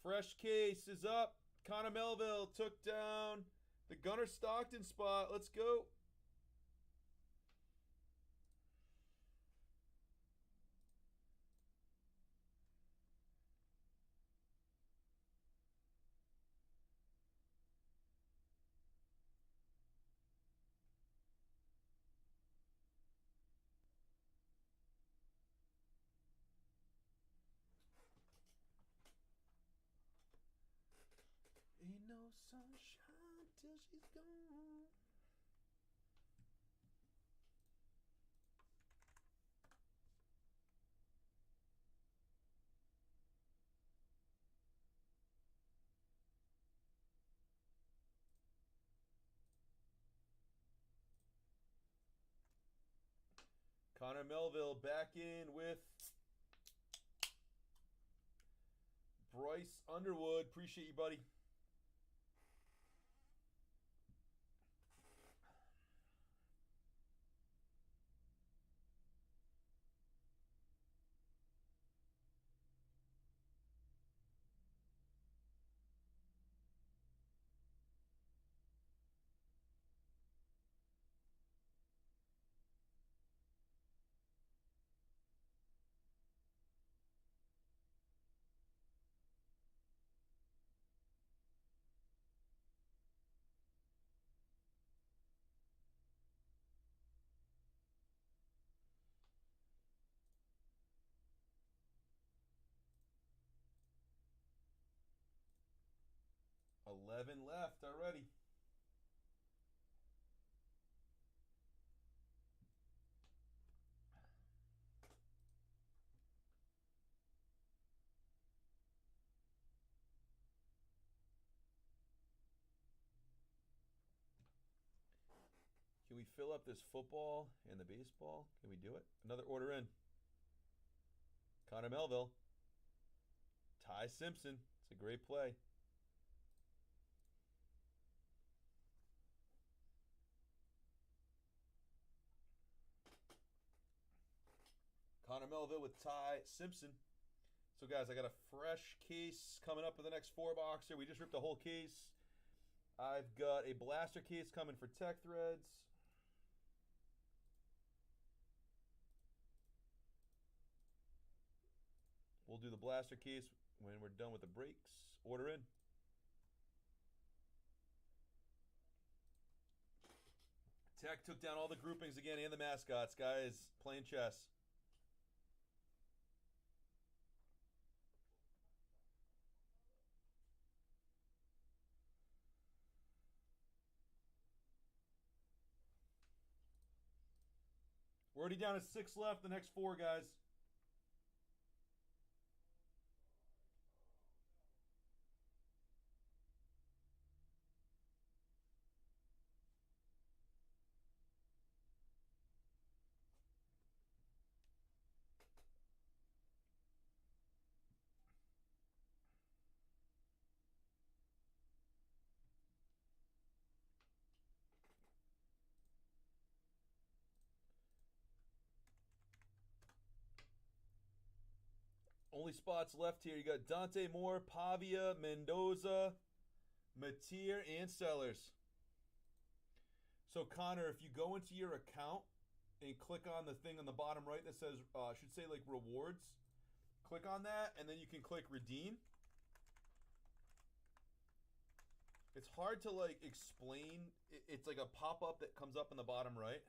Fresh case is up. Connor Melville took down the Gunnar Stockton spot. Let's go. Ain't no sunshine till she's gone. Connor Melville back in with Bryce Underwood. Appreciate you, buddy. $11 left already. Can we fill up this football and the baseball? Can we do it? Another order in. Connor Melville. Ty Simpson. It's a great play. Connor Melville with Ty Simpson. So, guys, I got a fresh case coming up in the next 4-boxer. We just ripped a whole case. I've got a blaster case coming for Tech Threads. We'll do the blaster case when we're done with the breaks. Order in. Tech took down all the groupings again and the mascots, guys. Playing chess. We're already down to 6 left. The next 4, guys. Only spots left here. You got Dante Moore, Pavia, Mendoza, Mateer, and Sellers. So, Connor, if you go into your account and click on the thing on the bottom right that says, should say like rewards, click on that, and then you can click redeem. It's hard to like explain. It's like a pop-up that comes up in the bottom right.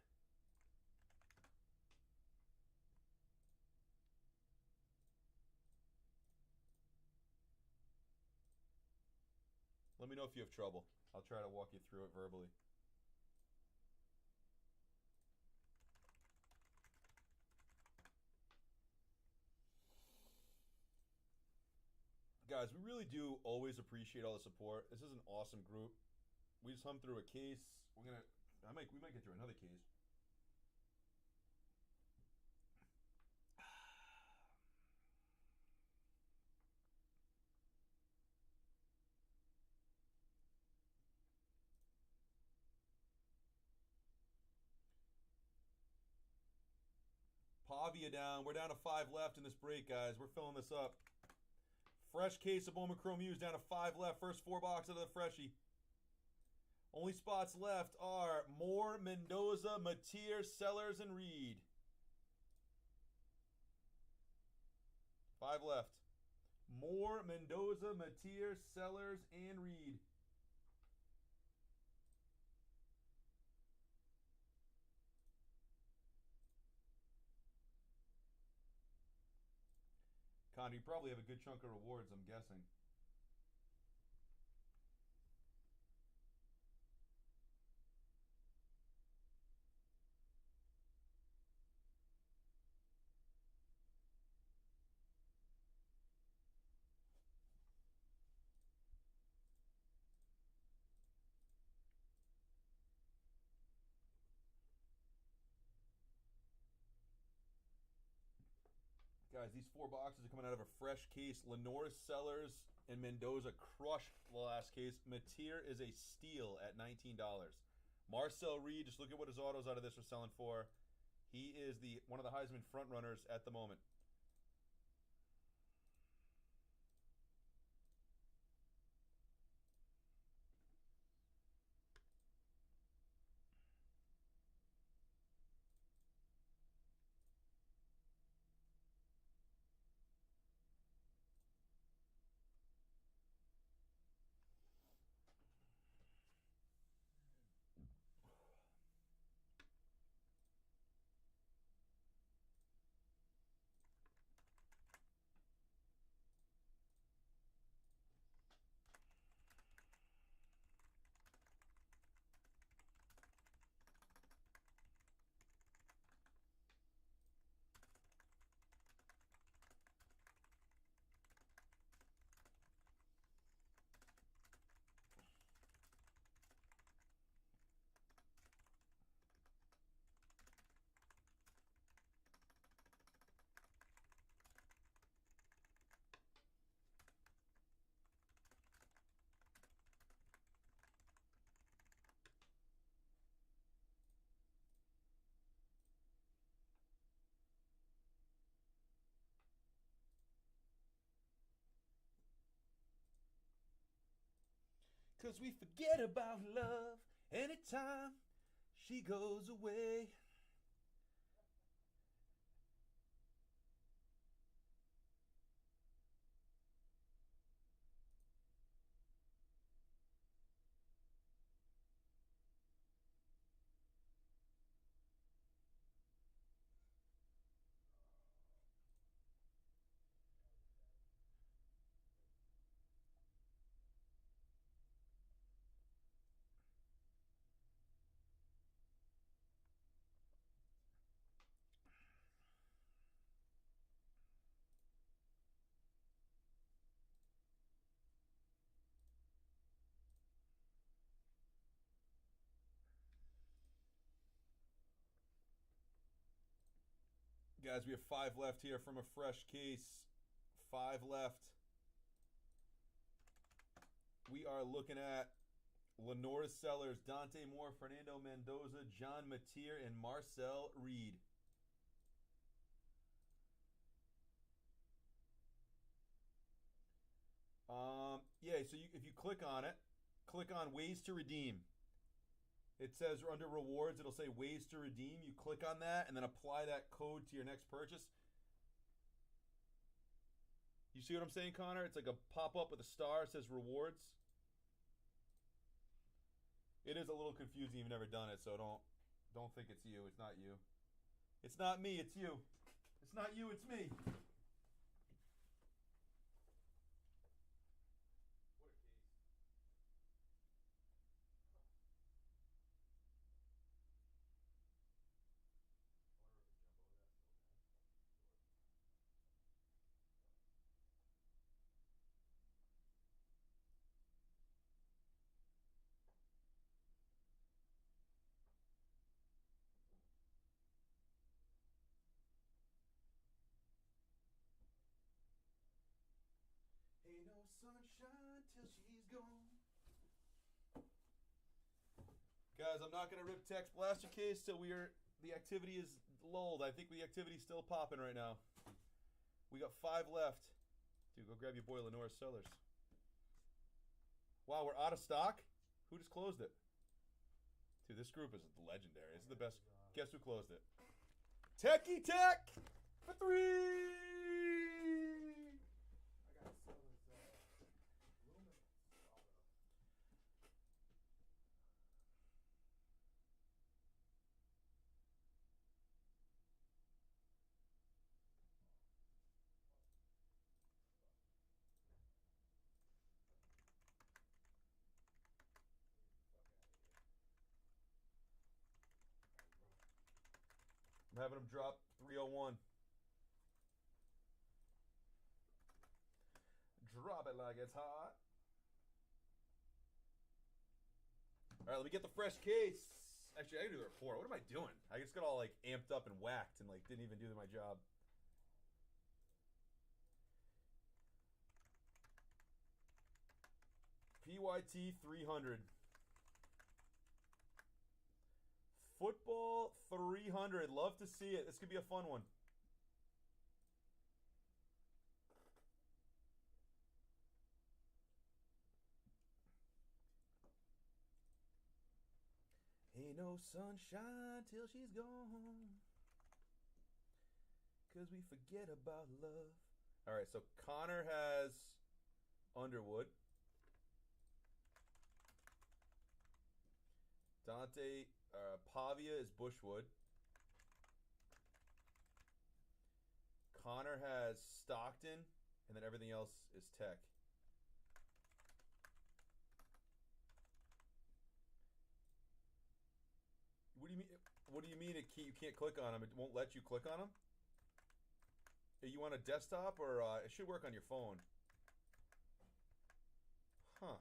Let me know if you have trouble. I'll try to walk you through it verbally. Guys, we really do always appreciate all the support. This is an awesome group. We just hummed through a case. We might get through another case. Pavia down. We're down to 5 left in this break, guys. We're filling this up. Fresh case of Omicron Muse down to 5 left. First 4 boxes out of the freshie. Only spots left are Moore, Mendoza, Mateer, Sellers, and Reed. 5 left. Moore, Mendoza, Mateer, Sellers, and Reed. Con, you probably have a good chunk of rewards, I'm guessing. Guys, these 4 boxes are coming out of a fresh case. Lenoris, Sellers, and Mendoza crushed the last case. Mateer is a steal at $19. Marcel Reed, just look at what his autos out of this are selling for. He is one of the Heisman front runners at the moment. Cause we forget about love anytime she goes away. Guys, we have 5 left here from a fresh case. 5 left. We are looking at Lenoris, Sellers, Dante Moore, Fernando Mendoza, John Mateer, and Marcel Reed. Yeah, so if you click on it, click on Ways to Redeem. It says under rewards, it'll say ways to redeem. You click on that and then apply that code to your next purchase. You see what I'm saying, Connor? It's like a pop-up with a star. It says rewards. It is a little confusing. You've never done it, so don't think it's you. It's not you. It's not me. It's you. It's not you. It's me. sunshine till she's gone. Guys, I'm not gonna rip Tech's blaster case till the activity is lulled. I think the activity's still popping right now. We got 5 left. Dude, go grab your boy Lenore Sellers. Wow, we're out of stock? Who just closed it? Dude, this group is legendary. This is the best. Guess who closed it? Techie Tech for 3! I gotta sell his luminous auto. I'm having him drop 301. Drop it like it's hot. All right, let me get the fresh case. Actually, I gotta do the report. What am I doing? I just got all like amped up and whacked and like didn't even do my job. PYT 300. Football 300. Love to see it. This could be a fun one. Ain't no sunshine till she's gone, 'cause we forget about love. All right, so Connor has Underwood. Dante Pavia is Bushwood. Connor has Stockton, and then everything else is Tech. What do you mean? What do you mean you can't click on them? It won't let you click on them? Are you on a desktop or it should work on your phone? Huh.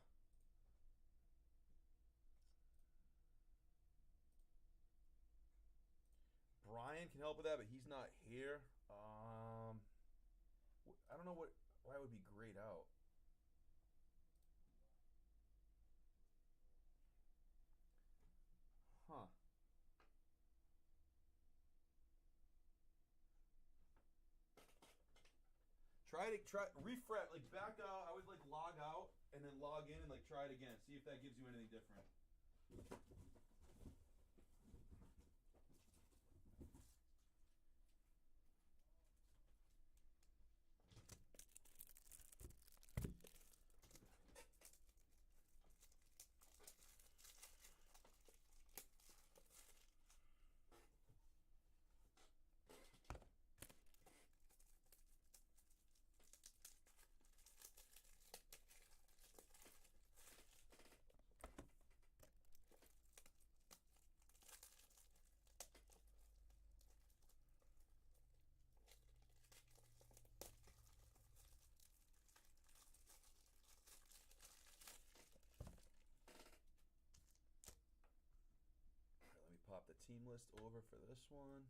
Brian can help with that, but he's not here. I don't know why it would be grayed out. Huh. Try refresh, like back out. I would like log out and then log in and like try it again. See if that gives you anything different. Pop the team list over for this one.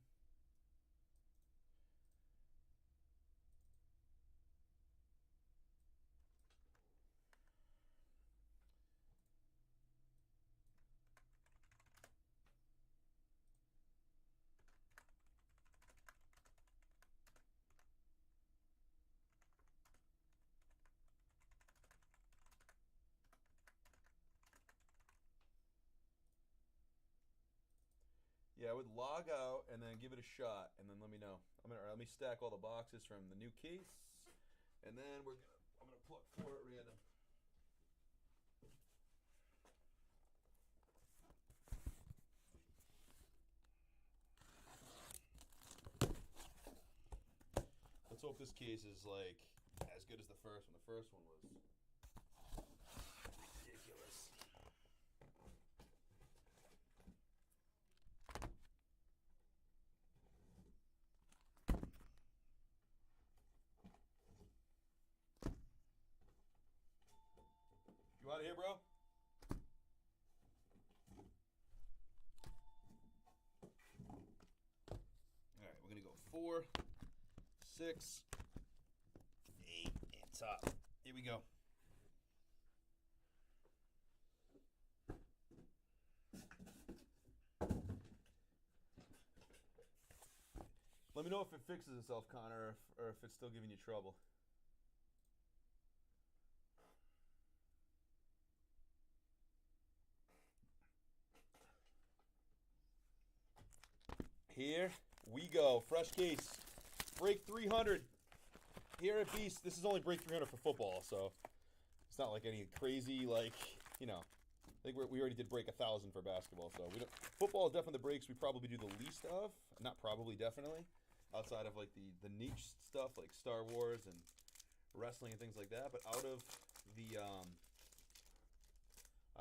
Yeah, I would log out and then give it a shot, and then let me know. Let me stack all the boxes from the new case, and then I'm gonna pluck 4 at random. Let's hope this case is like as good as the first one. The first one was ridiculous. You out of here, bro? All right, we're gonna go 4, 6, 8, and top. Here we go. Let me know if it fixes itself, Connor, or if it's still giving you trouble. Here we go. Fresh case. Break 300. Here at Beast, this is only break 300 for football, so it's not like any crazy, like, you know. I think we already did break 1,000 for basketball, so we don't. Football is definitely the breaks we probably do the least of. Not probably, definitely. Outside of like the niche stuff like Star Wars and wrestling and things like that, but out of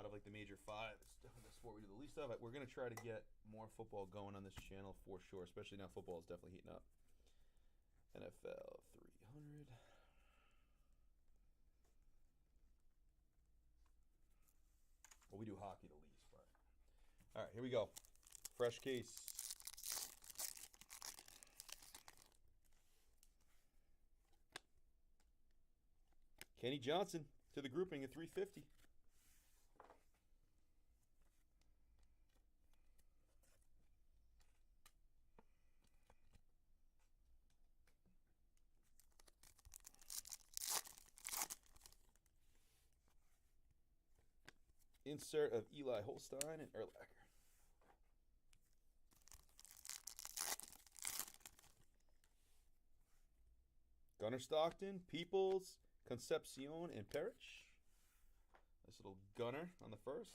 like the major five, it's definitely the sport we do the least of. We're gonna try to get more football going on this channel for sure, especially now football is definitely heating up. NFL 300. Well, we do hockey the least, but all right, here we go. Fresh case. Kenny Johnson to the grouping at 350. Insert of Eli Holstein and Urlacher. Gunnar Stockton, Peoples, Concepcion, and Parrish. Nice little gunner on the first.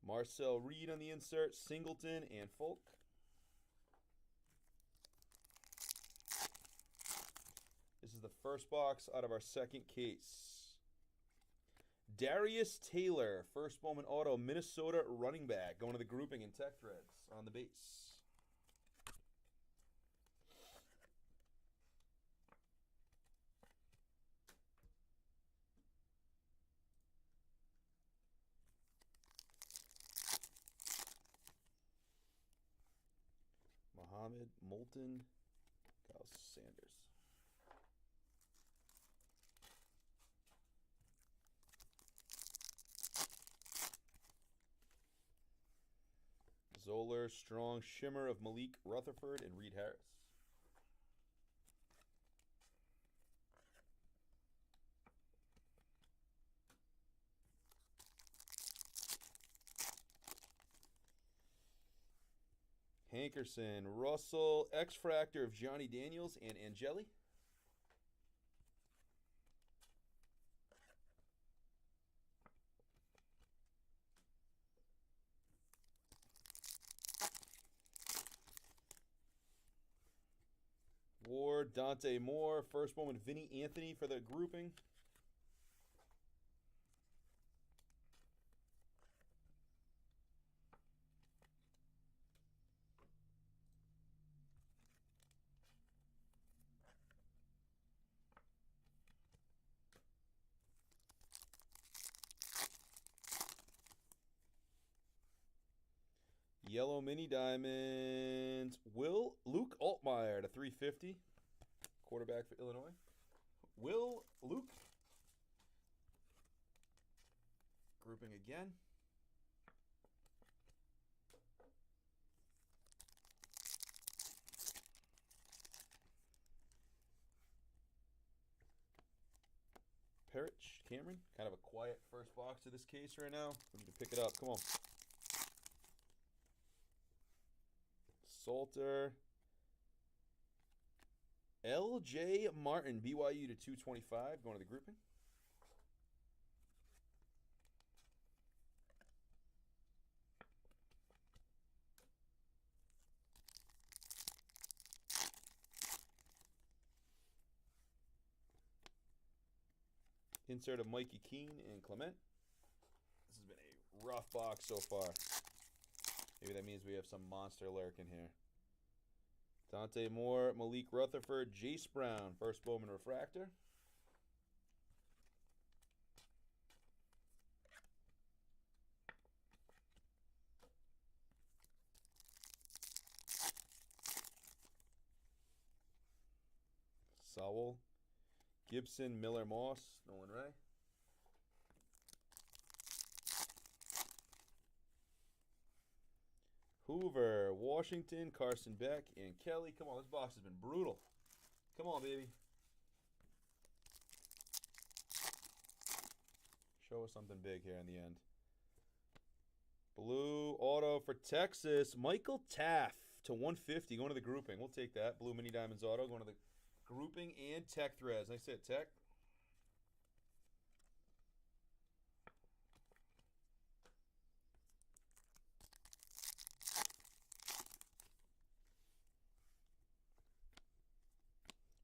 Marcel Reed on the insert, Singleton, and Folk. This is the first box out of our second case. Darius Taylor, first Bowman Auto, Minnesota running back, going to the grouping in Tech Threads on the base. Mohammed Moulton, Kyle Sanders. Zoller, Strong, Shimmer of Malik Rutherford and Reed Harris. Hankerson, Russell, X-Fractor of Johnny Daniels and Angeli. Ward, Dante Moore, first moment Vinny Anthony for the grouping. Yellow mini diamonds. Luke Altmaier to 350. Quarterback for Illinois. Luke. Grouping again. Parrish, Cameron. Kind of a quiet first box of this case right now. We need to pick it up. Come on. Salter. L.J. Martin, BYU to 225, going to the grouping. Insert of Mikey Keene and Clement. This has been a rough box so far. Maybe that means we have some monster lurking here. Dante Moore, Malik Rutherford, Jace Brown, first Bowman Refractor. Sowell, Gibson, Miller, Moss, Nolan Ray. Hoover, Washington, Carson Beck, and Kelly. Come on, this box has been brutal. Come on, baby. Show us something big here in the end. Blue auto for Texas. Michael Taft to 150. Going to the grouping. We'll take that. Blue Mini Diamonds auto. Going to the grouping and Tech Threads. Nice hit, Tech.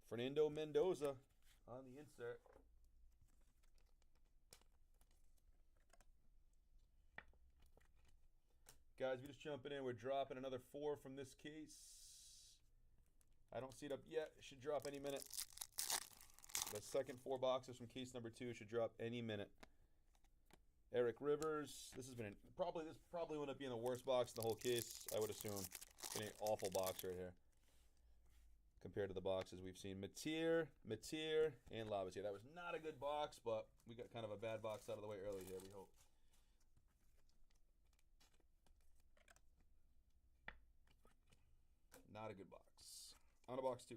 Fernando Mendoza on the insert. Guys, we just jumping in. We're dropping another 4 from this case. I don't see it up yet. It should drop any minute. The second 4 boxes from case number 2 should drop any minute. Eric Rivers. This has been this probably would up being the worst box in the whole case. I would assume. It's an awful box right here compared to the boxes we've seen. Mateer, and Lavazier. That was not a good box, but we got kind of a bad box out of the way early here, we hope. Not a good box. On to box 2.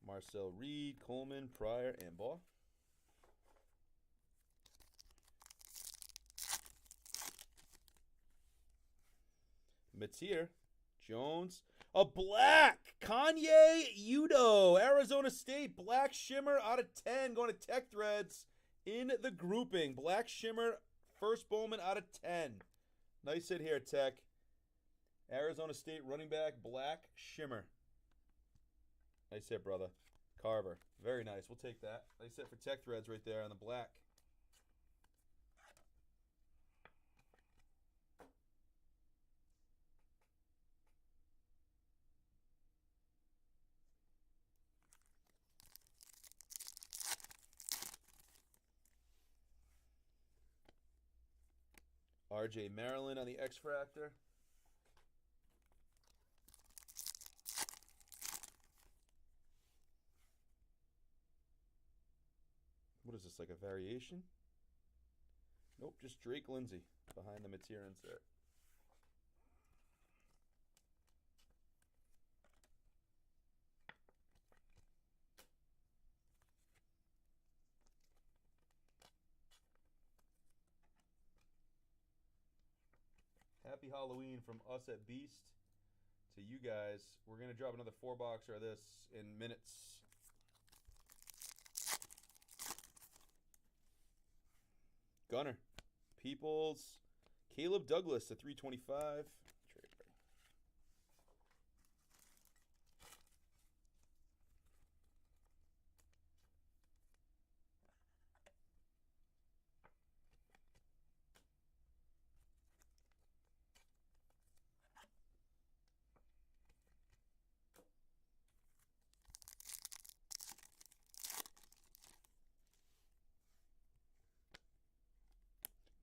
Marcel Reed, Coleman, Pryor, and Ball. Mateer, Jones, a black Kanye Udo, Arizona State, black shimmer out of 10, going to Tech Threads in the grouping. Black shimmer, first Bowman out of 10. Nice hit here, Tech. Arizona State running back, black shimmer. Nice hit, brother. Carver. Very nice. We'll take that. Nice hit for Tech Threads right there on the black. RJ Maryland on the X-Fractor. What is this, like a variation? Nope, just Drake Lindsay behind the Mateer insert. Happy Halloween from us at Beast to you guys. We're going to drop another 4-boxer of this in minutes. Gunner, Peoples, Caleb Douglas to 325.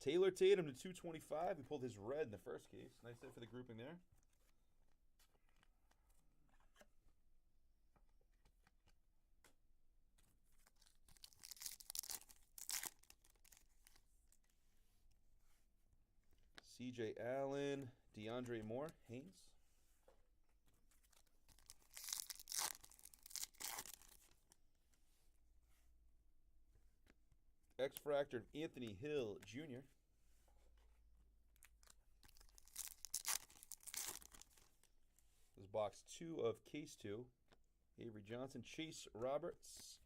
Taylor Tatum to 225. We pulled his red in the first case. Nice hit for the grouping there. CJ Allen, DeAndre Moore, Haynes. X-Fractor of Anthony Hill Jr. This is box 2 of case 2. Avery Johnson, Chase Roberts.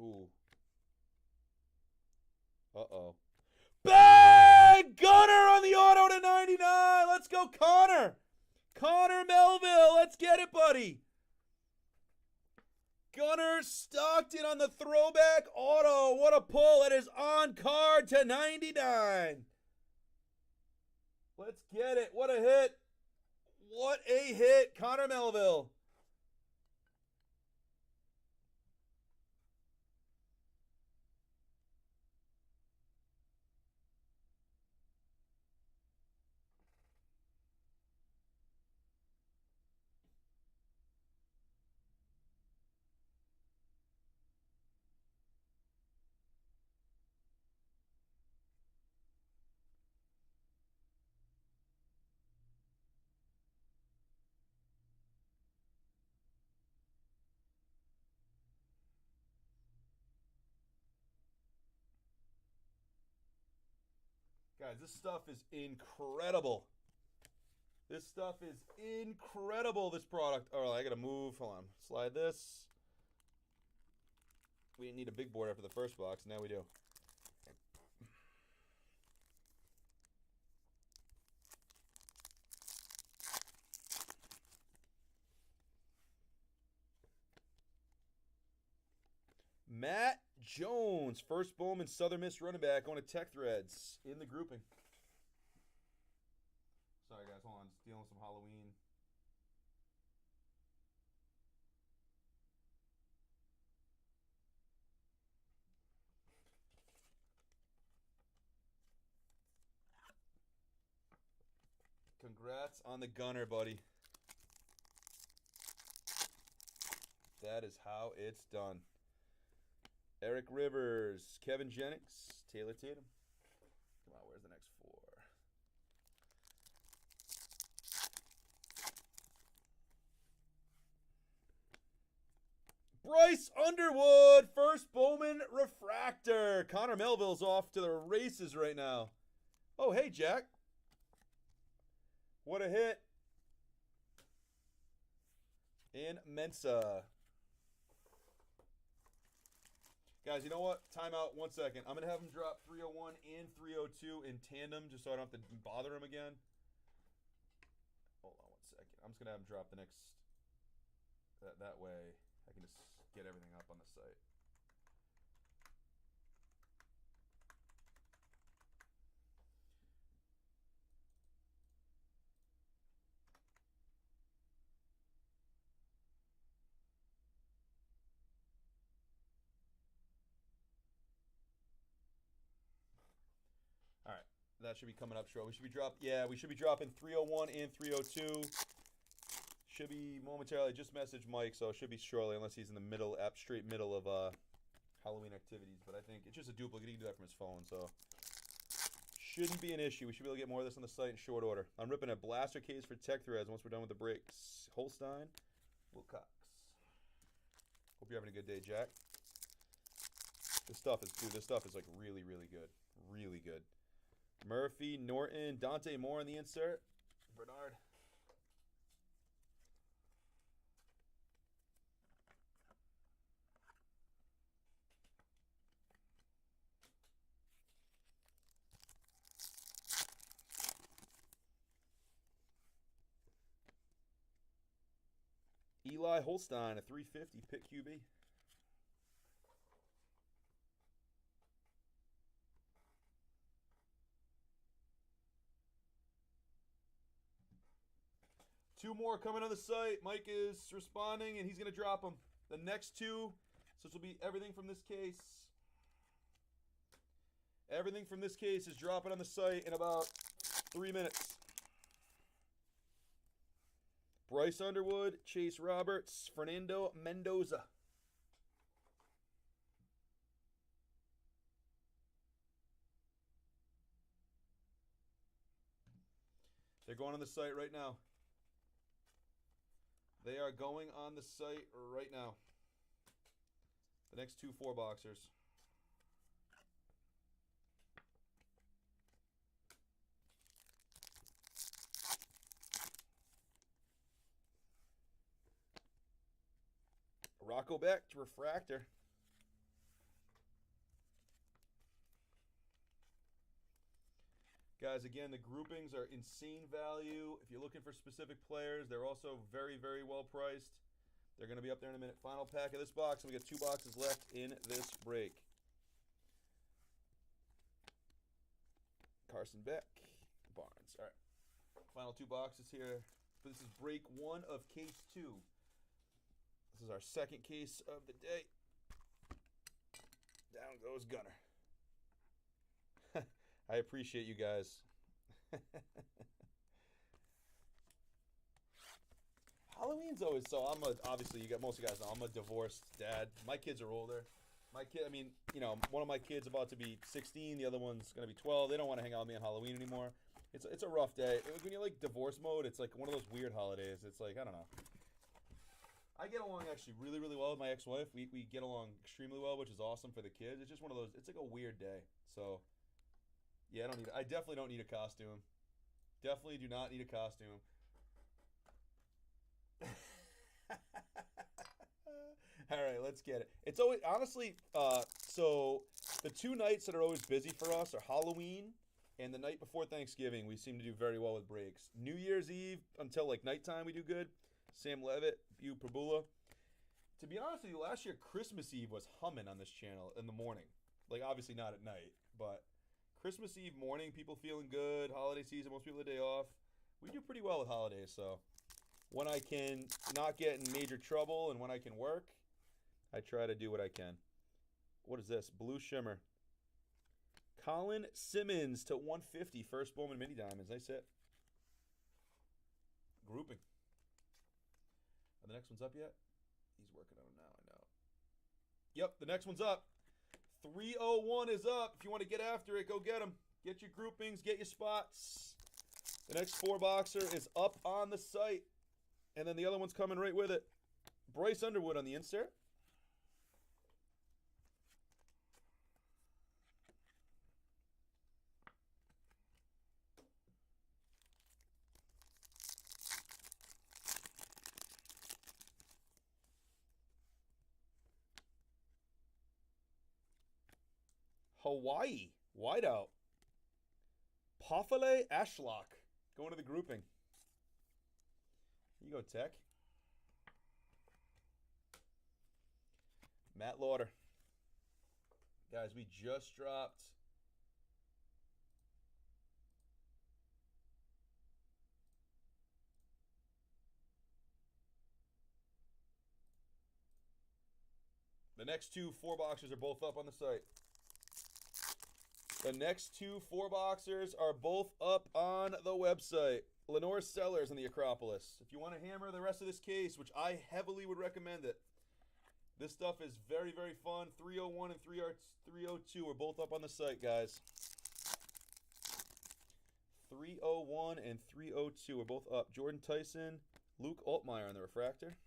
Ooh. Uh-oh. Bang! Gunner on the auto to 99. Let's go, Connor. Connor Melville, let's get it, buddy. Gunnar Stockton on the throwback auto. What a pull. It is on card to 99. Let's get it. What a hit. What a hit. Connor Melville. Guys, this stuff is incredible. This stuff is incredible, this product. All right, I got to move. Hold on. Slide this. We didn't need a big board after the first box. Now we do. Matt Jones, first Bowman Southern Miss running back, going to Tech Threads in the grouping. Sorry, guys, hold on. Just dealing with some Halloween. Congrats on the Gunner, buddy. That is how it's done. Eric Rivers, Kevin Jennings, Taylor Tatum. Come on, where's the next four? Bryce Underwood, first Bowman refractor. Connor Melville's off to the races right now. Oh, hey, Jack. What a hit. In Mensa. Guys, you know what? Time out 1 second. I'm going to have him drop 301 and 302 in tandem just so I don't have to bother him again. Hold on 1 second. I'm just going to have him drop the next... That way I can just get everything up on the site. All right, that should be coming up short. We should be dropping 301 and 302. Should be momentarily. Just message Mike, so it should be shortly, unless he's in the middle, straight middle of Halloween activities. But I think it's just a duplicate. He can do that from his phone, so shouldn't be an issue. We should be able to get more of this on the site in short order. I'm ripping a blaster case for Tech Threads once we're done with the breaks. Holstein, Wilcox. Hope you're having a good day, Jack. This stuff is like really, really good. Really good. Murphy, Norton, Dante Moore in the insert. Bernard. Eli Holstein, a 350 pick QB. Two more coming on the site. Mike is responding, and he's going to drop them. The next two, so this will be everything from this case. Everything from this case is dropping on the site in about 3 minutes. Bryce Underwood, Chase Roberts, Fernando Mendoza. They're going on the site right now. They are going on the site right now. The next two 4-boxers. Rocco Beck to refractor. guys, again, the groupings are insane value. If you're looking for specific players, they're also very, very well priced. They're going to be up there in a minute. Final pack of this box, and we got 2 boxes left in this break. Carson Beck, Barnes. All right. Final 2 boxes here. This is break 1 of case 2. This is our second case of the day. Down goes Gunner. I appreciate you guys. Halloween's always obviously you got most of you guys know I'm a divorced dad. My kids are older. My kid, I mean, you know, one of my kids about to be 16, the other one's gonna be 12. They don't want to hang out with me on Halloween anymore. It's a rough day. When you're like divorce mode, it's like one of those weird holidays. It's like, I don't know. I get along actually really, really well with my ex-wife. We get along extremely well, which is awesome for the kids. It's just one of those. It's like a weird day. So, yeah, I definitely don't need a costume. Definitely do not need a costume. All right, let's get it. It's always honestly. So the 2 nights that are always busy for us are Halloween and the night before Thanksgiving. We seem to do very well with breaks. New Year's Eve until like nighttime, we do good. Sam Levitt, Bu Prabula. To be honest with you, last year Christmas Eve was humming on this channel in the morning. Like obviously not at night, but Christmas Eve morning, people feeling good. Holiday season, most people a day off. We do pretty well with holidays, so when I can not get in major trouble and when I can work, I try to do what I can. What is this? Blue Shimmer. Colin Simmons to 150. First Bowman Mini Diamonds. Nice hit. Grouping. Are the next one's up yet? He's working on them now, I know. Yep, the next one's up. 301 is up. If you want to get after it, go get them. Get your groupings, get your spots. The next 4-boxer is up on the site. And then the other one's coming right with it. Bryce Underwood on the insert. Hawaii, wideout. Pofale Ashlock, going to the grouping. Here you go, Tech. Matt Lauder. Guys, we just dropped the next 2 4-boxers are both up on the site. The next 2 4-boxers are both up on the website. Lenore Sellers in the Acropolis. If you want to hammer the rest of this case, which I heavily would recommend it. This stuff is very, very fun. 301 and 302 are both up on the site, guys. 301 and 302 are both up. Jordan Tyson, Luke Altmaier on the refractor.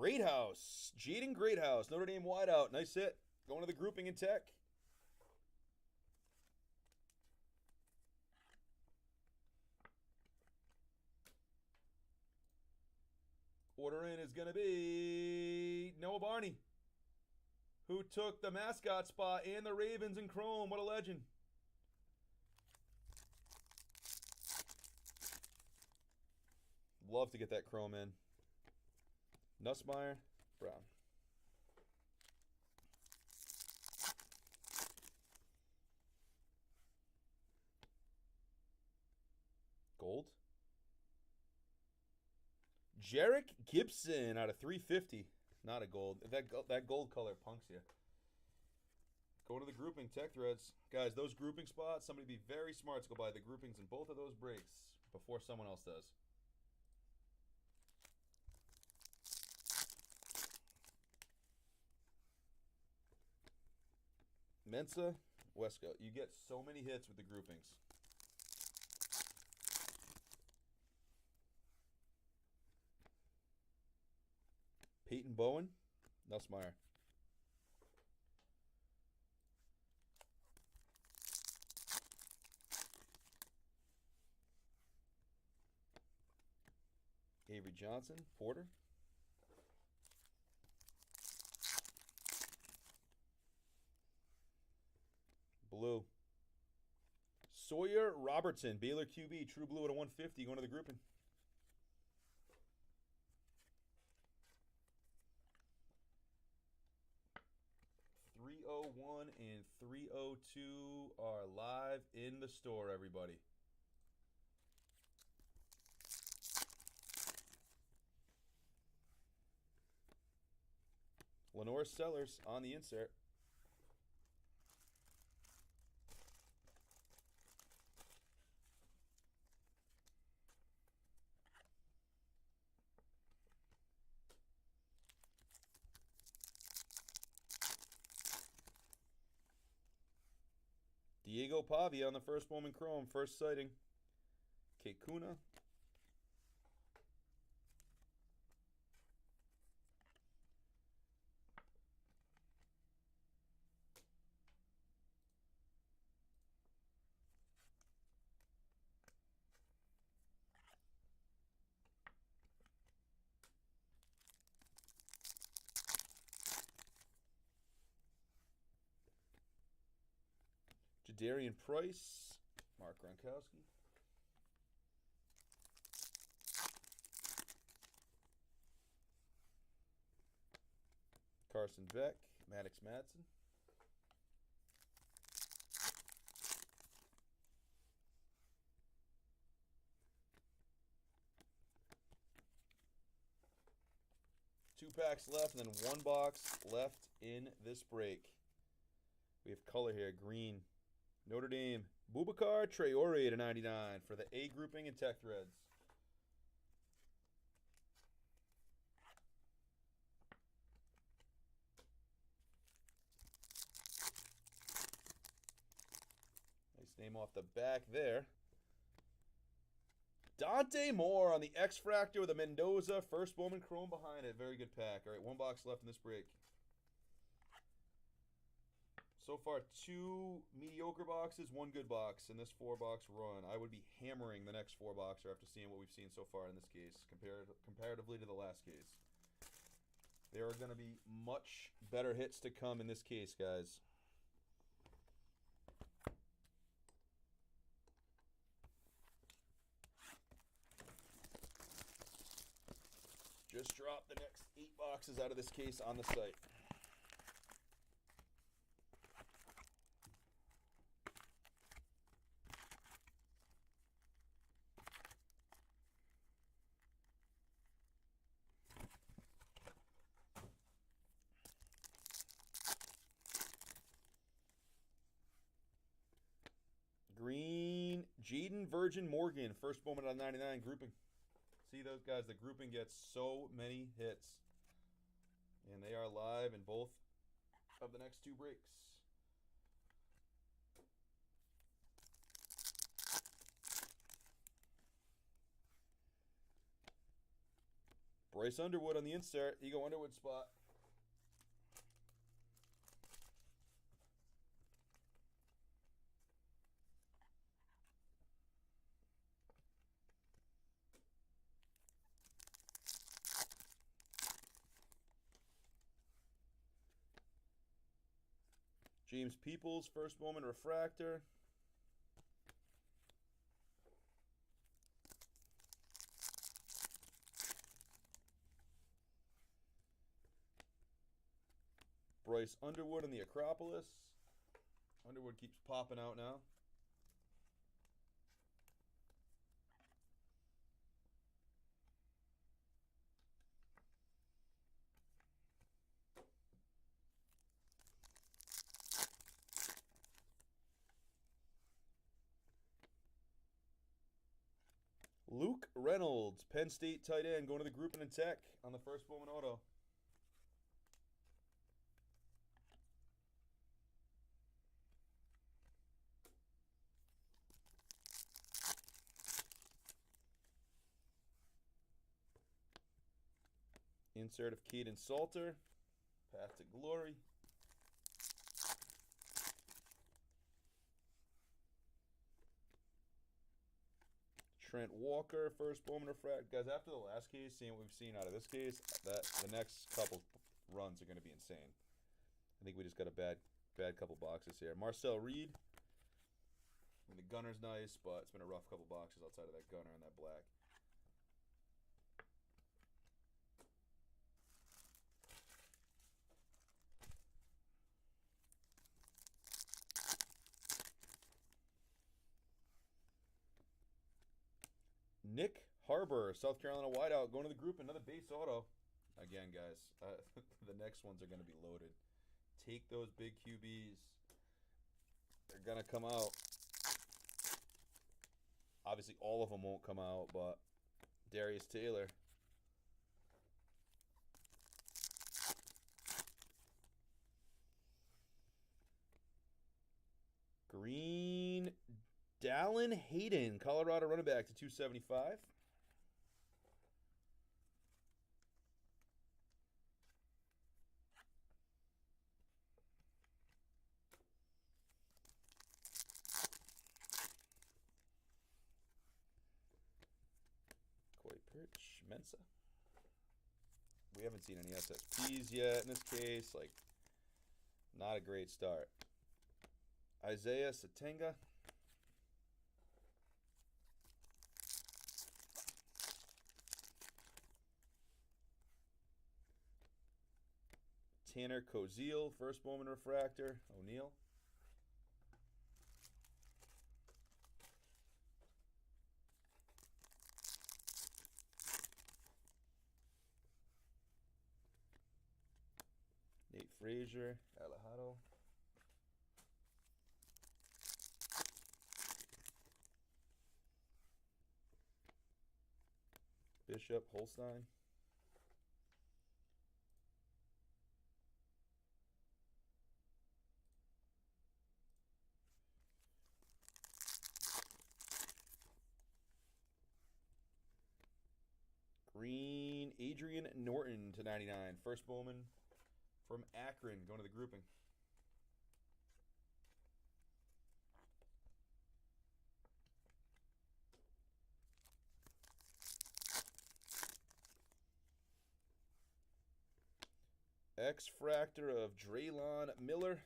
Greathouse. Jaden Greathouse. Notre Dame wideout. Nice hit. Going to the grouping in Tech. Order in is going to be Noah Barney, who took the mascot spot and the Ravens in Chrome. What a legend. Love to get that Chrome in. Nussmeier, Brown. Gold. Jarek Gibson out of 350. Not a gold. That gold color punks you. Go to the grouping Tech Threads. Guys, those grouping spots, somebody be very smart to go buy the groupings in both of those breaks before someone else does. Mensa, Westcoat. You get so many hits with the groupings. Peyton Bowen, Nussmeier. Johnson, Porter. Blue. Sawyer Robertson, Baylor QB, true blue at a 150, going to the grouping. .301 and 302 are live in the store, everybody. Lenore Sellers on the insert. Diego Pavia on the first Bowman Chrome, first sighting. Kekuna. Jadarian Price, Mark Gronkowski. Carson Beck, Maddox Madsen. Two packs left and then one box left in this break. We have color here, green. Notre Dame, Boubacar Traore to 99 for the A grouping and Tech Threads. Nice name off the back there. Dante Moore on the X-Fractor with a Mendoza. First Bowman Chrome behind it. Very good pack. All right, one box left in this break. So far, 2 mediocre boxes, 1 good box in this 4-box run. I would be hammering the next 4-boxer after seeing what we've seen so far in this case, comparatively to the last case. There are going to be much better hits to come in this case, guys. Just drop the next 8 boxes out of this case on the site. Green, Jaden Virgin Morgan, first Bowman on 99 grouping. See those guys, the grouping gets so many hits. And they are live in both of the next 2 breaks. Bryce Underwood on the insert, Ego Underwood spot. James Peoples, first Bowman refractor. Bryce Underwood in the Acropolis. Underwood keeps popping out now. Luke Reynolds, Penn State tight end, going to the grouping and Tech on the first Bowman auto. Insert of Caden Salter, Path to Glory. Trent Walker, first Bowman refract. Guys, after the last case, seeing what we've seen out of this case, that the next couple runs are going to be insane. I think we just got a bad couple boxes here. Marcel Reed. I mean, the gunner's nice, but it's been a rough couple boxes outside of that gunner and that black. Nick Harbor, South Carolina wideout, going to the group, another base auto. Again, guys, the next ones are going to be loaded. Take those big QBs. They're going to come out. Obviously, all of them won't come out, but Darius Taylor. Green Dallin Hayden, Colorado running back to 275. Koi Perch, Mensa. We haven't seen any SSPs yet in this case. Like, not a great start. Isaiah Satenga. Tanner Koziel, first Bowman refractor. O'Neal. Nate Frazier, Alejado. Bishop, Holstein. Green, Adrian Norton to 99. First Bowman from Akron, going to the grouping. X-Fractor of Draylon Miller.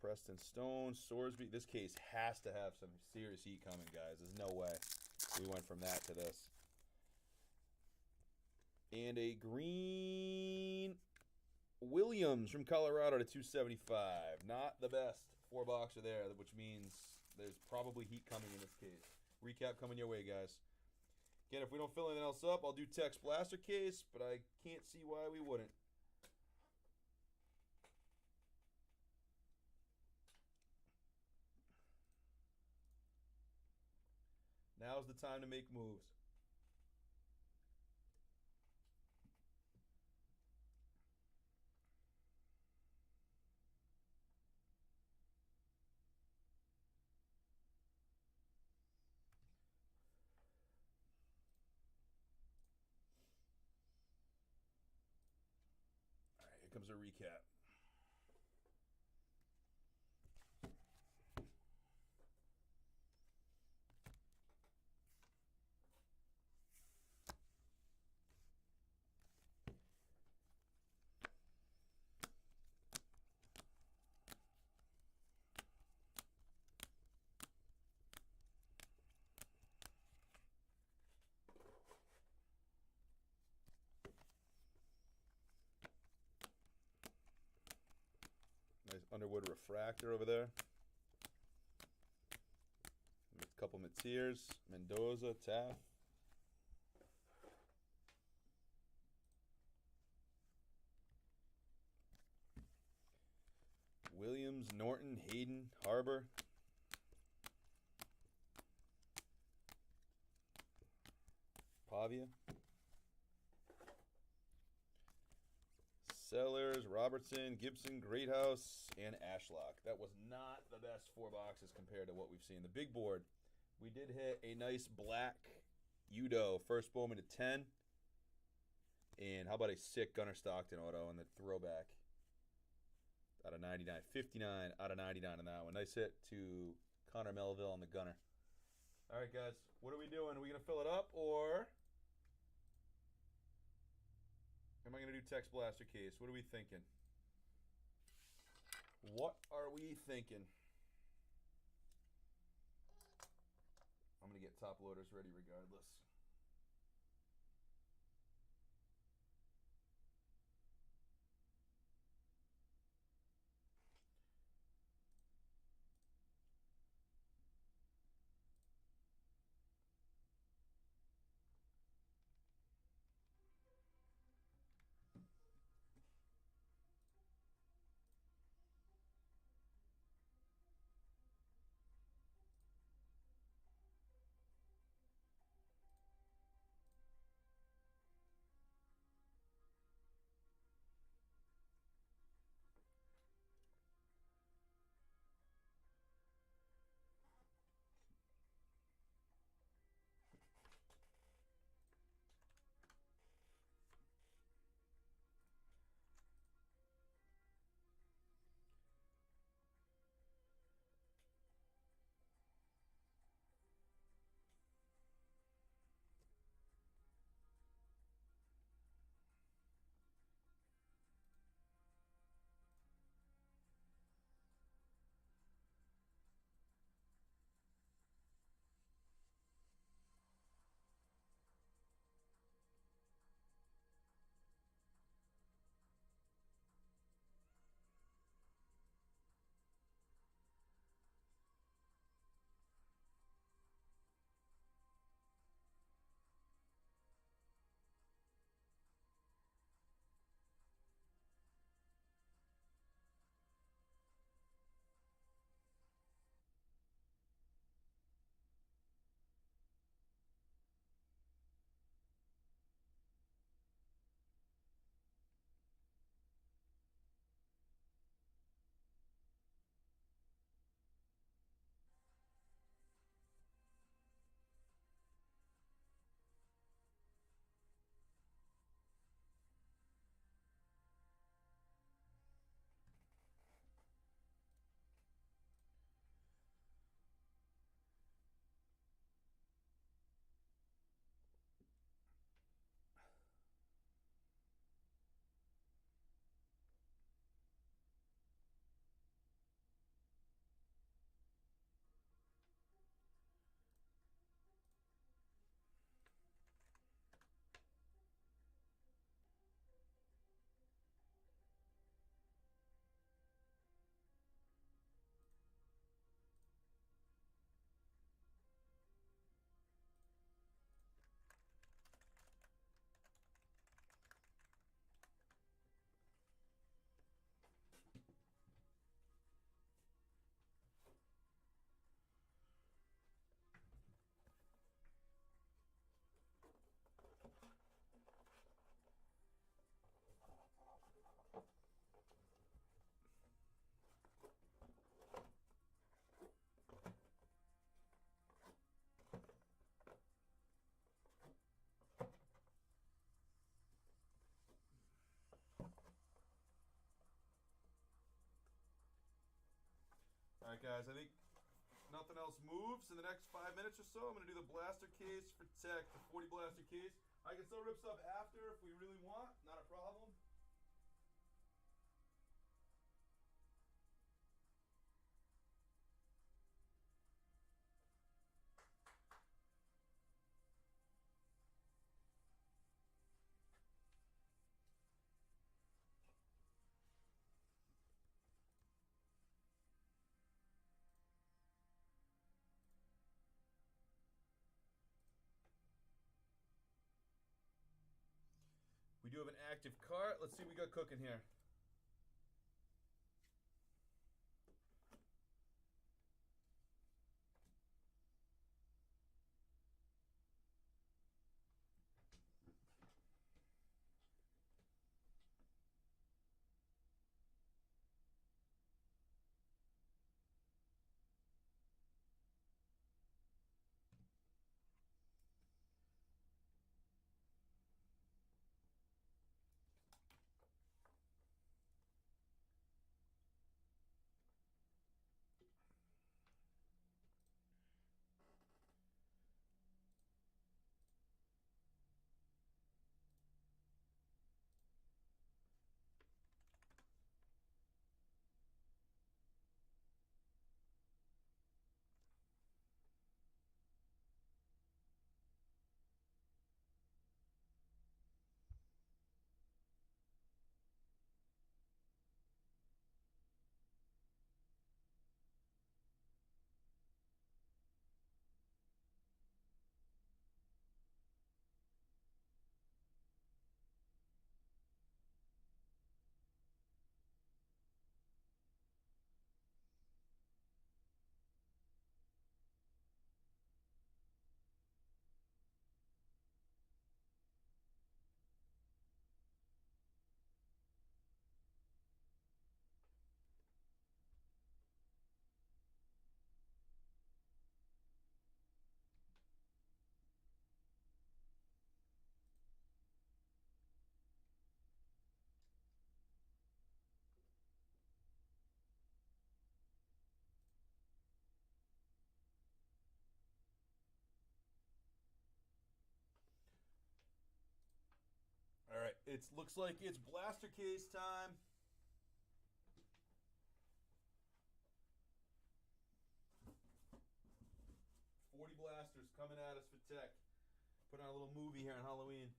Preston Stone, Sorsby. This case has to have some serious heat coming, guys. There's no way we went from that to this. And a green Williams from Colorado to 275. Not the best 4-boxer there, which means there's probably heat coming in this case. Recap coming your way, guys. Again, if we don't fill anything else up, I'll do Tex Blaster case, but I can't see why we wouldn't. Now's the time to make moves. All right, here comes a recap. Nice Underwood refractor over there. A couple Matiers, Mendoza, Taft. Williams, Norton, Hayden, Harbor. Pavia. Sellers, Robertson, Gibson, Greathouse, and Ashlock. That was not the best 4 boxes compared to what we've seen. The big board, we did hit a nice black Udo, first Bowman to 10. And how about a sick Gunnar Stockton auto on the throwback? out of 99. 59 out of 99 on that one. Nice hit to Connor Melville on the gunner. All right, guys. What are we doing? Are we going to fill it up, or am I going to do text blaster case? What are we thinking? What are we thinking? I'm going to get top loaders ready regardless. All right, guys. I think nothing else moves in the next 5 minutes or so. I'm going to do the blaster case for Tech, the 40 blaster case. I can still rip stuff after if we really want. Not a problem. We do have an active cart. Let's see what we got cooking here. it looks like it's blaster case time. $40 blasters coming at us for Tech. Put on a little movie here on Halloween.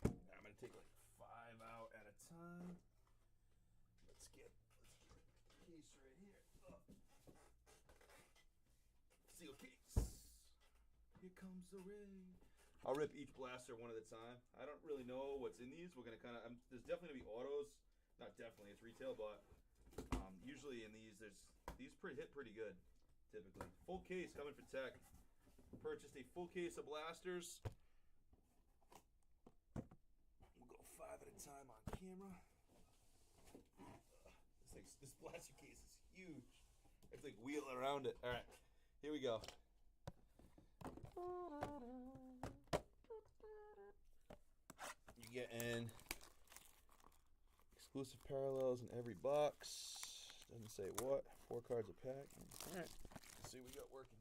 I'm gonna take like 5 out at a time. Let's get the case right here. Seal case. Here comes the rain. I'll rip each blaster one at a time. I don't really know what's in these. We're gonna kind of. There's definitely gonna be autos. Not definitely. It's retail, but usually in these, these hit pretty good. Typically, full case coming for Tech. Purchased a full case of blasters. We'll go 5 at a time on camera. This blaster case is huge. I have to like wheel around it. All right, here we go. You get in exclusive parallels in every box. Doesn't say what. 4 cards a pack. All right, let's see what we got working.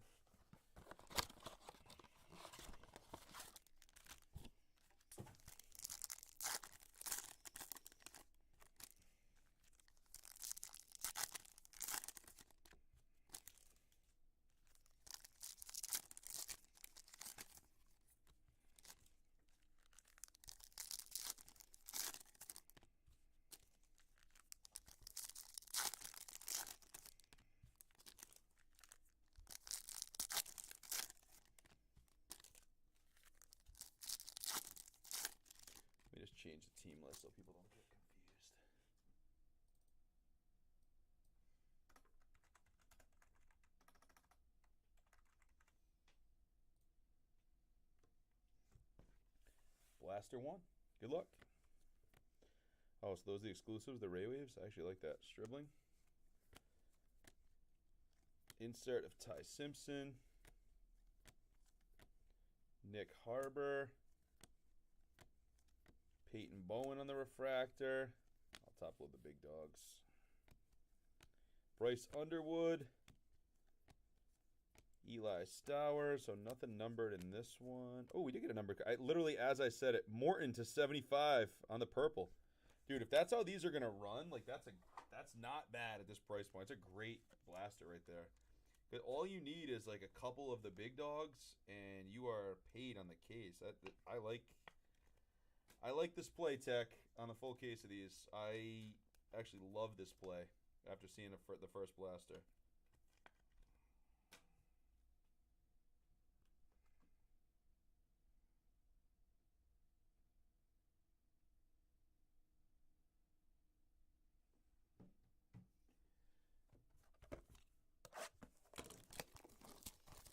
Let me just change the team list so people don't get confused. Blaster 1. Good luck. Oh, so those are the exclusives, the Ray Waves. I actually like that. Stribling. Insert of Ty Simpson. Nick Harbor. Peyton Bowen on the refractor. I'll top load the big dogs. Bryce Underwood. Eli Stowers. So nothing numbered in this one. Oh, we did get a number. Literally, as I said it, Morton to 75 on the purple. Dude, if that's how these are going to run, like that's not bad at this price point. It's a great blaster right there. But all you need is like a couple of the big dogs, and you are paid on the case. I like this play, Tech, on the full case of these. I actually love this play after seeing the first blaster.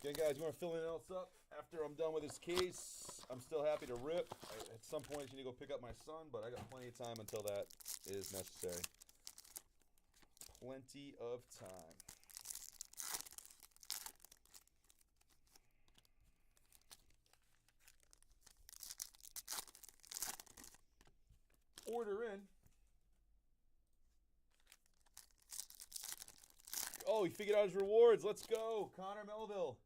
Again, guys, you want to fill anything else up after I'm done with this case? I'm still happy to rip. At some point, I need to go pick up my son, but I got plenty of time until that is necessary. Plenty of time. Order in. Oh, he figured out his rewards. Let's go. Connor Melville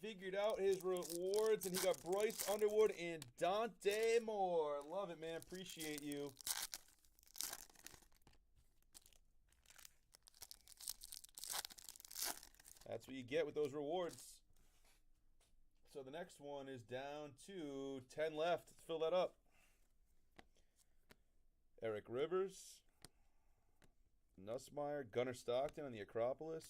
figured out his rewards, and he got Bryce Underwood and Dante Moore. Love it, man. Appreciate you. That's what you get with those rewards. So the next one is down to 10 left. Let's fill that up. Eric Rivers. Nussmeier. Gunnar Stockton on the Acropolis.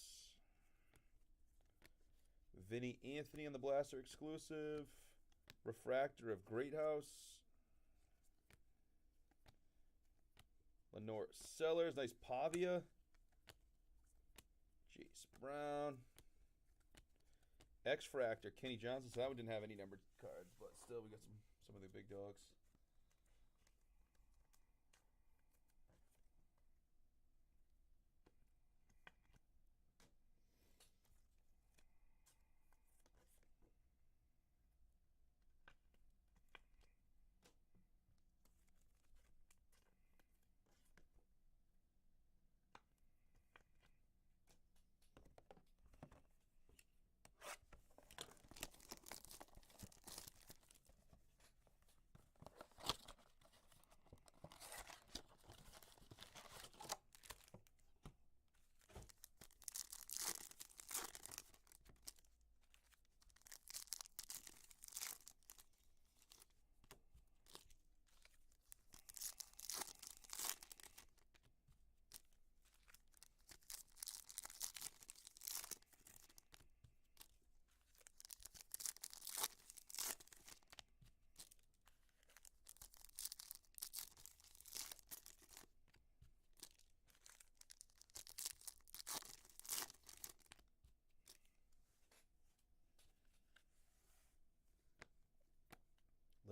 Vinny Anthony on the Blaster exclusive. Refractor of Great House. Lenore Sellers. Nice Pavia. Jace Brown. X-Fractor, Kenny Johnson. So that one didn't have any numbered cards, but still we got some of the big dogs.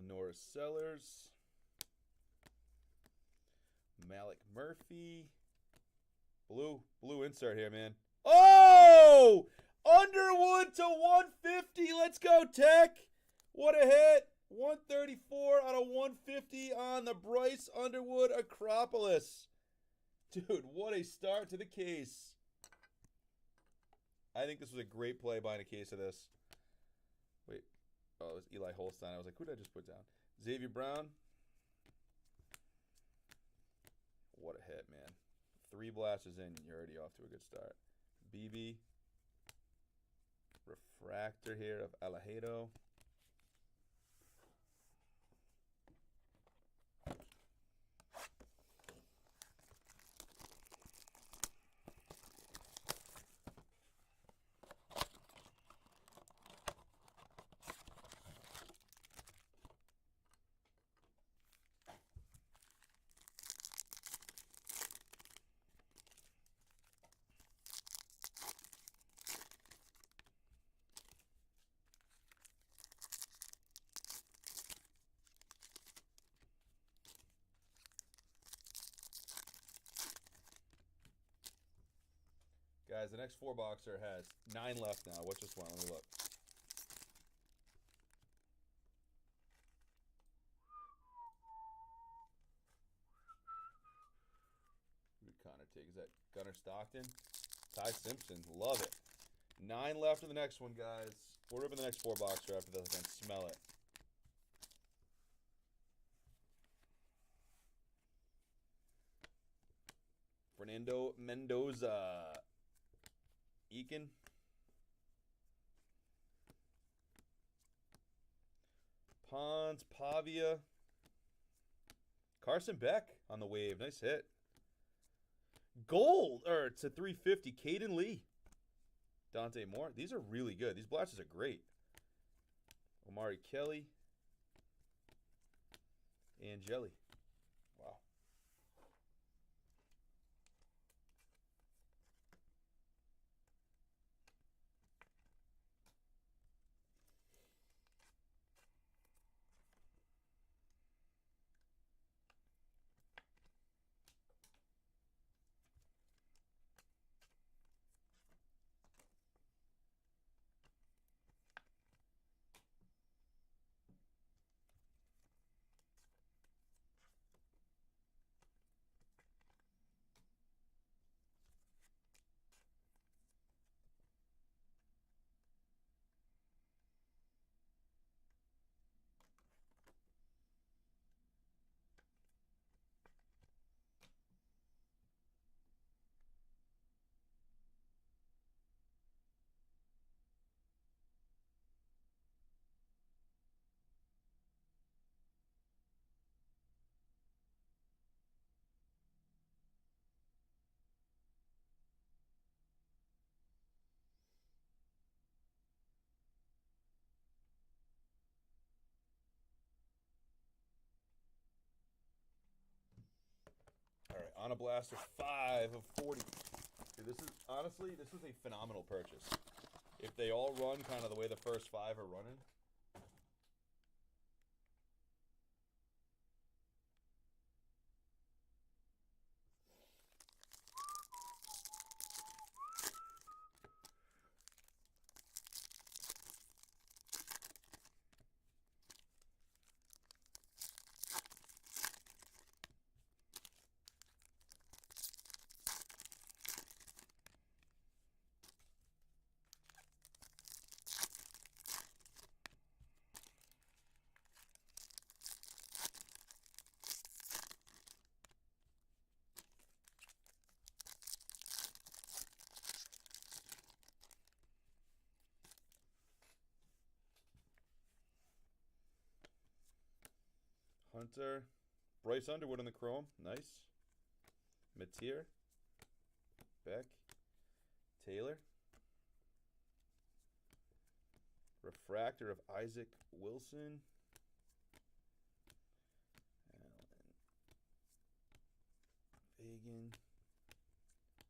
Lenora Sellers, Malik Murphy, blue insert here, man. Oh, Underwood to 150. Let's go, Tech. What a hit! 134 out of 150 on the Bryce Underwood Acropolis. Dude, what a start to the case. I think this was a great play buying a case of this. Wait. Oh, it was Eli Holstein. I was like, who did I just put down? Xavier Brown. What a hit, man. 3 blasters in, you're already off to a good start. BB. Refractor here of Alejado. Guys, the next 4-boxer has 9 left now. What just went? Let me look. Who did Connor take? Is that Gunnar Stockton? Ty Simpson. Love it. 9 left in the next one, guys. We'll rip in the next 4-boxer after this. I can smell it. Fernando Mendoza. Eakin. Pons, Pavia. Carson Beck on the wave. Nice hit. Gold, or to 350. Caden Lee. Dante Moore. These are really good. These blasters are great. Omari Kelly. Angeli. Wow. On a blaster, 5 of 40. Dude, this is honestly, this was a phenomenal purchase. If they all run kind of the way the first 5 are running. Hunter. Bryce Underwood in the chrome. Nice. Mateer. Beck. Taylor. Refractor of Isaac Wilson. Allen. Fagan.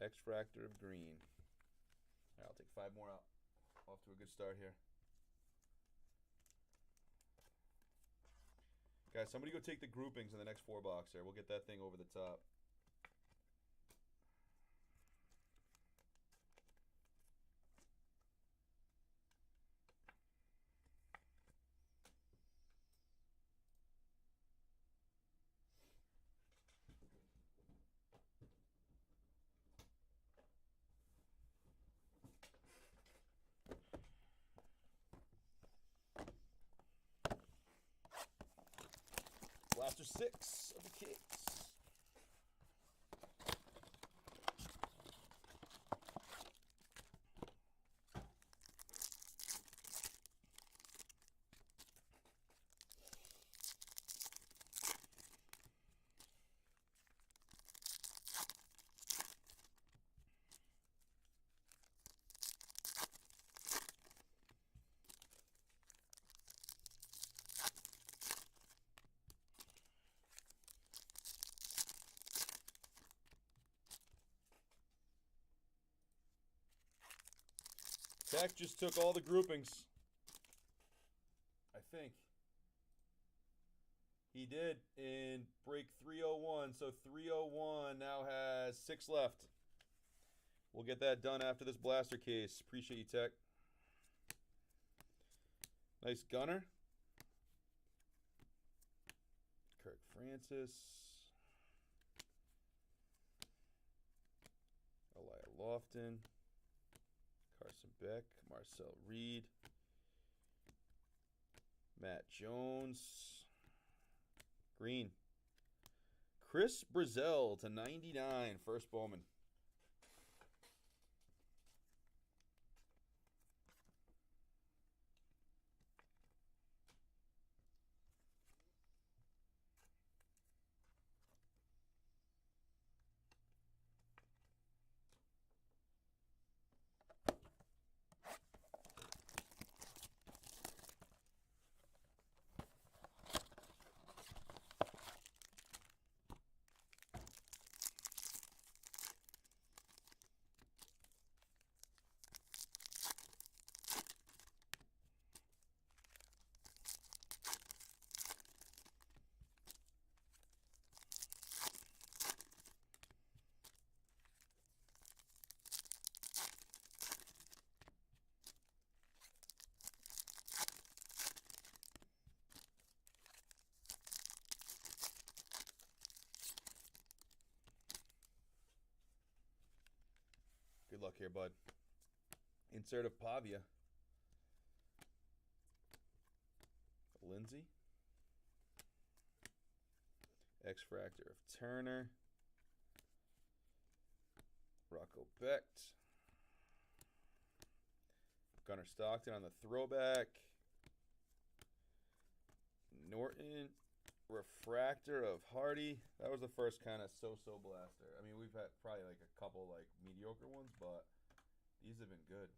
X-Fractor of Green. All right, I'll take 5 more out. Off to a good start here. Guys, somebody go take the groupings in the next 4 box there. We'll get that thing over the top. Blaster 6 of the case. Tech just took all the groupings. I think. He did in break 301. So 301 now has 6 left. We'll get that done after this blaster case. Appreciate you, Tech. Nice gunner. Kirk Francis. Elijah Lofton. Carson Beck, Marcel Reed, Matt Jones, Green, Chris Brazel to 99, first Bowman. Good luck here, bud. Insert of Pavia. Lindsay. X-Fractor of Turner. Rocco Becht. Gunnar Stockton on the throwback. Norton. Refractor of Hardy. That was the first kind of so-so blaster. I mean, we've had probably like a couple like mediocre ones, but these have been good.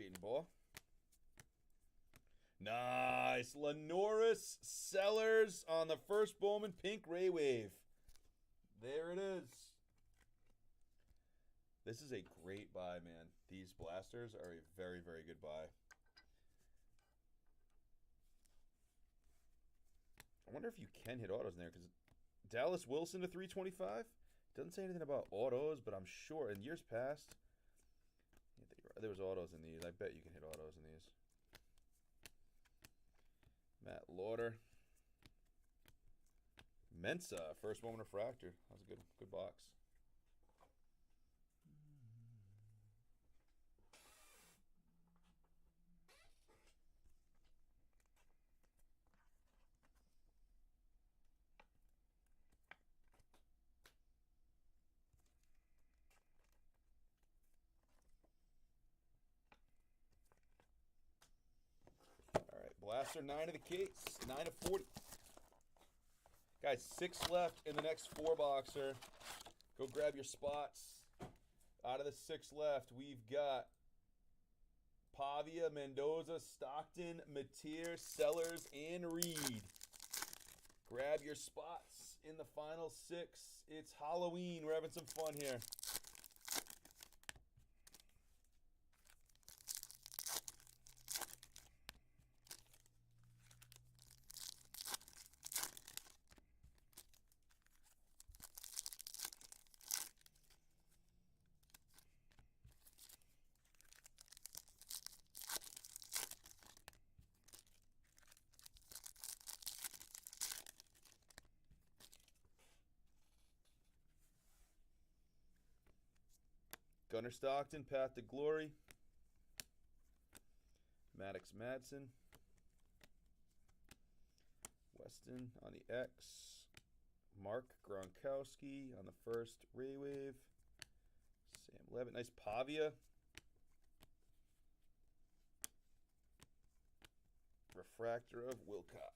Jaden Ball. Nice. Lenoris Sellers on the first Bowman Pink Ray Wave. There it is. This is a great buy, man. These blasters are a very, very good buy. I wonder if you can hit autos in there, because Dallas Wilson to 325 doesn't say anything about autos, but I'm sure in years past there was autos in these. I bet you can hit autos in these. Matt Lauder. Mensa, first Bowman Refractor. That was a good box. Blaster 9 of the case, 9 of 40. Guys, 6 left in the next 4-boxer. Go grab your spots. Out of the 6 left, we've got Pavia, Mendoza, Stockton, Mateer, Sellers, and Reed. Grab your spots in the final 6. It's Halloween. We're having some fun here. Gunnar Stockton, Path to Glory. Maddox Madsen. Weston on the X. Mark Gronkowski on the first Ray Wave. Sam Levitt. Nice Pavia. Refractor of Wilcox.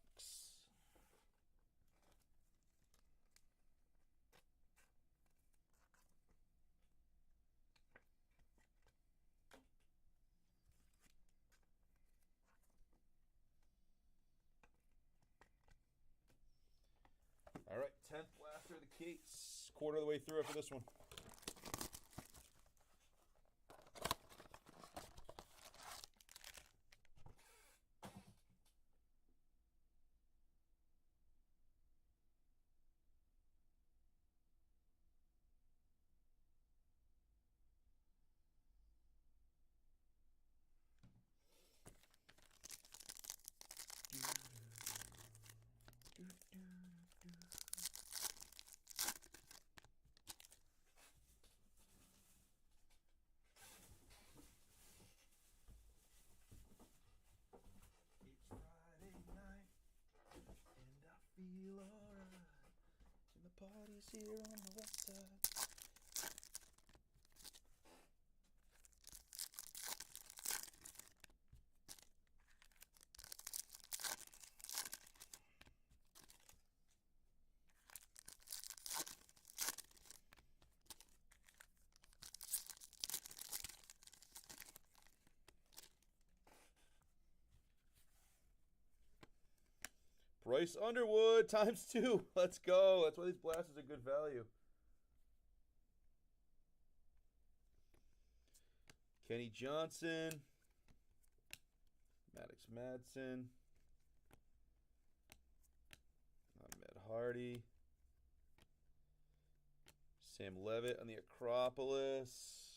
All right, 10th blaster of the case. Quarter of the way through after this one. Feel alright, and the party's here on the west side. Bryce Underwood ×2. Let's go. That's why these blasters are good value. Kenny Johnson. Maddox Madsen. Ahmed Hardy. Sam Levitt on the Acropolis.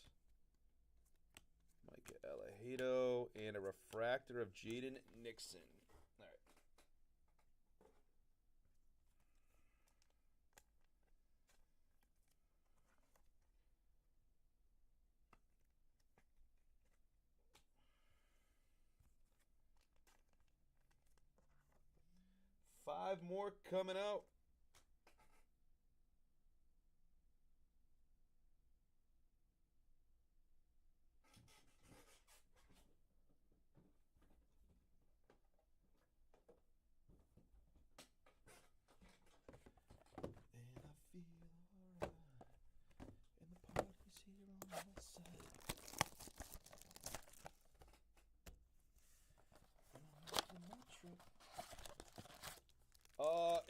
Micah Alejado. And a refractor of Jaden Nixon. All right. Five more coming out. And I feel alright. And the party's here on the west side.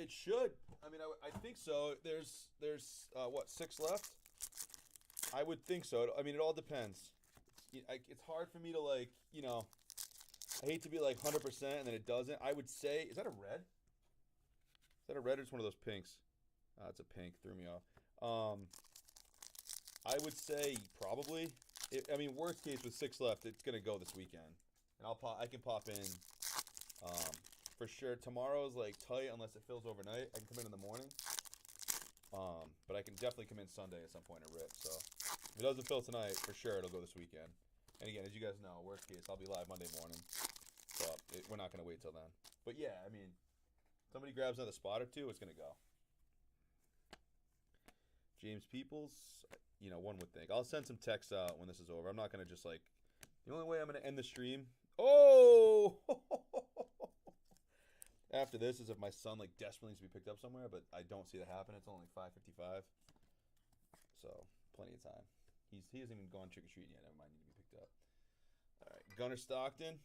It should. I mean, I think so. There's what, 6 left? I would think so. I mean, it all depends. It's hard for me to, like, you know, I hate to be like 100% and then it doesn't. I would say, is that a red? Is that a red or just one of those pinks? It's a pink. Threw me off. I would say probably. I mean, worst case with 6 left, it's gonna go this weekend, and I can pop in for sure. Tomorrow's like tight unless it fills overnight. I can come in the morning, but I can definitely come in Sunday at some point and rip. So if it doesn't fill tonight, for sure it'll go this weekend. And again, as you guys know, worst case, I'll be live Monday morning. So we're not gonna wait till then. But yeah, I mean, somebody grabs another spot or two, it's gonna go. James Peoples, you know, one would think. I'll send some texts out when this is over. I'm not going to just, like, the only way I'm going to end the stream. Oh! After this is if my son, like, desperately needs to be picked up somewhere, but I don't see that happen. It's only 5:55. So, plenty of time. He hasn't even gone trick-or-treating yet. Never mind, need to be picked up. All right, Gunnar Stockton.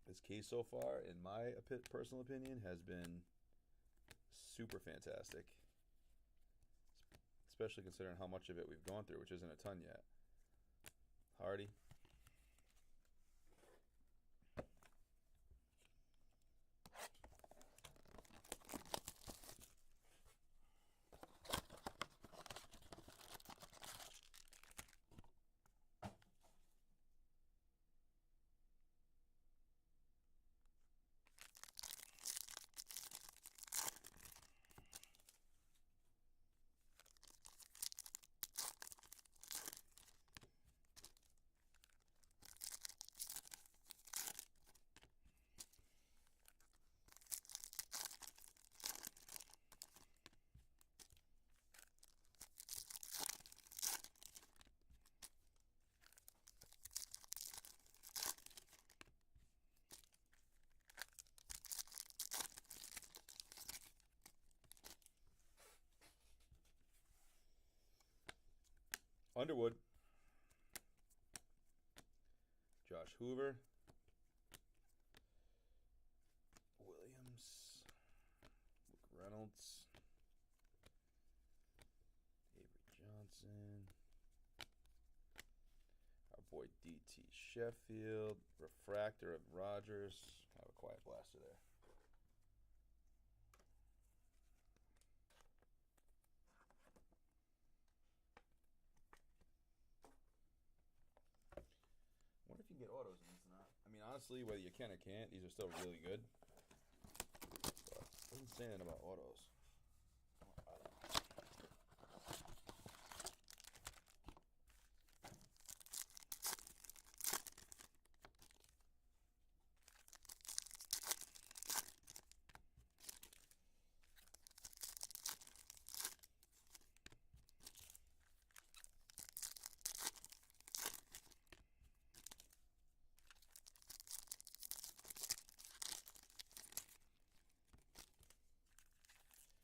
This case so far, in my personal opinion, has been super fantastic, especially considering how much of it we've gone through, which isn't a ton yet. Hardy. Underwood. Josh Hoover. Williams. Luke Reynolds. Avery Johnson. Our boy DT Sheffield. Refractor of Rogers. Have a quiet blaster there. Wonder if you can get autos in this or not. I mean, honestly, whether you can or can't, these are still really good. But it doesn't say anything about autos. I don't know.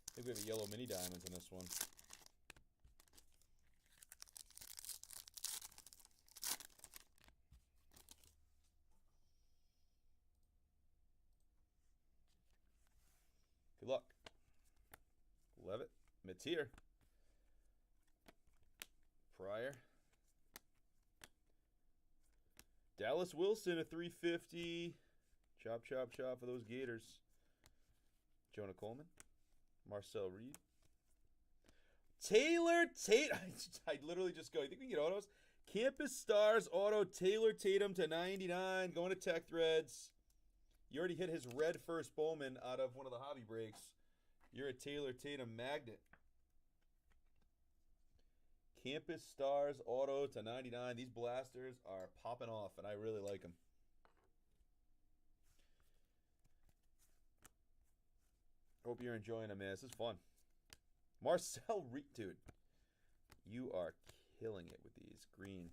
I think we have a yellow mini diamonds in this one. Good luck. Levitt. Mateer. Pryor. Dallas Wilson, a 350. Chop, chop, chop for those Gators. Jonah Coleman. Marcel Reed. Taylor Tatum. I literally just go, you think we can get autos? Campus Stars auto Taylor Tatum to 99. Going to Tech Threads. You already hit his red first Bowman out of one of the hobby breaks. You're a Taylor Tatum magnet. Campus Stars auto to 99. These blasters are popping off, and I really like them. Hope you're enjoying them, man. This is fun. Marcel Reed, dude. You are killing it with these. Green.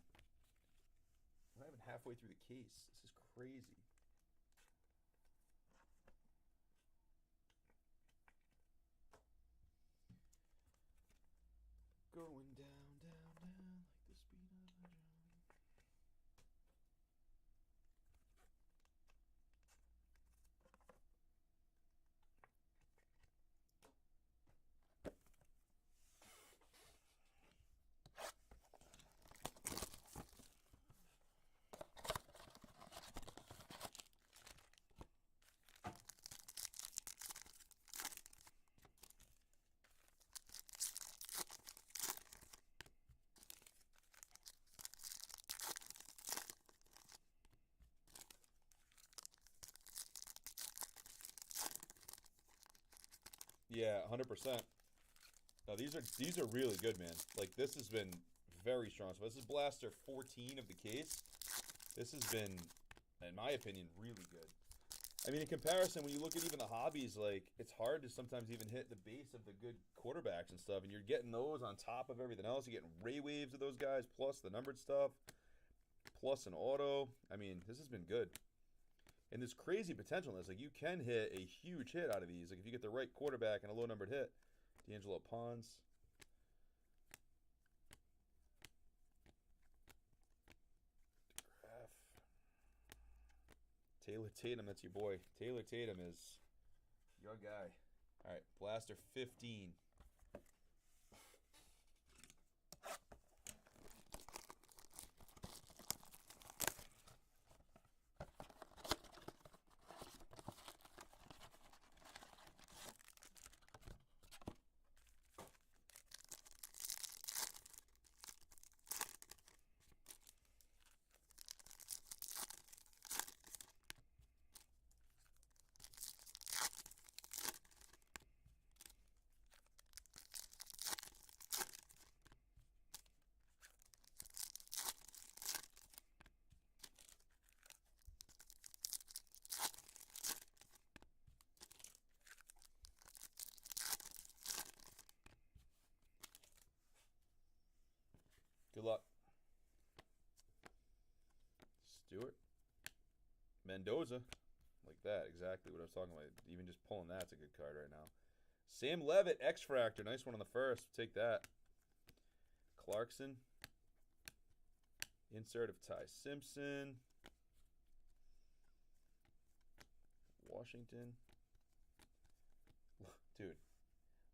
I'm not even halfway through the case. This is crazy. Going down, down, down like the speed of a drum. Yeah, 100%. No, these are really good, man. Like, this has been very strong. So this is Blaster 14 of the case. This has been, in my opinion, really good. I mean, in comparison, when you look at even the hobbies, like, it's hard to sometimes even hit the base of the good quarterbacks and stuff, and you're getting those on top of everything else. You're getting ray waves of those guys, plus the numbered stuff, plus an auto. I mean, this has been good. And there's crazy potential in this. Like, you can hit a huge hit out of these. Like, if you get the right quarterback and a low-numbered hit. D'Angelo Pons. Taylor Tatum, that's your boy. Taylor Tatum is your guy. All right, Blaster 15. Good luck. Stewart. Mendoza. Like that, exactly what I was talking about. Even just pulling that's a good card right now. Sam Levitt, X-Fractor. Nice one on the first. Take that. Clarkson. Insert of Ty Simpson. Washington. Dude.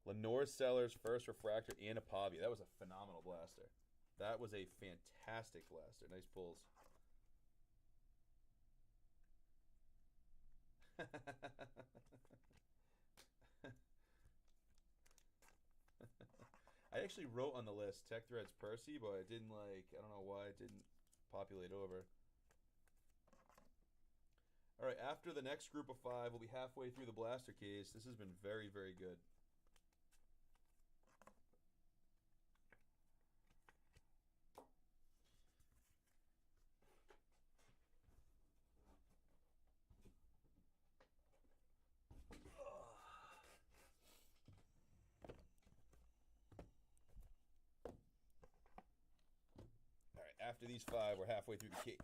Lenore Sellers, first refractor, and a Pavia. That was a phenomenal blaster. That was a fantastic blaster. Nice pulls. I actually wrote on the list Tech Threads Percy, but I didn't I don't know why it didn't populate over. All right, after the next group of 5, we'll be halfway through the blaster case. This has been very, very good. After these 5, we're halfway through the case.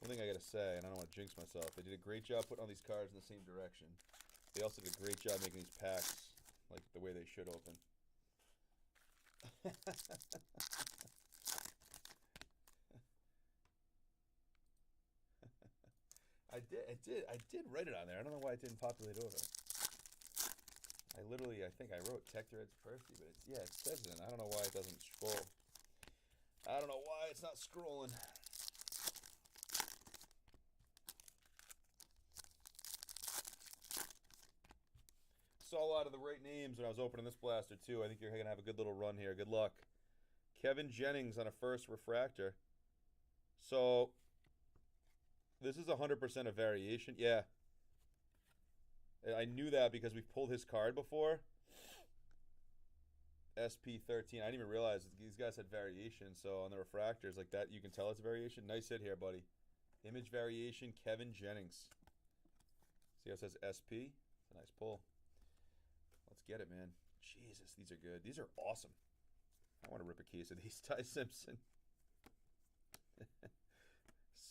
One thing I gotta say, and I don't want to jinx myself, they did a great job putting all these cards in the same direction. They also did a great job making these packs like the way they should open. I did write it on there. I don't know why it didn't populate over. I think I wrote Tech Threads Percy, but it says it. I don't know why it doesn't scroll. I don't know why it's not scrolling. Saw a lot of the right names when I was opening this blaster too. I think you're gonna have a good little run here. Good luck. Kevin Jennings on a first refractor. So this is 100% a variation. Yeah. I knew that because we've pulled his card before. SP13. I didn't even realize these guys had variation. So on the refractors like that, you can tell it's a variation. Nice hit here, buddy. Image variation, Kevin Jennings. See how it says SP? It's a nice pull. Let's get it, man. Jesus, these are good. These are awesome. I want to rip a case of these. Ty Simpson.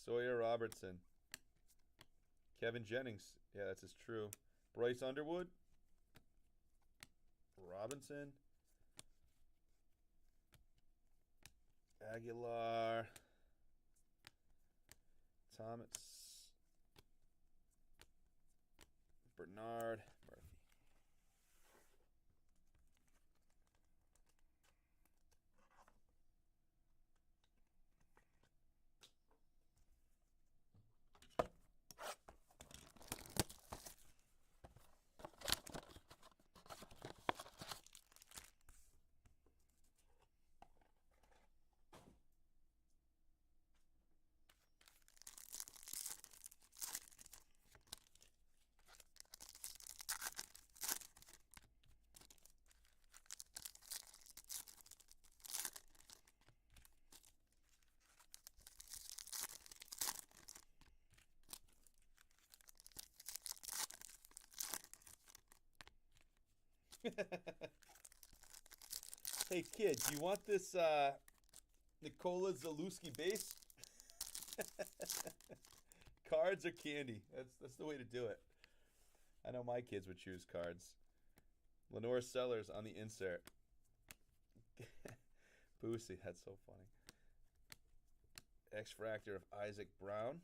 Sawyer Robertson. Kevin Jennings. Yeah, that's his true. Bryce Underwood. Robinson. Aguilar. Thomas. Bernard. Murphy. Hey kid, do you want this Nikola Zalewski base? Cards or candy? That's the way to do it. I know my kids would choose cards. Lenore Sellers on the insert. Boosie, that's so funny. X-Fractor of Isaac Brown.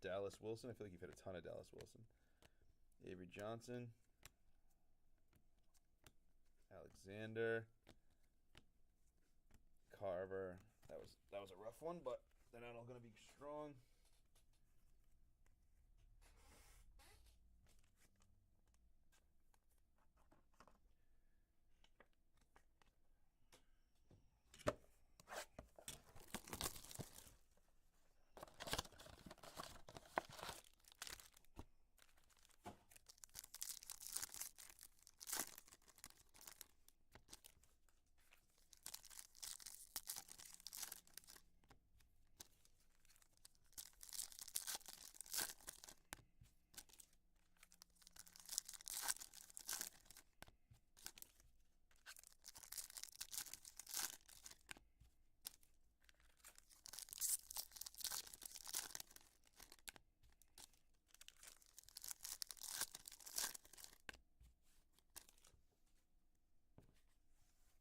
Dallas Wilson. I feel like you've hit a ton of Dallas Wilson. Avery Johnson. Alexander. Carver. That was a rough one, but they're not all going to be strong.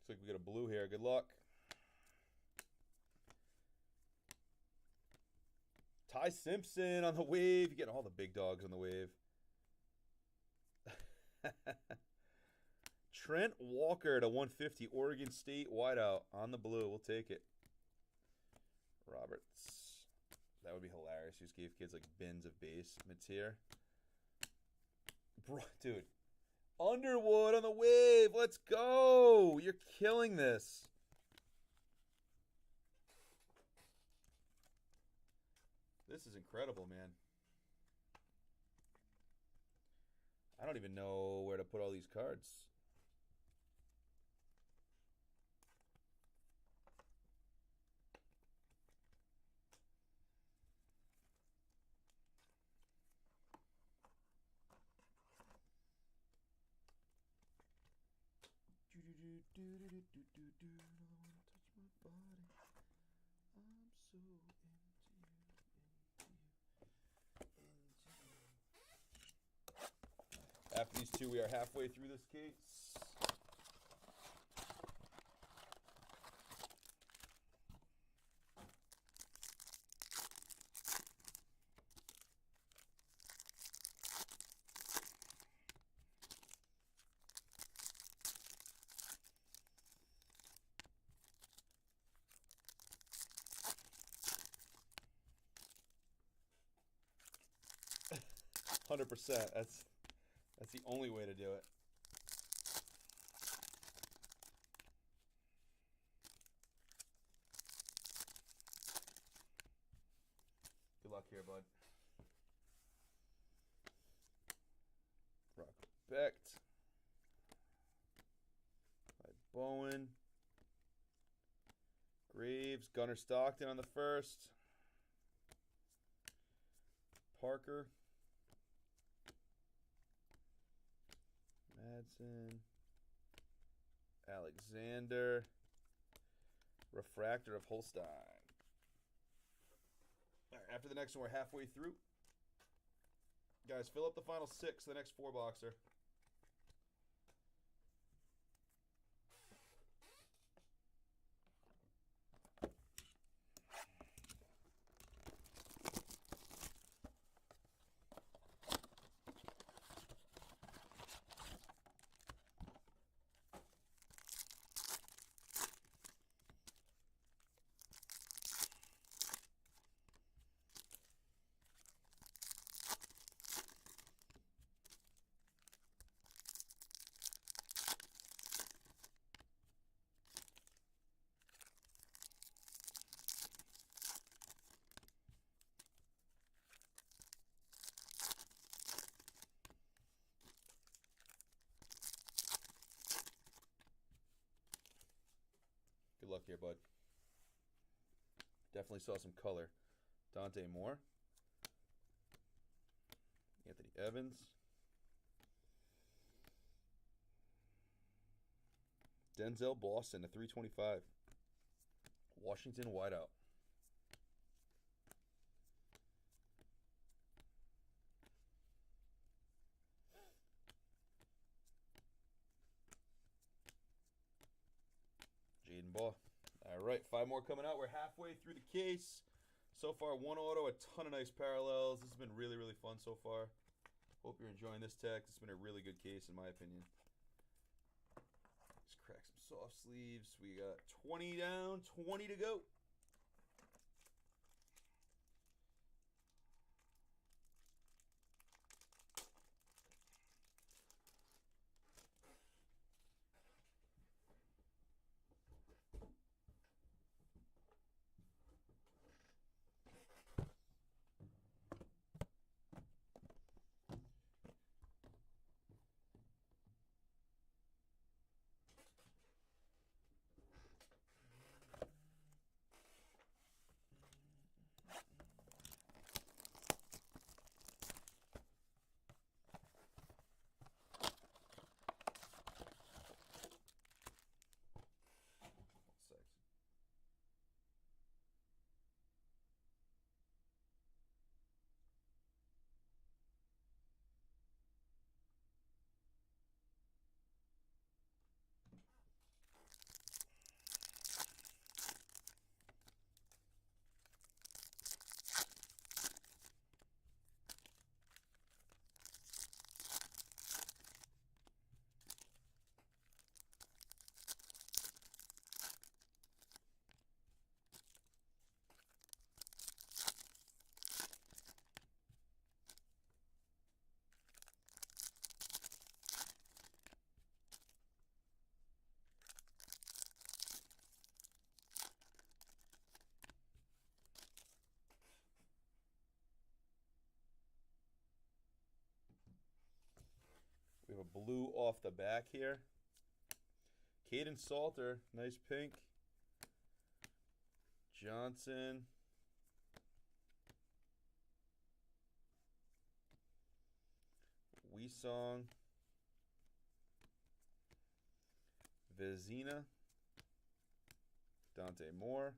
Looks like we got a blue here. Good luck. Ty Simpson on the wave. You're getting all the big dogs on the wave. Trent Walker to 150. Oregon State wideout on the blue. We'll take it. Roberts. That would be hilarious. You just gave kids like bins of base Mateer. Bro, dude. Underwood on the wave. Let's go. You're killing this. This is incredible, man. I don't even know where to put all these cards. After these two, we are halfway through this case. 100%. That's the only way to do it. Good luck here, bud. Rock Becht. Bowen. Graves. Gunnar Stockton on the first. Parker. Madsen. Alexander. Refractor of Holstein. All right, after the next one, we're halfway through. Guys, fill up the final 6, the next 4-boxer. Good luck here, bud. Definitely saw some color. Dante Moore. Anthony Evans. Denzel Boston to 325. Washington wideout. Jaden Ball. All right, 5 more coming out. We're halfway through the case. So far, 1 auto, a ton of nice parallels. This has been really, really fun so far. Hope you're enjoying this tech. It's been a really good case in my opinion. Let's crack some soft sleeves. We got 20 down, 20 to go. We have a blue off the back here. Caden Salter, nice pink. Johnson. Weesong. Vezina. Dante Moore.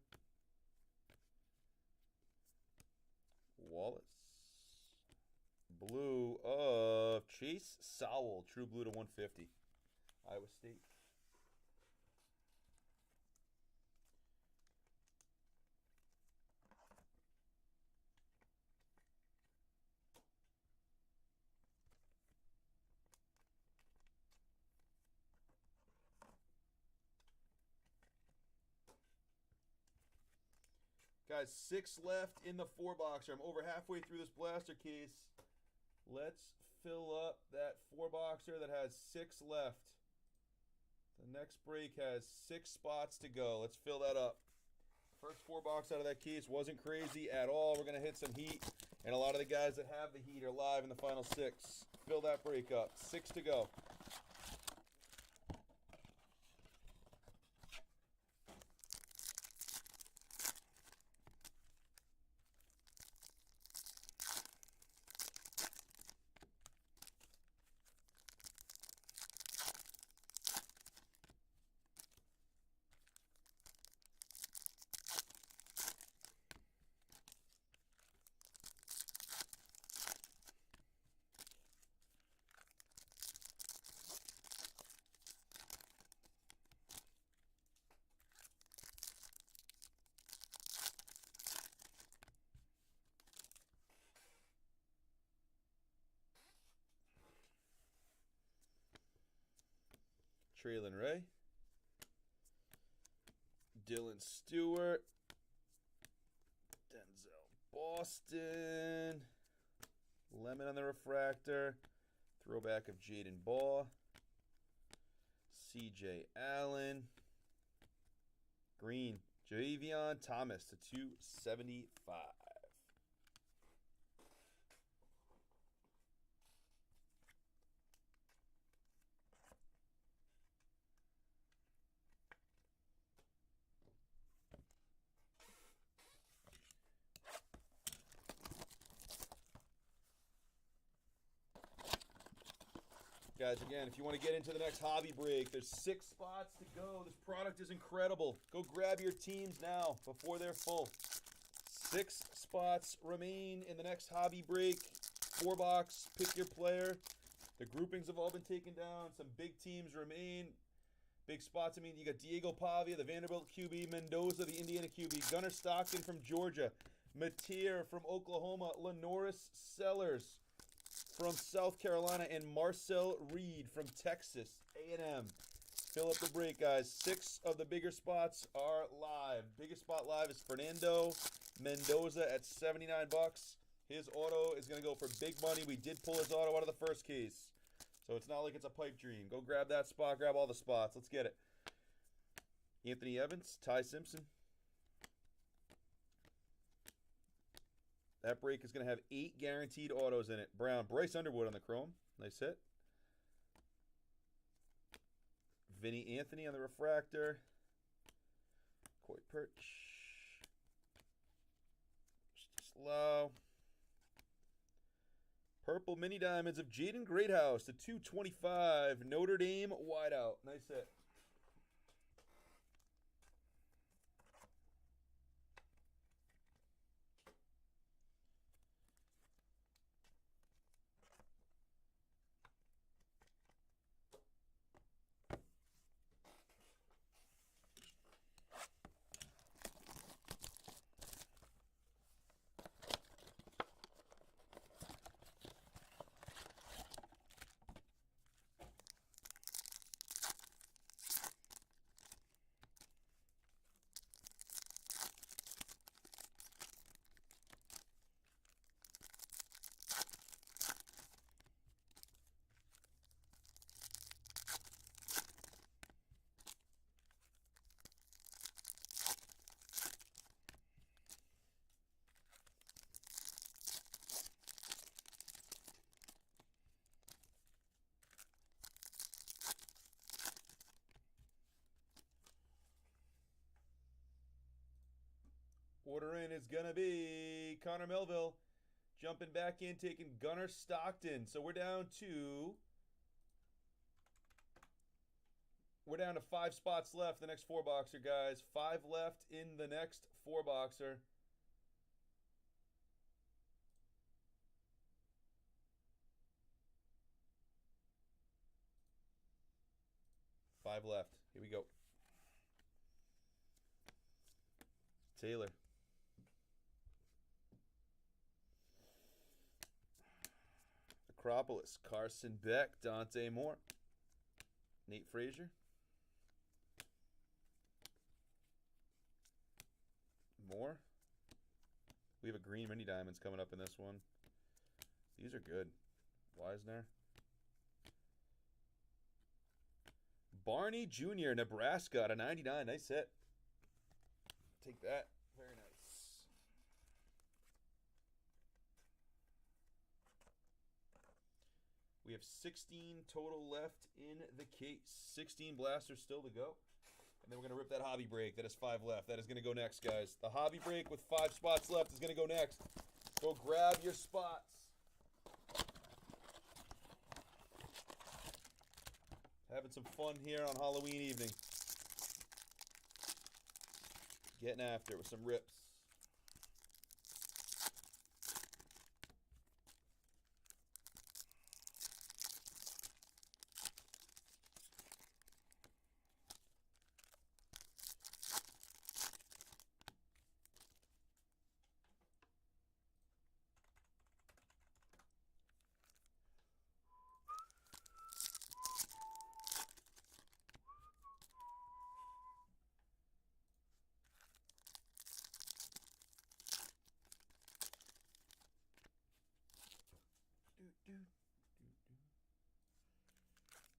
Wallace. Blue of Chase Sowell, true blue to 150. Iowa State. Guys, 6 left in the 4-boxer. I'm over halfway through this blaster case. Let's fill up that 4-boxer that has 6 left. The next break has 6 spots to go. Let's fill that up. First 4-box out of that case wasn't crazy at all. We're going to hit some heat. And a lot of the guys that have the heat are live in the final 6. Fill that break up. 6 to go. Traylon Ray, Dylan Stewart, Denzel Boston, lemon on the refractor, throwback of Jaden Ball, CJ Allen, green, Javion Thomas to 275. guys. Again, if you want to get into the next hobby break, there's 6 spots to go. This product is incredible. Go grab your teams now before they're full. 6 spots remain in the next hobby break. 4 box, pick your player. The groupings have all been taken down. Some big teams remain. Big spots, I mean, you got Diego Pavia, the Vanderbilt QB, Mendoza, the Indiana QB, Gunnar Stockton from Georgia, Mateer from Oklahoma, Lenoris Sellers from South Carolina, and Marcel Reed from Texas A&M. Fill up the break, guys. 6 of the bigger spots are live. Biggest spot live is Fernando Mendoza at $79. His auto is going to go for big money. We did pull his auto out of the first case, so it's not like it's a pipe dream. Go grab that spot. Grab all the spots. Let's get it. Anthony Evans, Ty Simpson. That break is going to have 8 guaranteed autos in it. Brown, Bryce Underwood on the chrome. Nice hit. Vinny Anthony on the refractor. Coy Perch. Slow. Purple mini diamonds of Jaden Greathouse to 225. Notre Dame wideout. Nice hit. Order in is going to be Connor Melville. Jumping back in, taking Gunnar Stockton. So we're down to 5 spots left. The next 4 boxer, guys. 5 left in the next 4 boxer. Five left. Here we go. Taylor. Acropolis, Carson Beck, Dante Moore, Nate Frazier, Moore. We have a green mini diamonds coming up in this one. These are good. Wisner. Barney Jr., Nebraska, out of 99. Nice hit. Take that. Very nice. We have 16 total left in the case. 16 blasters still to go. And then we're going to rip that hobby break. That is 5 left. That is going to go next, guys. The hobby break with 5 spots left is going to go next. Go grab your spots. Having some fun here on Halloween evening. Getting after it with some rips.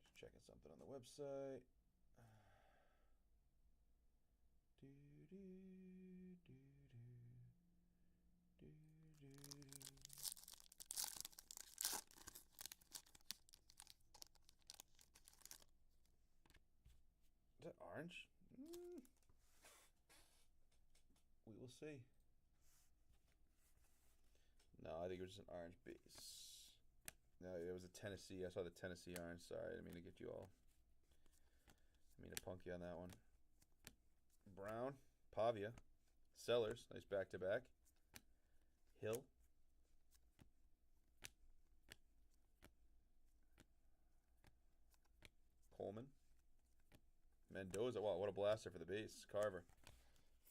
Just checking something on the website. Is that orange? We will see. No, I think it was just an orange base. No, it was a Tennessee. I saw the Tennessee orange. Sorry, I didn't mean to get you all. I mean to punk you on that one. Brown, Pavia, Sellers, nice back-to-back. Hill. Coleman. Mendoza. Wow, what a blaster for the base. Carver.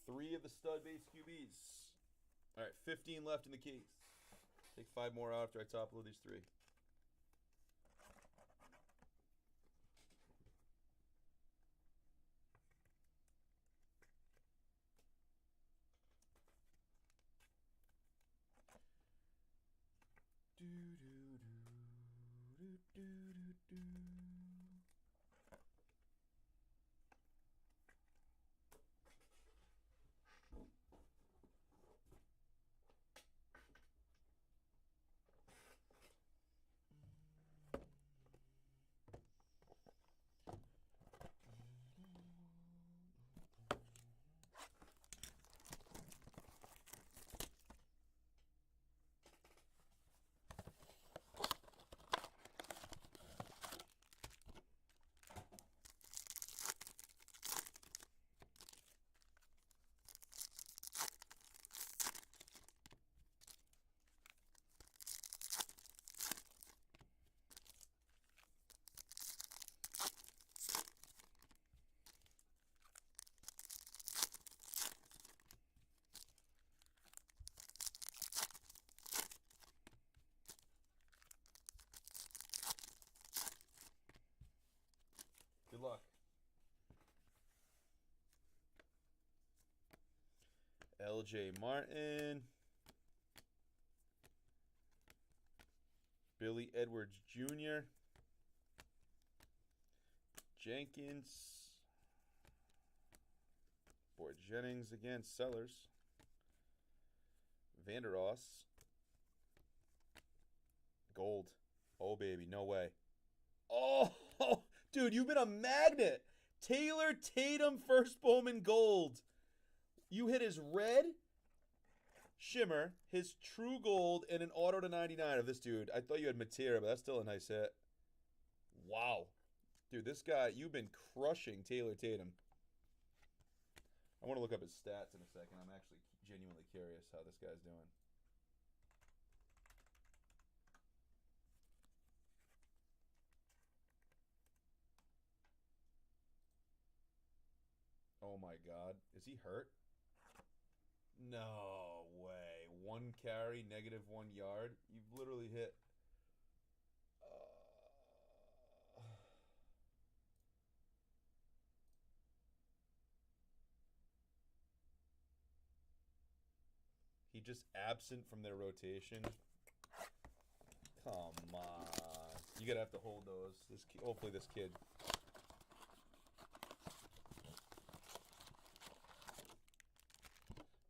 3 of the stud base QBs. All right, 15 left in the case. Take 5 more out after I top load these 3. Good luck. LJ Martin. Billy Edwards Jr. Jenkins. Boyd Jennings again. Sellers. Vandeross. Gold. Oh, baby. No way. Oh, dude, you've been a magnet. Taylor Tatum, first Bowman gold. You hit his red shimmer, his true gold, and an auto to 99 of this dude. I thought you had Matera, but that's still a nice hit. Wow. Dude, this guy, you've been crushing Taylor Tatum. I want to look up his stats in a second. I'm actually genuinely curious how this guy's doing. Oh my God. Is he hurt? No way. 1 carry, -1 yard. You've literally hit. He just absent from their rotation. Come on. You're going to have to hold those. Hopefully this kid.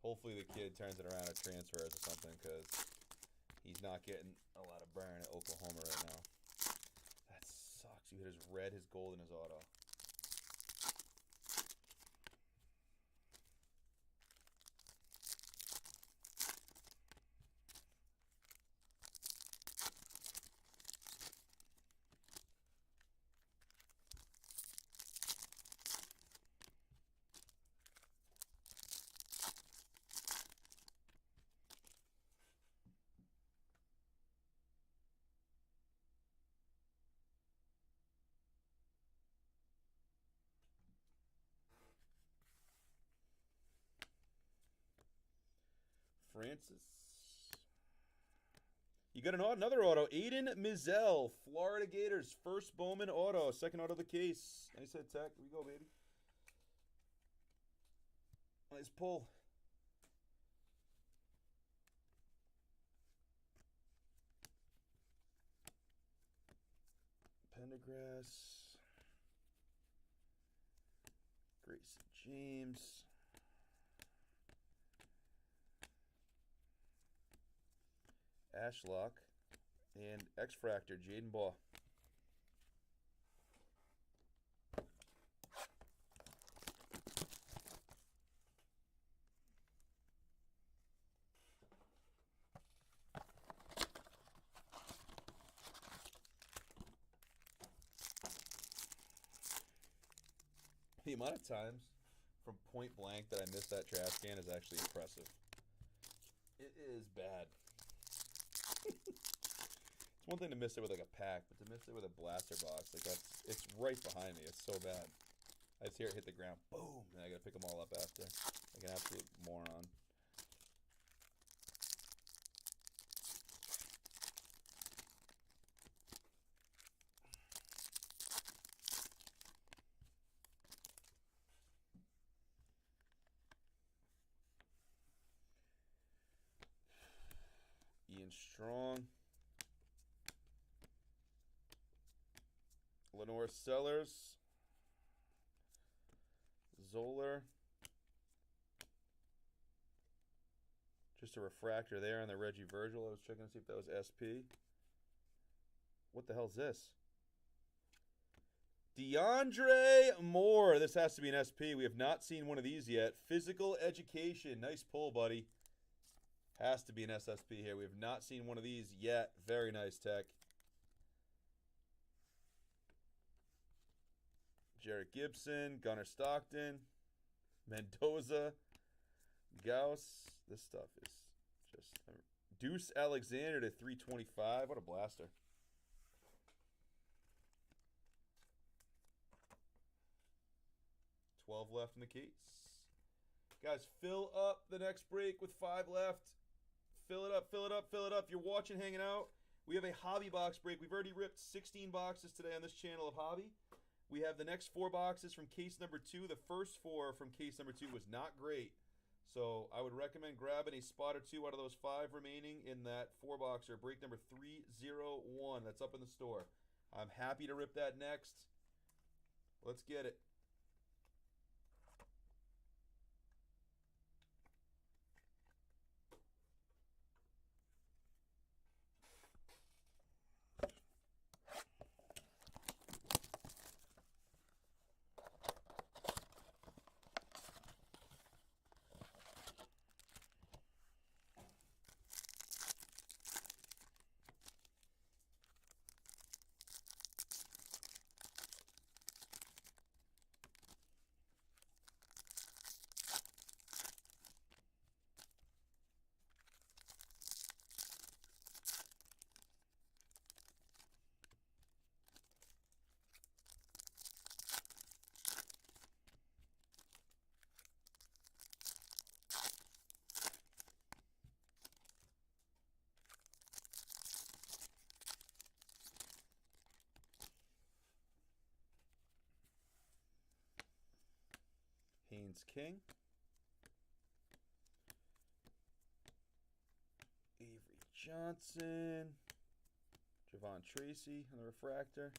Hopefully the kid turns it around or transfers or something, because he's not getting a lot of burn at Oklahoma right now. That sucks. You hit his red, his gold, and his auto. Francis. You got another auto. Aiden Mizell, Florida Gators. First Bowman auto. Second auto of the case. Nice hit, Tech. Here we go, baby. Nice pull. Pendergrass. Grayson James. Ashlock, and X-Fractor, Jaden Baugh. The amount of times from point blank that I missed that trash can is actually impressive. It is bad. It's one thing to miss it with like a pack, but to miss it with a blaster box, like it's right behind me. It's so bad. I just hear it hit the ground, boom, and I gotta pick them all up after. Like an absolute moron. Ian Strong. Lenore Sellers. Zoller. Just a refractor there on the Reggie Virgil. I was checking to see if that was SP. What the hell is this? DeAndre Moore. This has to be an SP. We have not seen one of these yet. Physical Education. Nice pull, buddy. Has to be an SSP here. We have not seen one of these yet. Very nice tech. Jarrett Gibson, Gunnar Stockton, Mendoza, Gauss. This stuff is just... Deuce Alexander to 325. What a blaster. $12 left in the case. Guys, fill up the next break with 5 left. Fill it up, fill it up, fill it up. If you're watching, hanging out, we have a hobby box break. We've already ripped 16 boxes today on this channel of hobby. We have the next 4 boxes from case number 2. The first 4 from case number 2 was not great. So I would recommend grabbing a spot or 2 out of those 5 remaining in that 4-boxer. Break number 301. That's up in the store. I'm happy to rip that next. Let's get it. Haynes King. Avery Johnson. Javon Tracy on the refractor.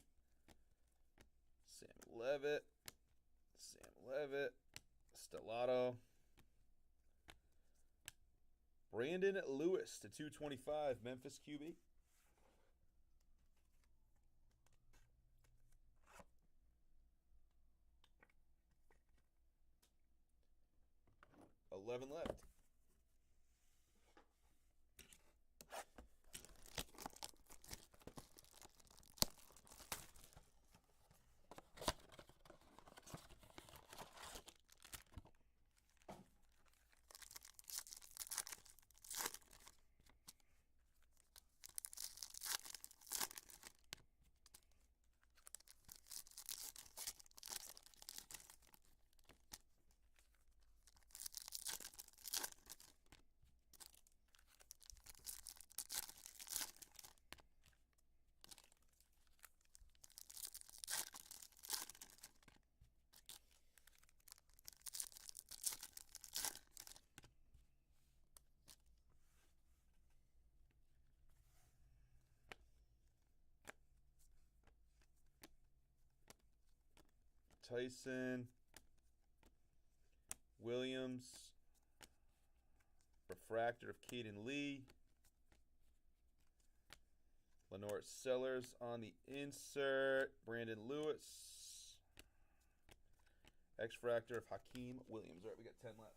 Sam Levitt. Stellato. Brandon Lewis to 225. Memphis QB. $11 left. Tyson, Williams, refractor of Caden Lee, Lenore Sellers on the insert, Brandon Lewis, X-fractor of Hakeem Williams. All right, we got 10 left.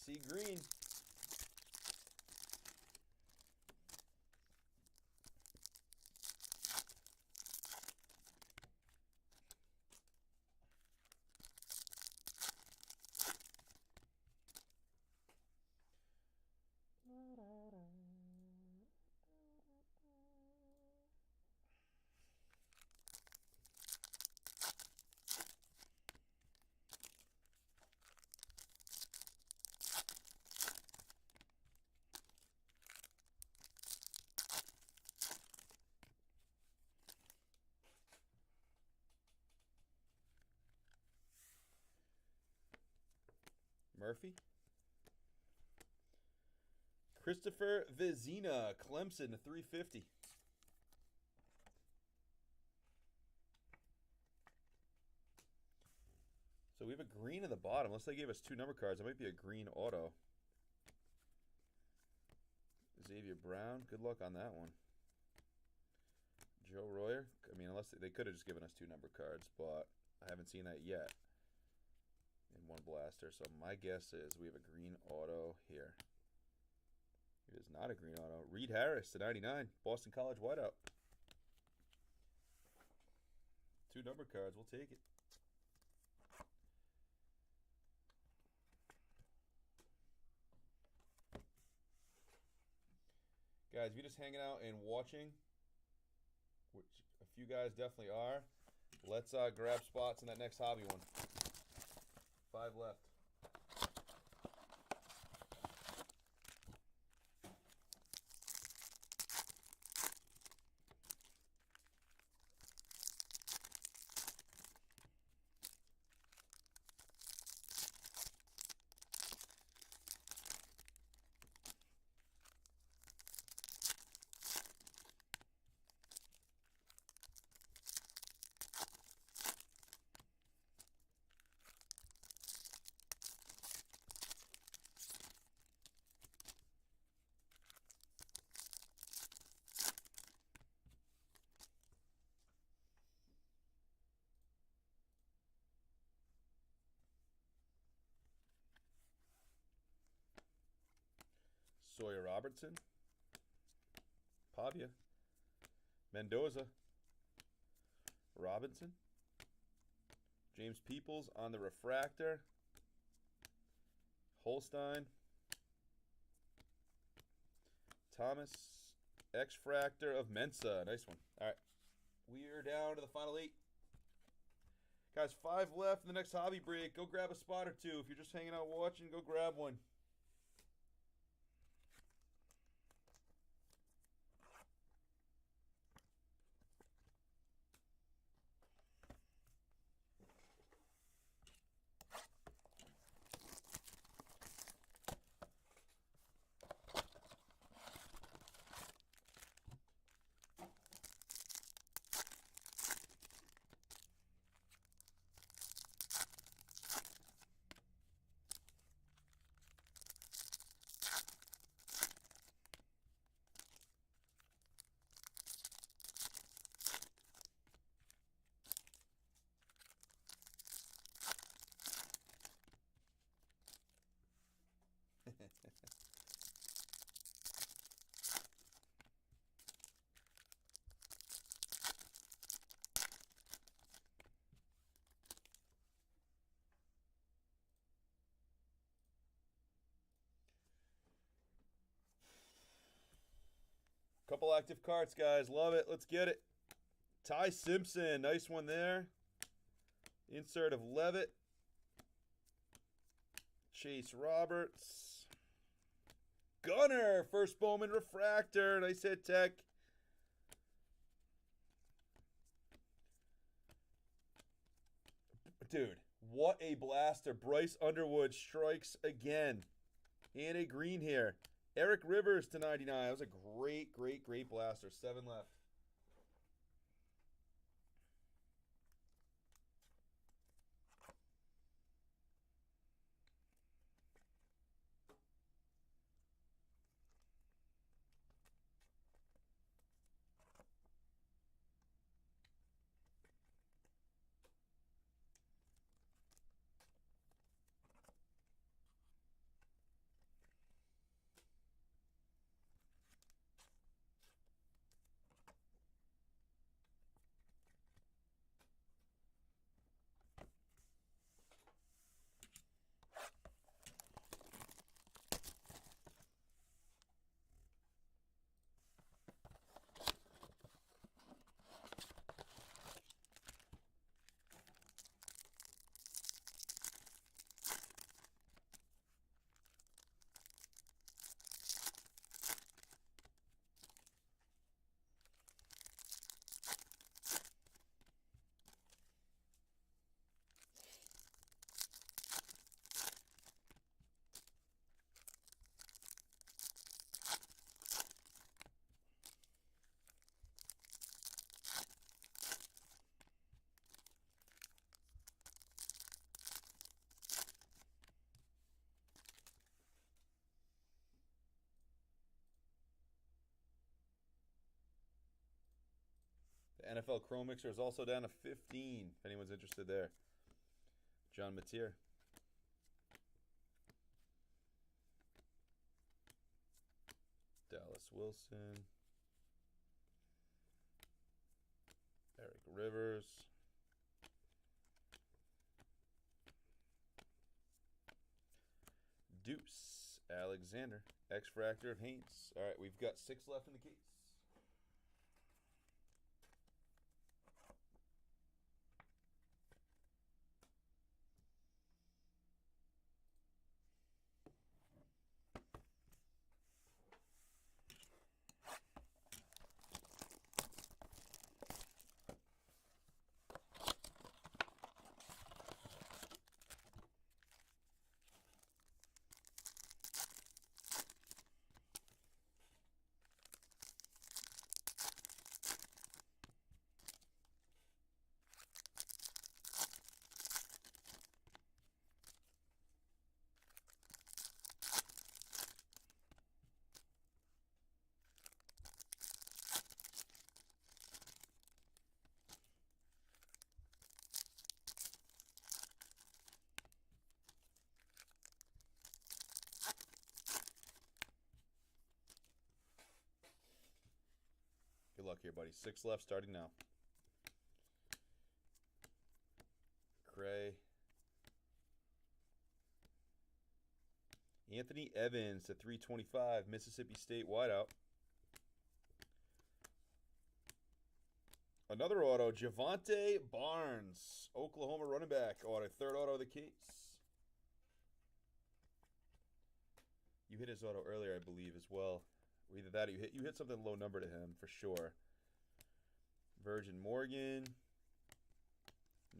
Sea green. Murphy. Christopher Vezina, Clemson, 350. So we have a green at the bottom. Unless they gave us 2 number cards, it might be a green auto. Xavier Brown, good luck on that one. Joe Royer, I mean, unless they could have just given us 2 number cards, but I haven't seen that yet in one blaster. So my guess is we have a green auto here. It is not a green auto. Reed Harris to 99, Boston College whiteout. 2 number cards, we'll take it. Guys, if you're just hanging out and watching, which a few guys definitely are, let's grab spots in that next hobby one. 5 left. Sawyer Robertson, Pavia, Mendoza, Robinson, James Peoples on the refractor, Holstein, Thomas, X-Fractor of Mensa. Nice one. All right, we are down to the final 8. Guys, 5 left in the next hobby break. Go grab a spot or 2. If you're just hanging out watching, go grab one. Couple active cards, guys. Love it. Let's get it. Ty Simpson. Nice one there. Insert of Levitt. Chase Roberts. Gunner. First Bowman refractor. Nice hit, Tech. Dude, what a blaster. Bryce Underwood strikes again. And a green here. Eric Rivers to 99. That was a great, great, great blaster. 7 left. NFL Chrome Mixer is also down to 15, if anyone's interested there. John Mateer. Dallas Wilson. Eric Rivers. Deuce Alexander. X-Fractor of Haynes. All right, we've got 6 left in the case. Good luck here, buddy. 6 left, starting now. Cray. Anthony Evans to 325, Mississippi State wideout. Another auto, Javante Barnes, Oklahoma running back auto, 3rd auto of the case. You hit his auto earlier, I believe, as well. Either that or you hit something low number to him for sure. Virgin Morgan.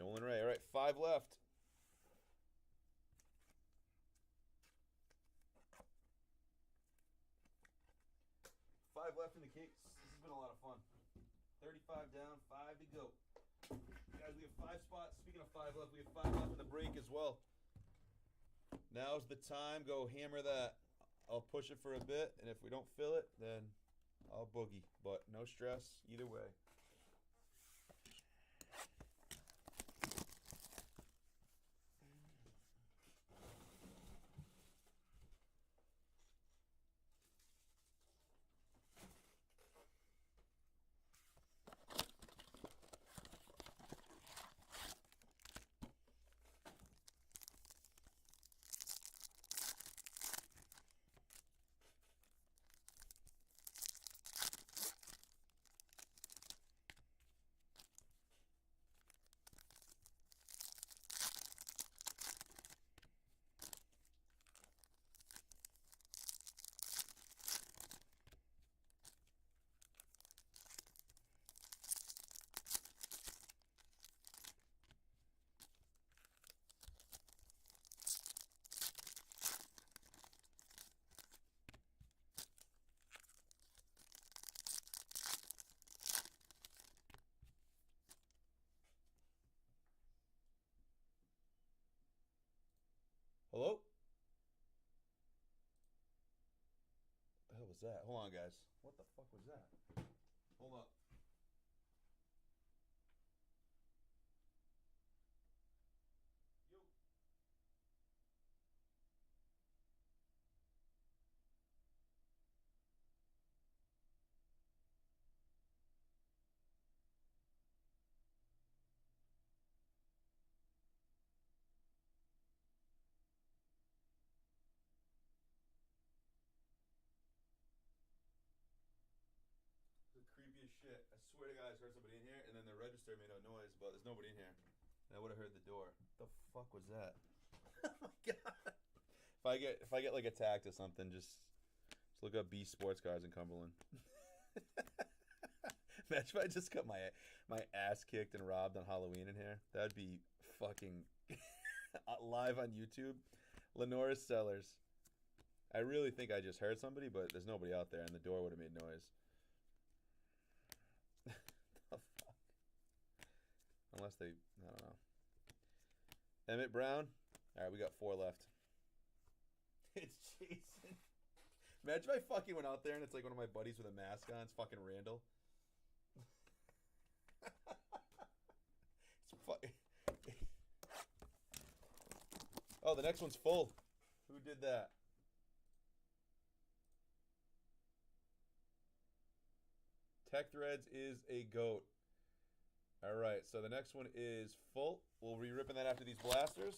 Nolan Ray. All right, 5 left. 5 left in the case. This has been a lot of fun. 35 down, 5 to go. Guys, we have 5 spots. Speaking of 5 left, we have 5 left in the break as well. Now's the time. Go hammer that. I'll push it for a bit, and if we don't fill it, then I'll boogie. But no stress either way. Hello? What the hell was that? Hold on, guys. What the fuck was that? Hold up. Yo. The creepiest shit. I swear to God, I heard somebody in here, and then the register made no noise, but there's nobody in here. And I would have heard the door. What the fuck was that? Oh my God. If I get like attacked or something, just look up B Sports Cars in Cumberland. Imagine if I just got my ass kicked and robbed on Halloween in here. That'd be fucking live on YouTube. Lenora Sellers. I really think I just heard somebody, but there's nobody out there, and the door would have made noise. The fuck? Unless they, I don't know. Emmett Brown. All right, we got 4 left. It's Jason. Imagine if I fucking went out there and it's like one of my buddies with a mask on. It's fucking Randall. Oh, the next one's full. Who did that? Tech Threads is a goat. All right, so the next one is full. We'll be ripping that after these blasters.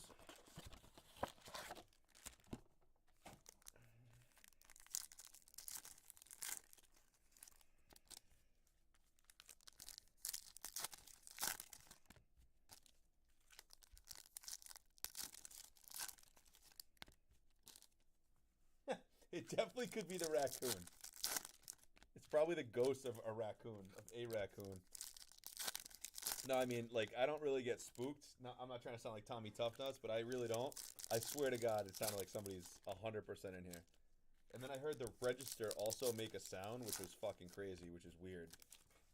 It definitely could be the raccoon. It's probably the ghost of a raccoon, No, I mean, like, I don't really get spooked. No, I'm not trying to sound like Tommy Toughnuts, but I really don't. I swear to God, it sounded like somebody's 100% in here. And then I heard the register also make a sound, which was fucking crazy, which is weird.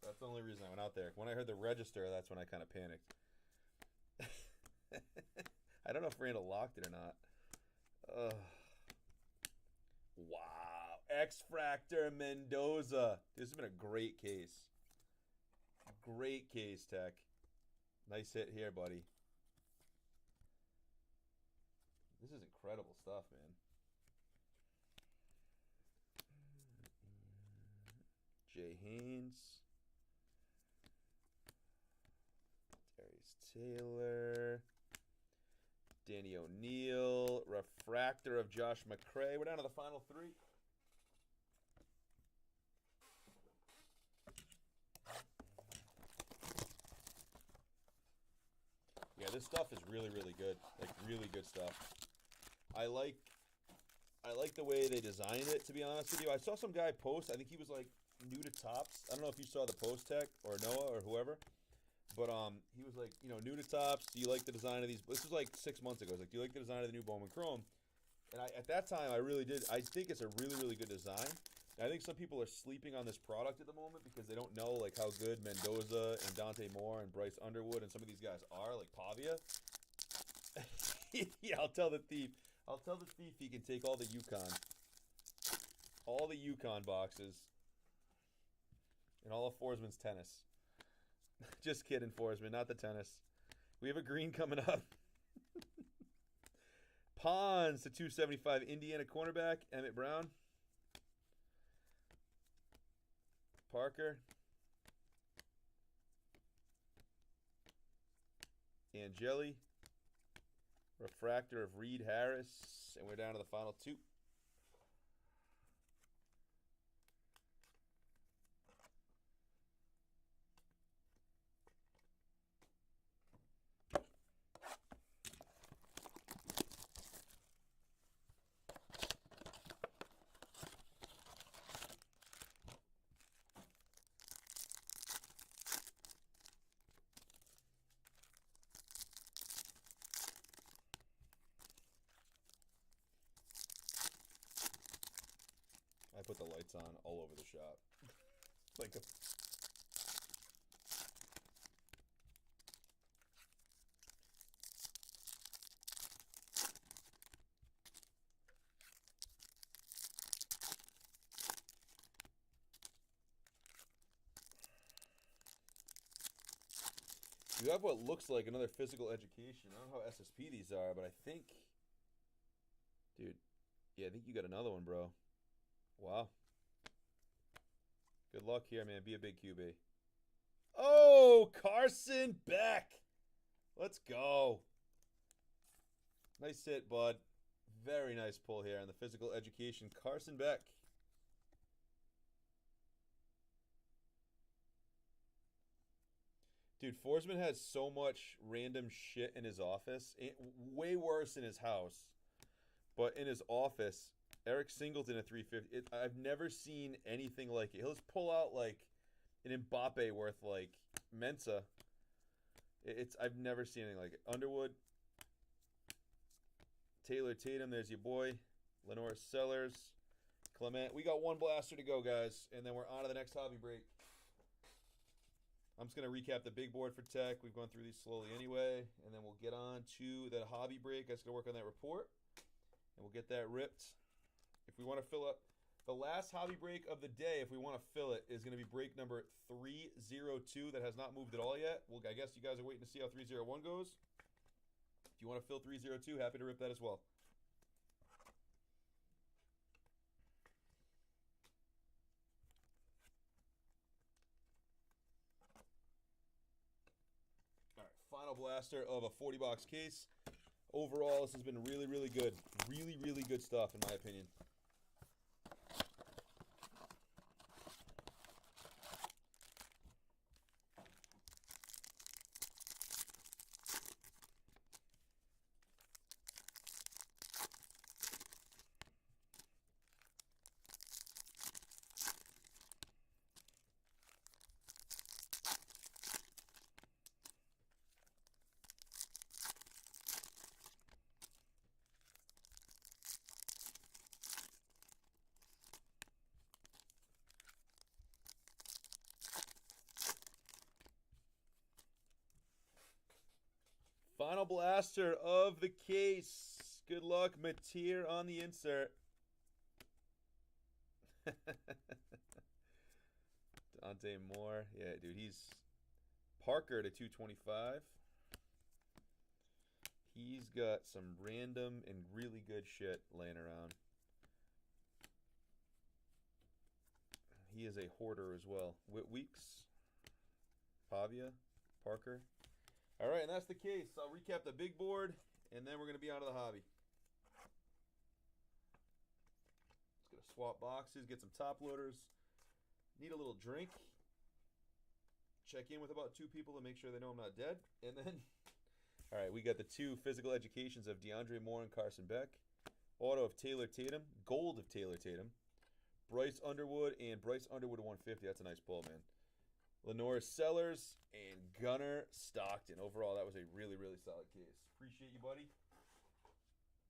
That's the only reason I went out there. When I heard the register, that's when I kind of panicked. I don't know if Randall locked it or not. Wow. X-Fractor Mendoza. This has been a great case. Great case, Tech. Nice hit here, buddy. This is incredible stuff, man. Jay Haynes. Darius Taylor. Danny O'Neal. Refractor of Josh McCray. We're down to the final three. Yeah, this stuff is really, really good. Like, really good stuff. I like the way they designed it, to be honest with you. I saw some guy post. I think he was, like, new to Topps. I don't know if you saw the post, Tech, or Noah, or whoever. But he was like, you know, new to Topps. Do you like the design of these? This was like 6 months ago. I was like, do you like the design of the new Bowman Chrome? And at that time, I really did. I think it's a really, really good design. And I think some people are sleeping on this product at the moment because they don't know like how good Mendoza and Dante Moore and Bryce Underwood and some of these guys are, like Pavia. Yeah, I'll tell the thief. I'll tell the thief he can take all the Yukon boxes, and all of Forsman's tennis. Just kidding, Forsman, not the tennis. We have a green coming up. Pons to 275, Indiana cornerback, Emmett Brown. Parker. Angeli. Refractor of Reed Harris. And we're down to the final two. I put the lights on all over the shop. Like a... You have what looks like another physical education. I don't know how SSP these are, but I think... Dude, yeah, I think you got another one, bro. Wow. Good luck here, man. Be a big QB. Oh, Carson Beck. Let's go. Nice hit, bud. Very nice pull here on the physical education. Carson Beck. Dude, Forsman has so much random shit in his office. Way worse in his house. But in his office... Eric Singleton at 350. I've never seen anything like it. He'll just pull out like an Mbappe worth like Mensa. I've never seen anything like it. Underwood, Taylor Tatum. There's your boy, Lenore Sellers, Clement. We got one blaster to go, guys, and then we're on to the next hobby break. I'm just gonna recap the big board for Tech. We've gone through these slowly anyway, and then we'll get on to the hobby break. Guys, gonna work on that report, and we'll get that ripped. If we want to fill up, The last hobby break of the day, if we want to fill it, is going to be break number 302 that has not moved at all yet. Well, I guess you guys are waiting to see how 301 goes. If you want to fill 302, happy to rip that as well. All right, final blaster of a 40-box case. Overall, this has been really, really good. Really, really good stuff, in my opinion. Final blaster of the case. Good luck, Mateer on the insert. Dante Moore. Yeah, dude, he's Parker to 225. He's got some random and really good shit laying around. He is a hoarder as well. Weeks, Pavia, Parker. All right, and that's the case. I'll recap the big board, and then we're going to be on to the hobby. Just going to swap boxes, get some top loaders. Need a little drink. Check in with about 2 people to make sure they know I'm not dead. And then, all right, we got the 2 physical educations of DeAndre Moore and Carson Beck. Auto of Taylor Tatum. Gold of Taylor Tatum. Bryce Underwood and Bryce Underwood 150. That's a nice pull, man. Lenore Sellers and Gunnar Stockton. Overall, that was a really, really solid case. Appreciate you, buddy.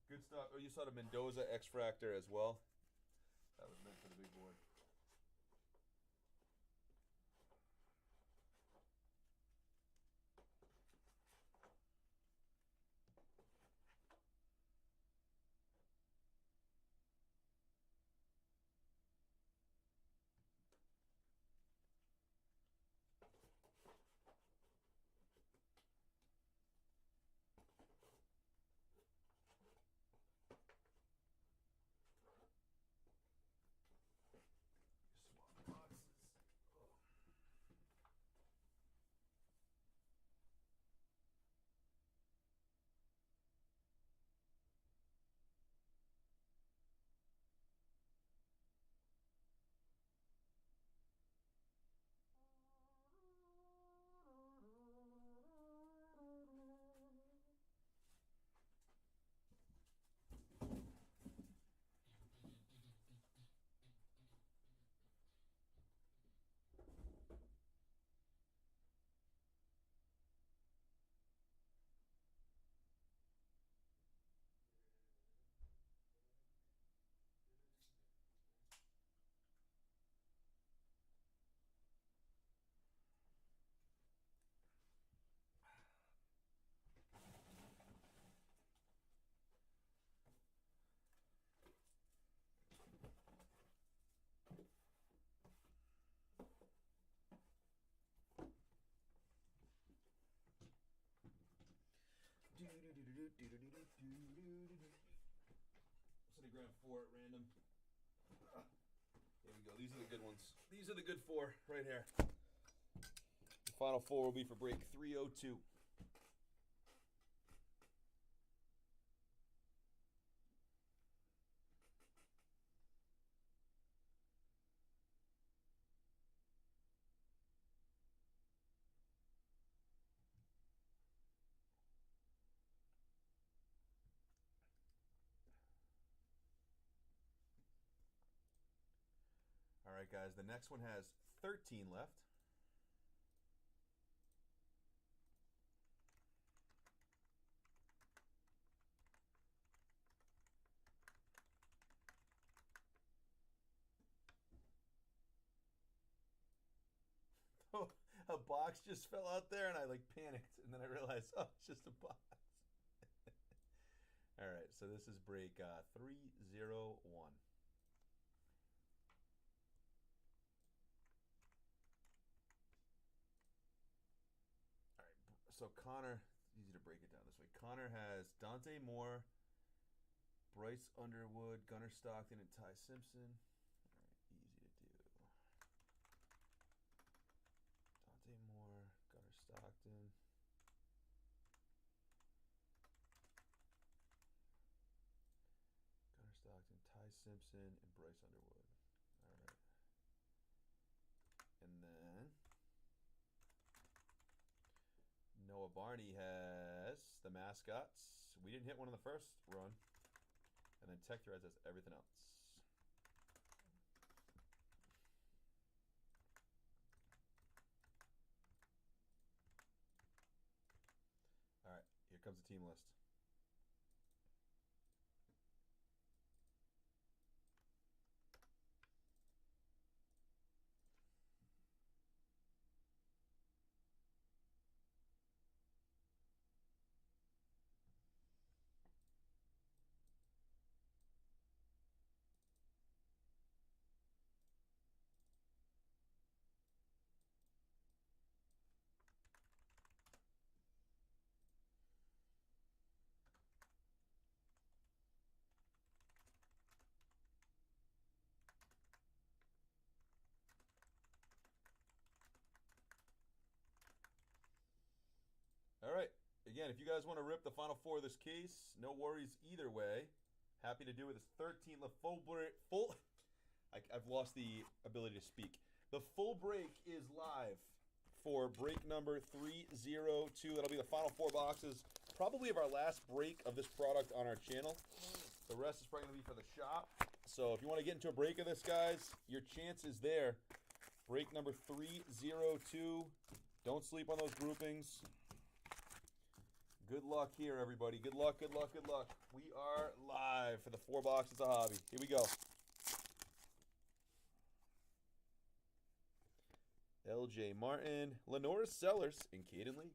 Good stuff. Oh, you saw the Mendoza X-Fractor as well. That was meant for the big board. Cinegram 4 at random. Here we go. These are the good ones. These are the good 4 right here. The final 4 will be for break 302. All right, guys, the next one has 13 left. Oh, a box just fell out there, and I like panicked, and then I realized, oh, it's just a box. All right, so this is break 301. So Connor, easy to break it down this way. Connor has Dante Moore, Bryce Underwood, Gunnar Stockton, and Ty Simpson. All right, easy to do. Dante Moore, Gunnar Stockton. Gunnar Stockton, Ty Simpson, and Bryce Underwood. All right. And then Noah Barney has the mascots. We didn't hit one in the first run. And then Tech Threads has everything else. All right, here comes the team list. All right. Again, if you guys want to rip the final four of this case, no worries either way. Happy to do it. It's 13. The I've lost the ability to speak. The full break is live for break number 302. That'll be the final four boxes, probably of our last break of this product on our channel. The rest is probably going to be for the shop. So if you want to get into a break of this, guys, your chance is there. Break number 302. Don't sleep on those groupings. Good luck here, everybody. Good luck, good luck, good luck. We are live for the four boxes of hobby. Here we go. LJ Martin, Lenora Sellers, and Caden Lee.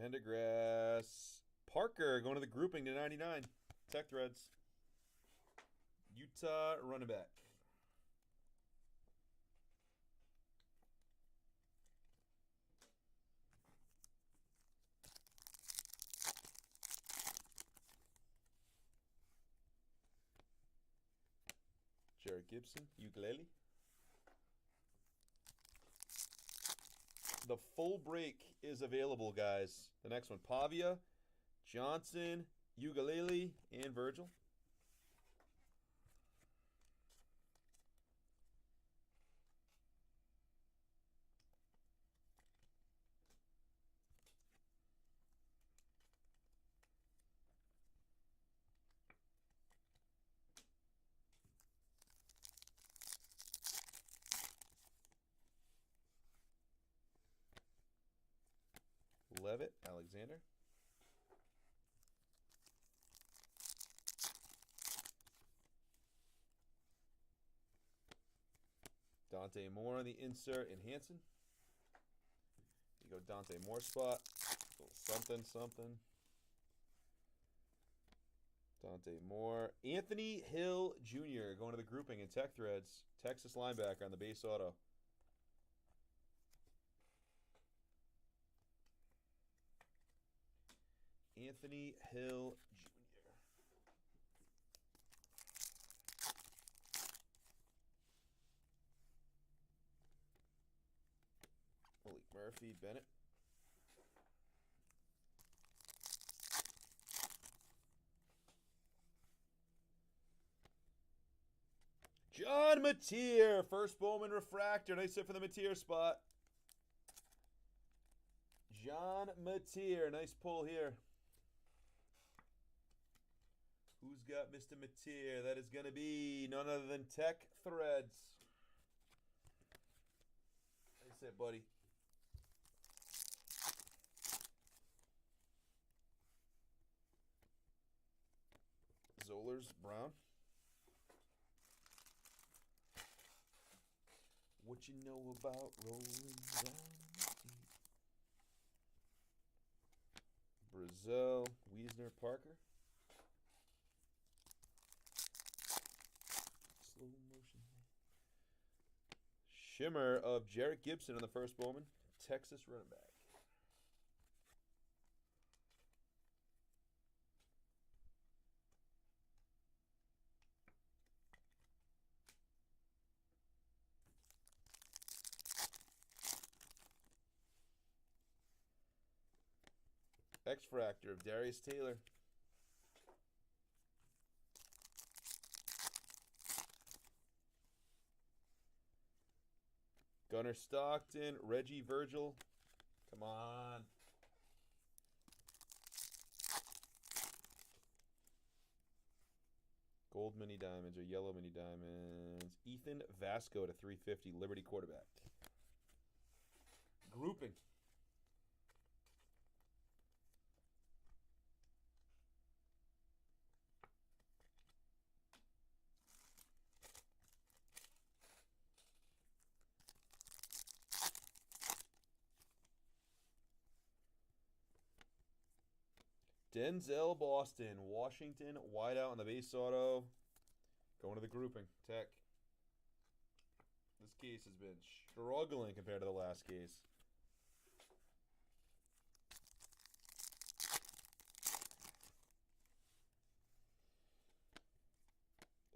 Pendergrass. Parker going to the grouping to 99. Tech Threads. Utah running back. Jared Gibson, ukulele. The full break is available, guys. The next one, Pavia, Johnson, ukulele, and Virgil. Levitt, Alexander. Dante Moore on the insert and Hanson. You go Dante Moore spot. A little something, something. Dante Moore. Anthony Hill Jr. going to the grouping in Tech Threads. Texas linebacker on the base auto. Anthony Hill Jr. Malik Murphy, Bennett. John Mateer, first Bowman refractor. Nice hit for the Mateer spot. John Mateer, nice pull here. Who's got Mr. Mateer? That is going to be none other than Tech Threads. Nice hit, buddy. Zollers, Brown. What you know about rolling down the deep? Brazil, Wiesner, Parker. Slow motion. Shimmer of Jarrett Gibson in the first Bowman. Texas running back. X-Fractor of Darius Taylor. Gunnar Stockton, Reggie Virgil. Come on. Gold mini diamonds or yellow mini diamonds. Ethan Vasco to 350, Liberty quarterback. Grouping. Denzel Boston, Washington, wideout on the base auto. Going to the grouping. Tech. This case has been struggling compared to the last case.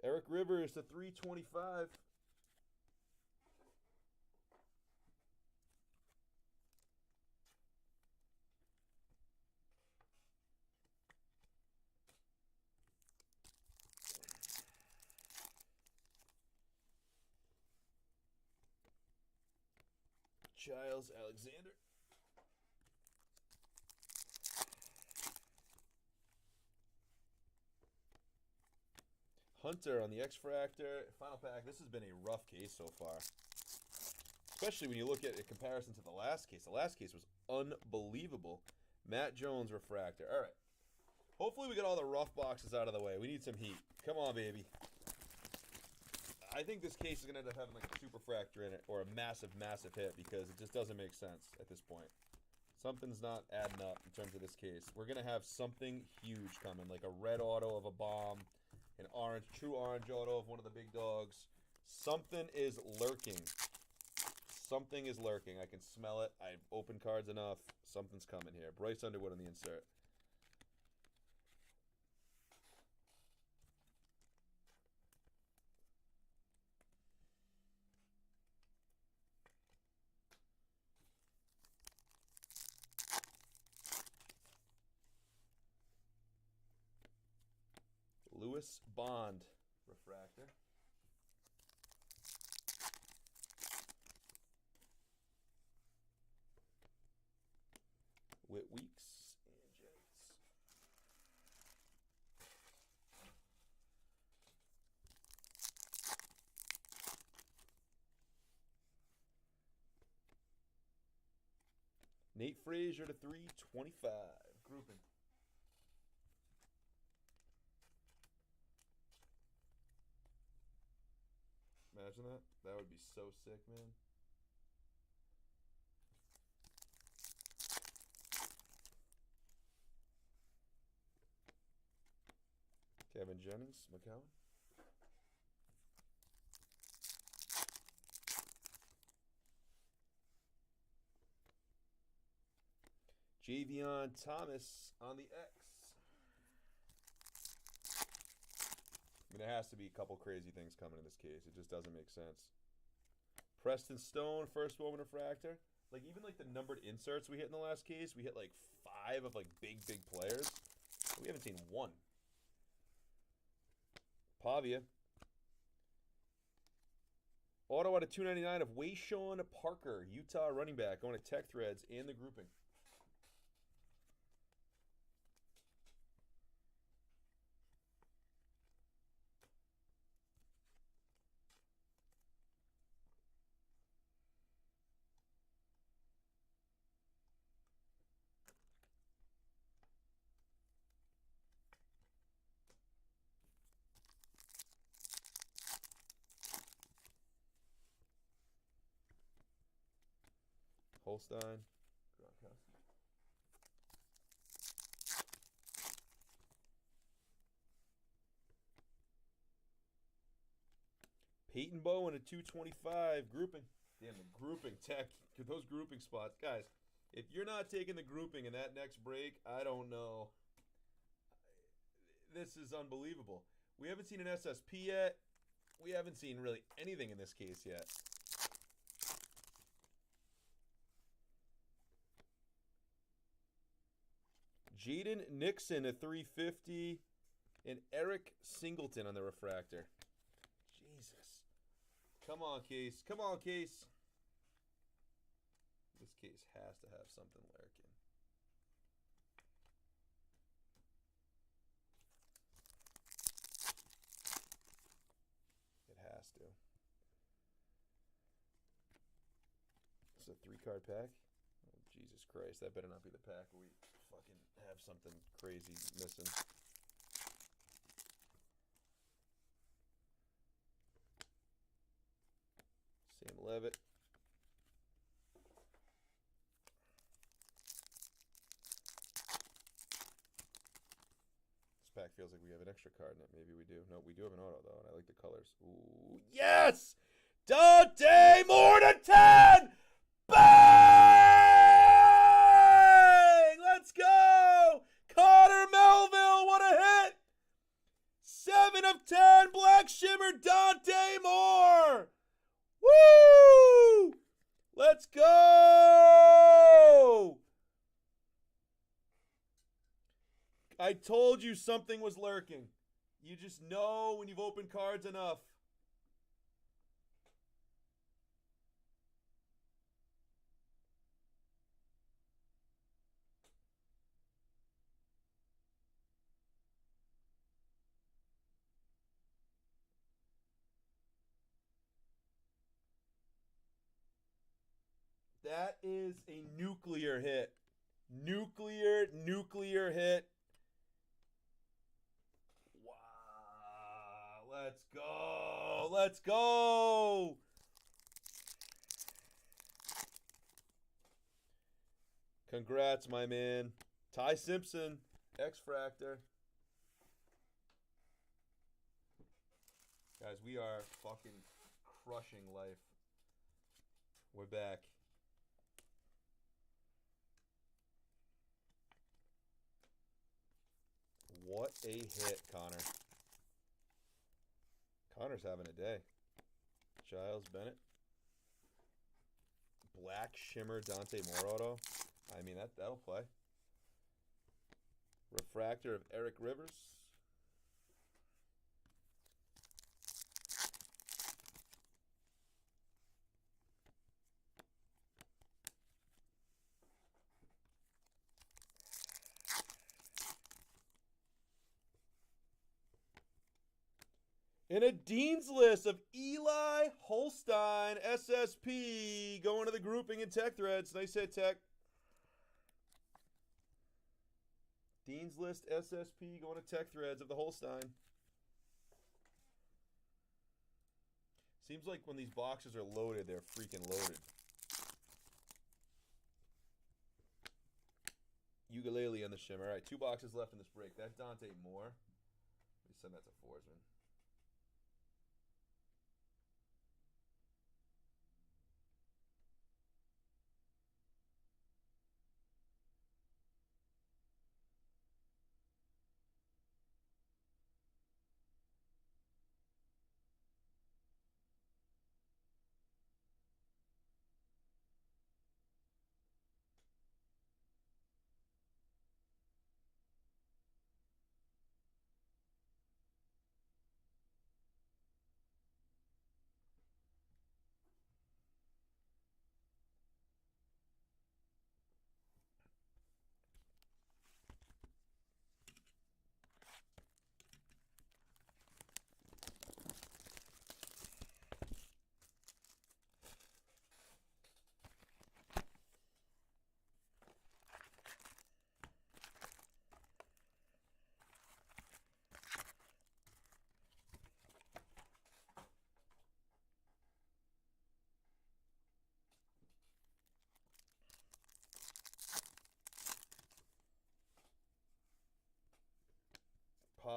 Eric Rivers to 325. Giles Alexander. Hunter on the X-Fractor. Final pack. This has been a rough case so far. Especially when you look at it in comparison to the last case. The last case was unbelievable. Matt Jones Refractor. All right. Hopefully we get all the rough boxes out of the way. We need some heat. Come on, baby. I think this case is going to end up having like a super fractor in it or a massive, massive hit because it just doesn't make sense at this point. Something's not adding up in terms of this case. We're going to have something huge coming, like a red auto of a bomb, an orange, true orange auto of one of the big dogs. Something is lurking. Something is lurking. I can smell it. I've opened cards enough. Something's coming here. Bryce Underwood on the insert. Lewis Bond Refractor. Whit Weeks and Jets. Nate Frazier to 325. Grouping. Imagine that. That would be so sick, man. Kevin Jennings, McCown. Javion Thomas on the X. I mean, there has to be a couple crazy things coming in this case. It just doesn't make sense. Preston Stone, first Bowman Refractor. Like, even like the numbered inserts we hit in the last case, we hit like 5 of like big players. We haven't seen one. Pavia. Auto out of 299 of Wayshawn Parker, Utah running back, going to Tech Threads and the grouping. Holstein. Gronkowski. Peyton Bowen at 225. Grouping. Damn, the grouping tech. Those grouping spots. Guys, if you're not taking the grouping in that next break, I don't know. This is unbelievable. We haven't seen an SSP yet. We haven't seen really anything in this case yet. Jaden Nixon at 350. And Eric Singleton on the refractor. Jesus. Come on, Case. Come on, Case. This case has to have something lurking. It has to. It's a 3-card pack? Oh, Jesus Christ. That better not be the pack where we fucking have something crazy missing. Sam Levitt. This pack feels like we have an extra card in it. Maybe we do. No, we do have an auto, though, and I like the colors. Ooh, yes! Dante Moore to 10! Bang! Let's go! Connor Melville, what a hit! 7 of 10, Black Shimmer, Dante Moore! Woo! Let's go! I told you something was lurking. You just know when you've opened cards enough. That is a nuclear hit. Nuclear hit. Wow. Let's go. Let's go. Congrats, my man. Ty Simpson, X-Fractor. Guys, we are fucking crushing life. We're back. What a hit, Connor. Connor's having a day. Giles Bennett. Black Shimmer Dante Moore auto. I mean, that'll play. Refractor of Eric Rivers. And a Dean's List of Eli Holstein, SSP, going to the grouping and Tech Threads. Nice hit, Tech. Dean's List, SSP, going to Tech Threads of the Holstein. Seems like when these boxes are loaded, they're freaking loaded. Ukulele on the Shimmer. All right, 2 boxes left in this break. That Dante Moore. Let me send that to Forsman.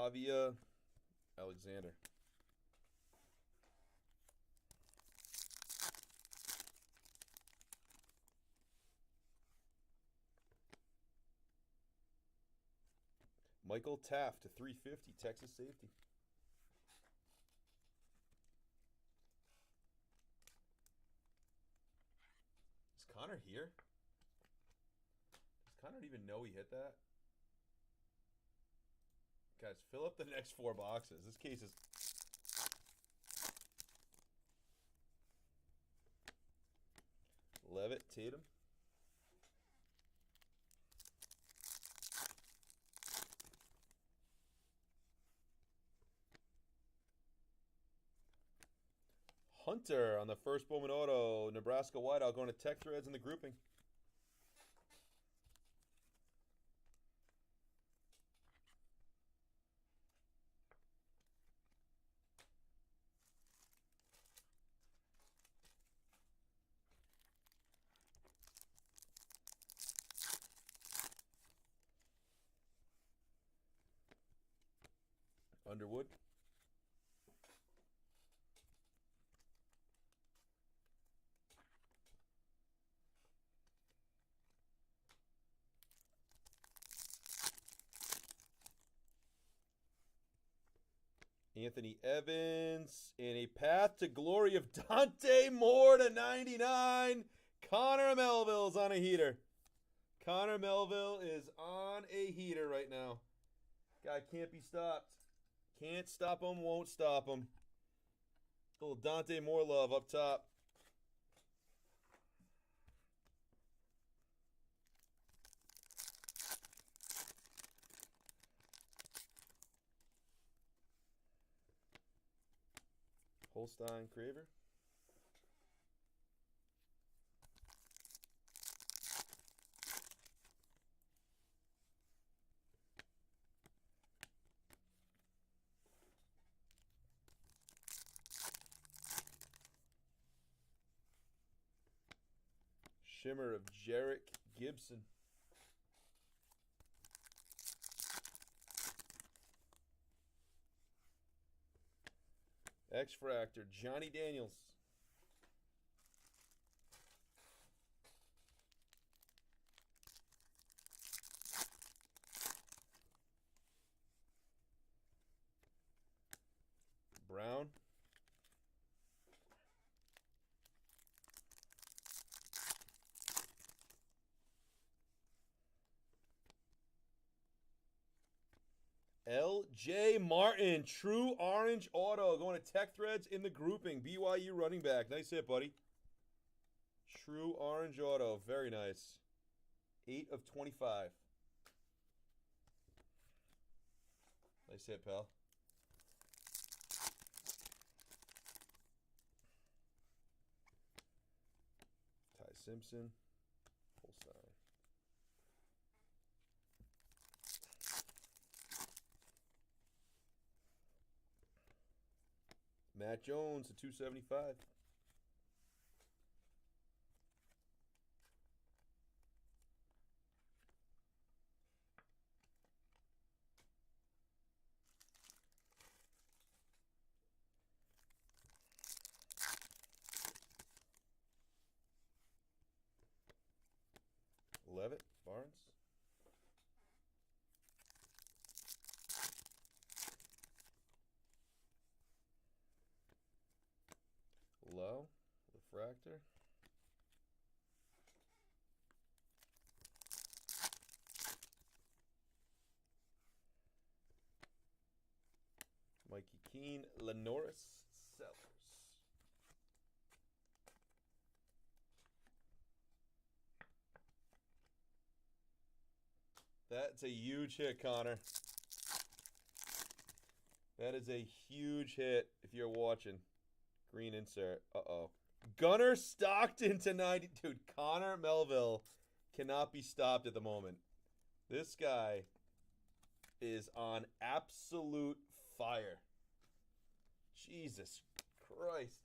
Avia Alexander. Michael Taft to 350, Texas safety. Is Connor here? Does Connor even know he hit that? Guys, fill up the next 4 boxes. This case is... Levitt, Tatum. Hunter on the first Bowman Auto. Nebraska wideout going to Tech Threads in the grouping. Underwood. Anthony Evans, and a path to glory of Dante Moore to 99. Connor Melville's on a heater. Connor Melville is on a heater right now. Guy can't be stopped. Can't stop him, won't stop him. A little Dante Moore love up top. Holstein Craver. Shimmer of Jarek Gibson. X-Fractor, Johnny Daniels. Brown. L.J. Martin, true orange auto, going to Tech Threads in the grouping. BYU running back. Nice hit, buddy. True orange auto. Very nice. 8 of 25. Nice hit, pal. Ty Simpson. Holstein. Matt Jones to 275. Levitt, Barnes. Low, Refractor. Mikey Keene, Lenoris, Sellers. That's a huge hit, Connor. That is a huge hit if you're watching. Green insert. Uh-oh. Gunnar Stockton to 90. Dude, Connor Melville cannot be stopped at the moment. This guy is on absolute fire. Jesus Christ.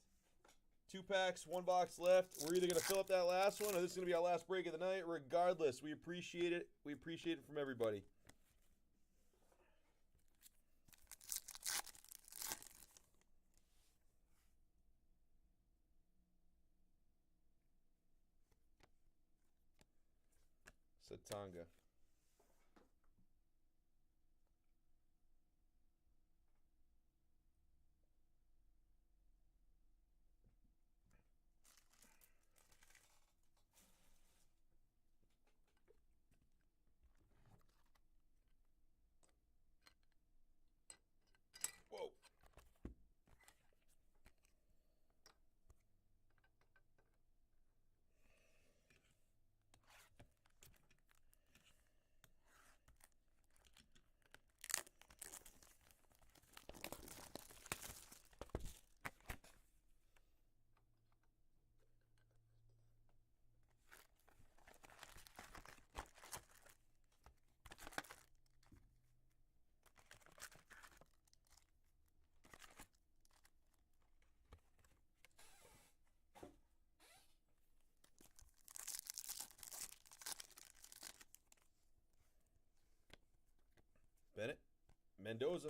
2 packs, 1 box left. We're either going to fill up that last one or this is going to be our last break of the night. Regardless, we appreciate it. We appreciate it from everybody. Satanga. Whoa. Bennett. Mendoza.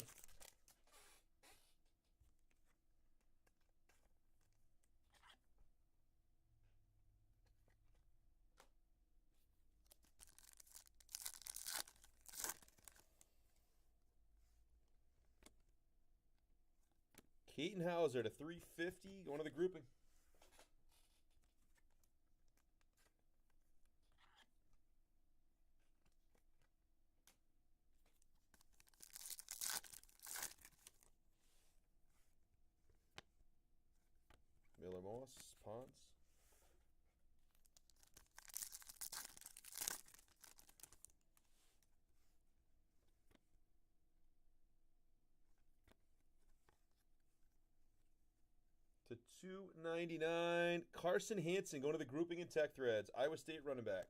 Keaton Hauser to 350. Going to the grouping. Miller Moss, Ponce. To 299, Carson Hansen going to the grouping and tech threads. Iowa State running back.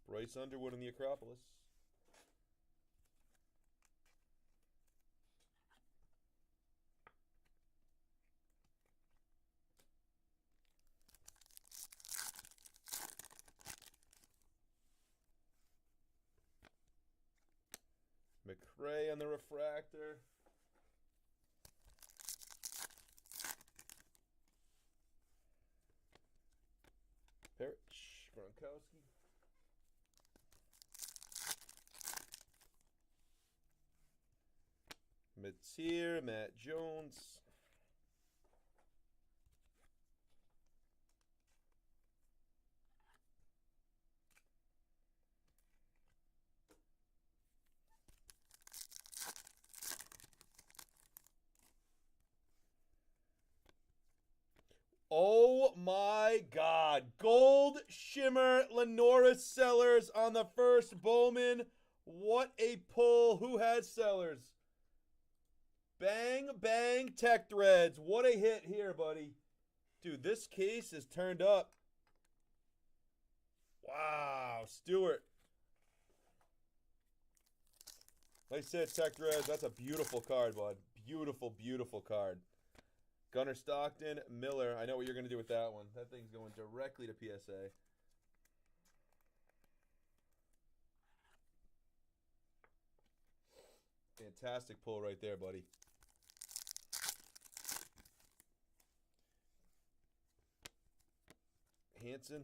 Bryce Underwood in the Acropolis. McRae on the refractor. Parrish, Gronkowski. Mateer, Matt Jones. Oh my God. Gold Shimmer Lenora Sellers on the first Bowman. What a pull. Who has Sellers? Bang, bang, tech threads. What a hit here, buddy. Dude, this case is turned up. Wow, Stewart. Like I said, tech threads, that's a beautiful card, bud. Beautiful, beautiful card. Gunnar Stockton, Miller. I know what you're going to do with that one. That thing's going directly to PSA. Fantastic pull right there, buddy. Hansen.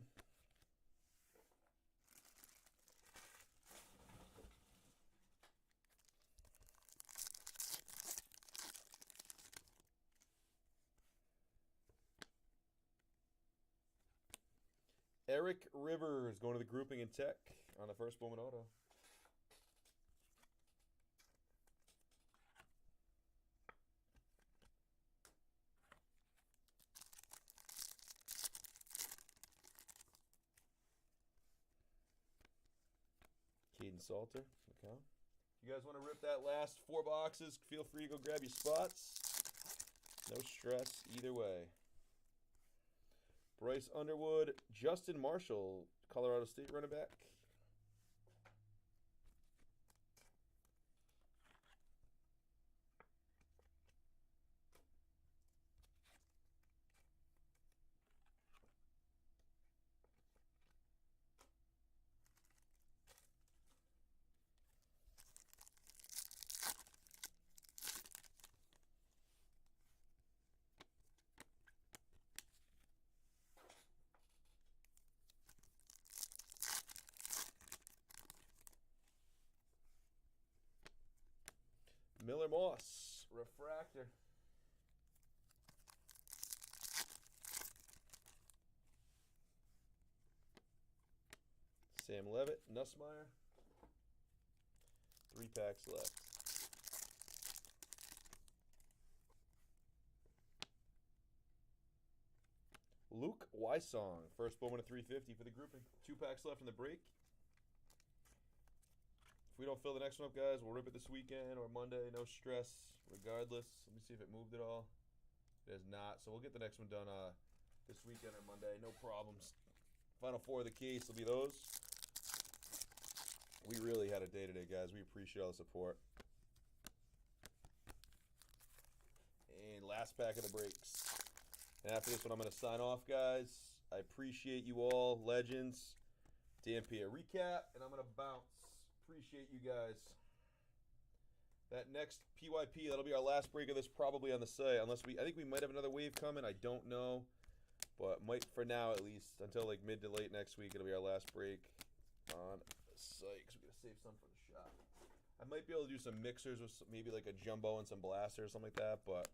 Eric Rivers going to the grouping and tech on the first Bowman auto. Caden Salter. Okay. If you guys want to rip that last 4 boxes, feel free to go grab your spots. No stress either way. Bryce Underwood, Justin Marshall, Colorado State running back. Miller Moss, refractor. Sam Levitt, Nussmeier. 3 packs left. Luke Wysong, first Bowman of 350 for the grouping. 2 packs left in the break. If we don't fill the next one up, guys, we'll rip it this weekend or Monday. No stress, regardless. Let me see if it moved at all. It has not, so we'll get the next one done this weekend or Monday. No problems. Final 4 of the case will be those. We really had a day today, guys. We appreciate all the support. And last pack of the breaks. And after this one, I'm going to sign off, guys. I appreciate you all, legends. Dan Pierre recap, and I'm going to bounce. Appreciate you guys. That next PYP, that'll be our last break of this probably on the site. Unless I think we might have another wave coming. I don't know. But might, for now at least, until like mid to late next week, it'll be our last break on the site. Because we're going to save some for the shop. I might be able to do some mixers with some, maybe like a jumbo and some blaster or something like that, but...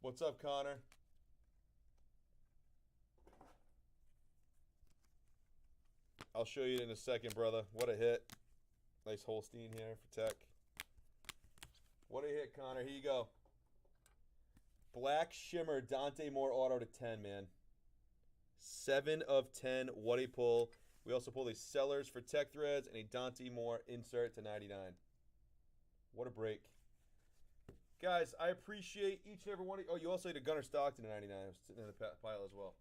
What's up, Connor? I'll show you in a second, brother. What a hit. Nice Holstein here for Tech. What a hit, Connor. Here you go. Black Shimmer Dante Moore auto to 10, man. 7 of 10. What a pull. We also pulled a Sellers for Tech Threads and a Dante Moore insert to 99. What a break. Guys, I appreciate each and every one of you. Oh, you also had a Gunnar Stockton to 99. I was sitting in the pile as well.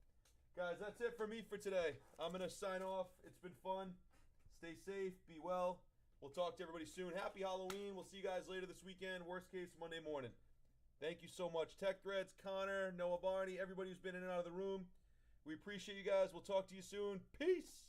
Guys, that's it for me for today. I'm going to sign off. It's been fun. Stay safe. Be well. We'll talk to everybody soon. Happy Halloween. We'll see you guys later this weekend. Worst case, Monday morning. Thank you so much. Tech Threads, Connor, Noah Barney, everybody who's been in and out of the room. We appreciate you guys. We'll talk to you soon. Peace.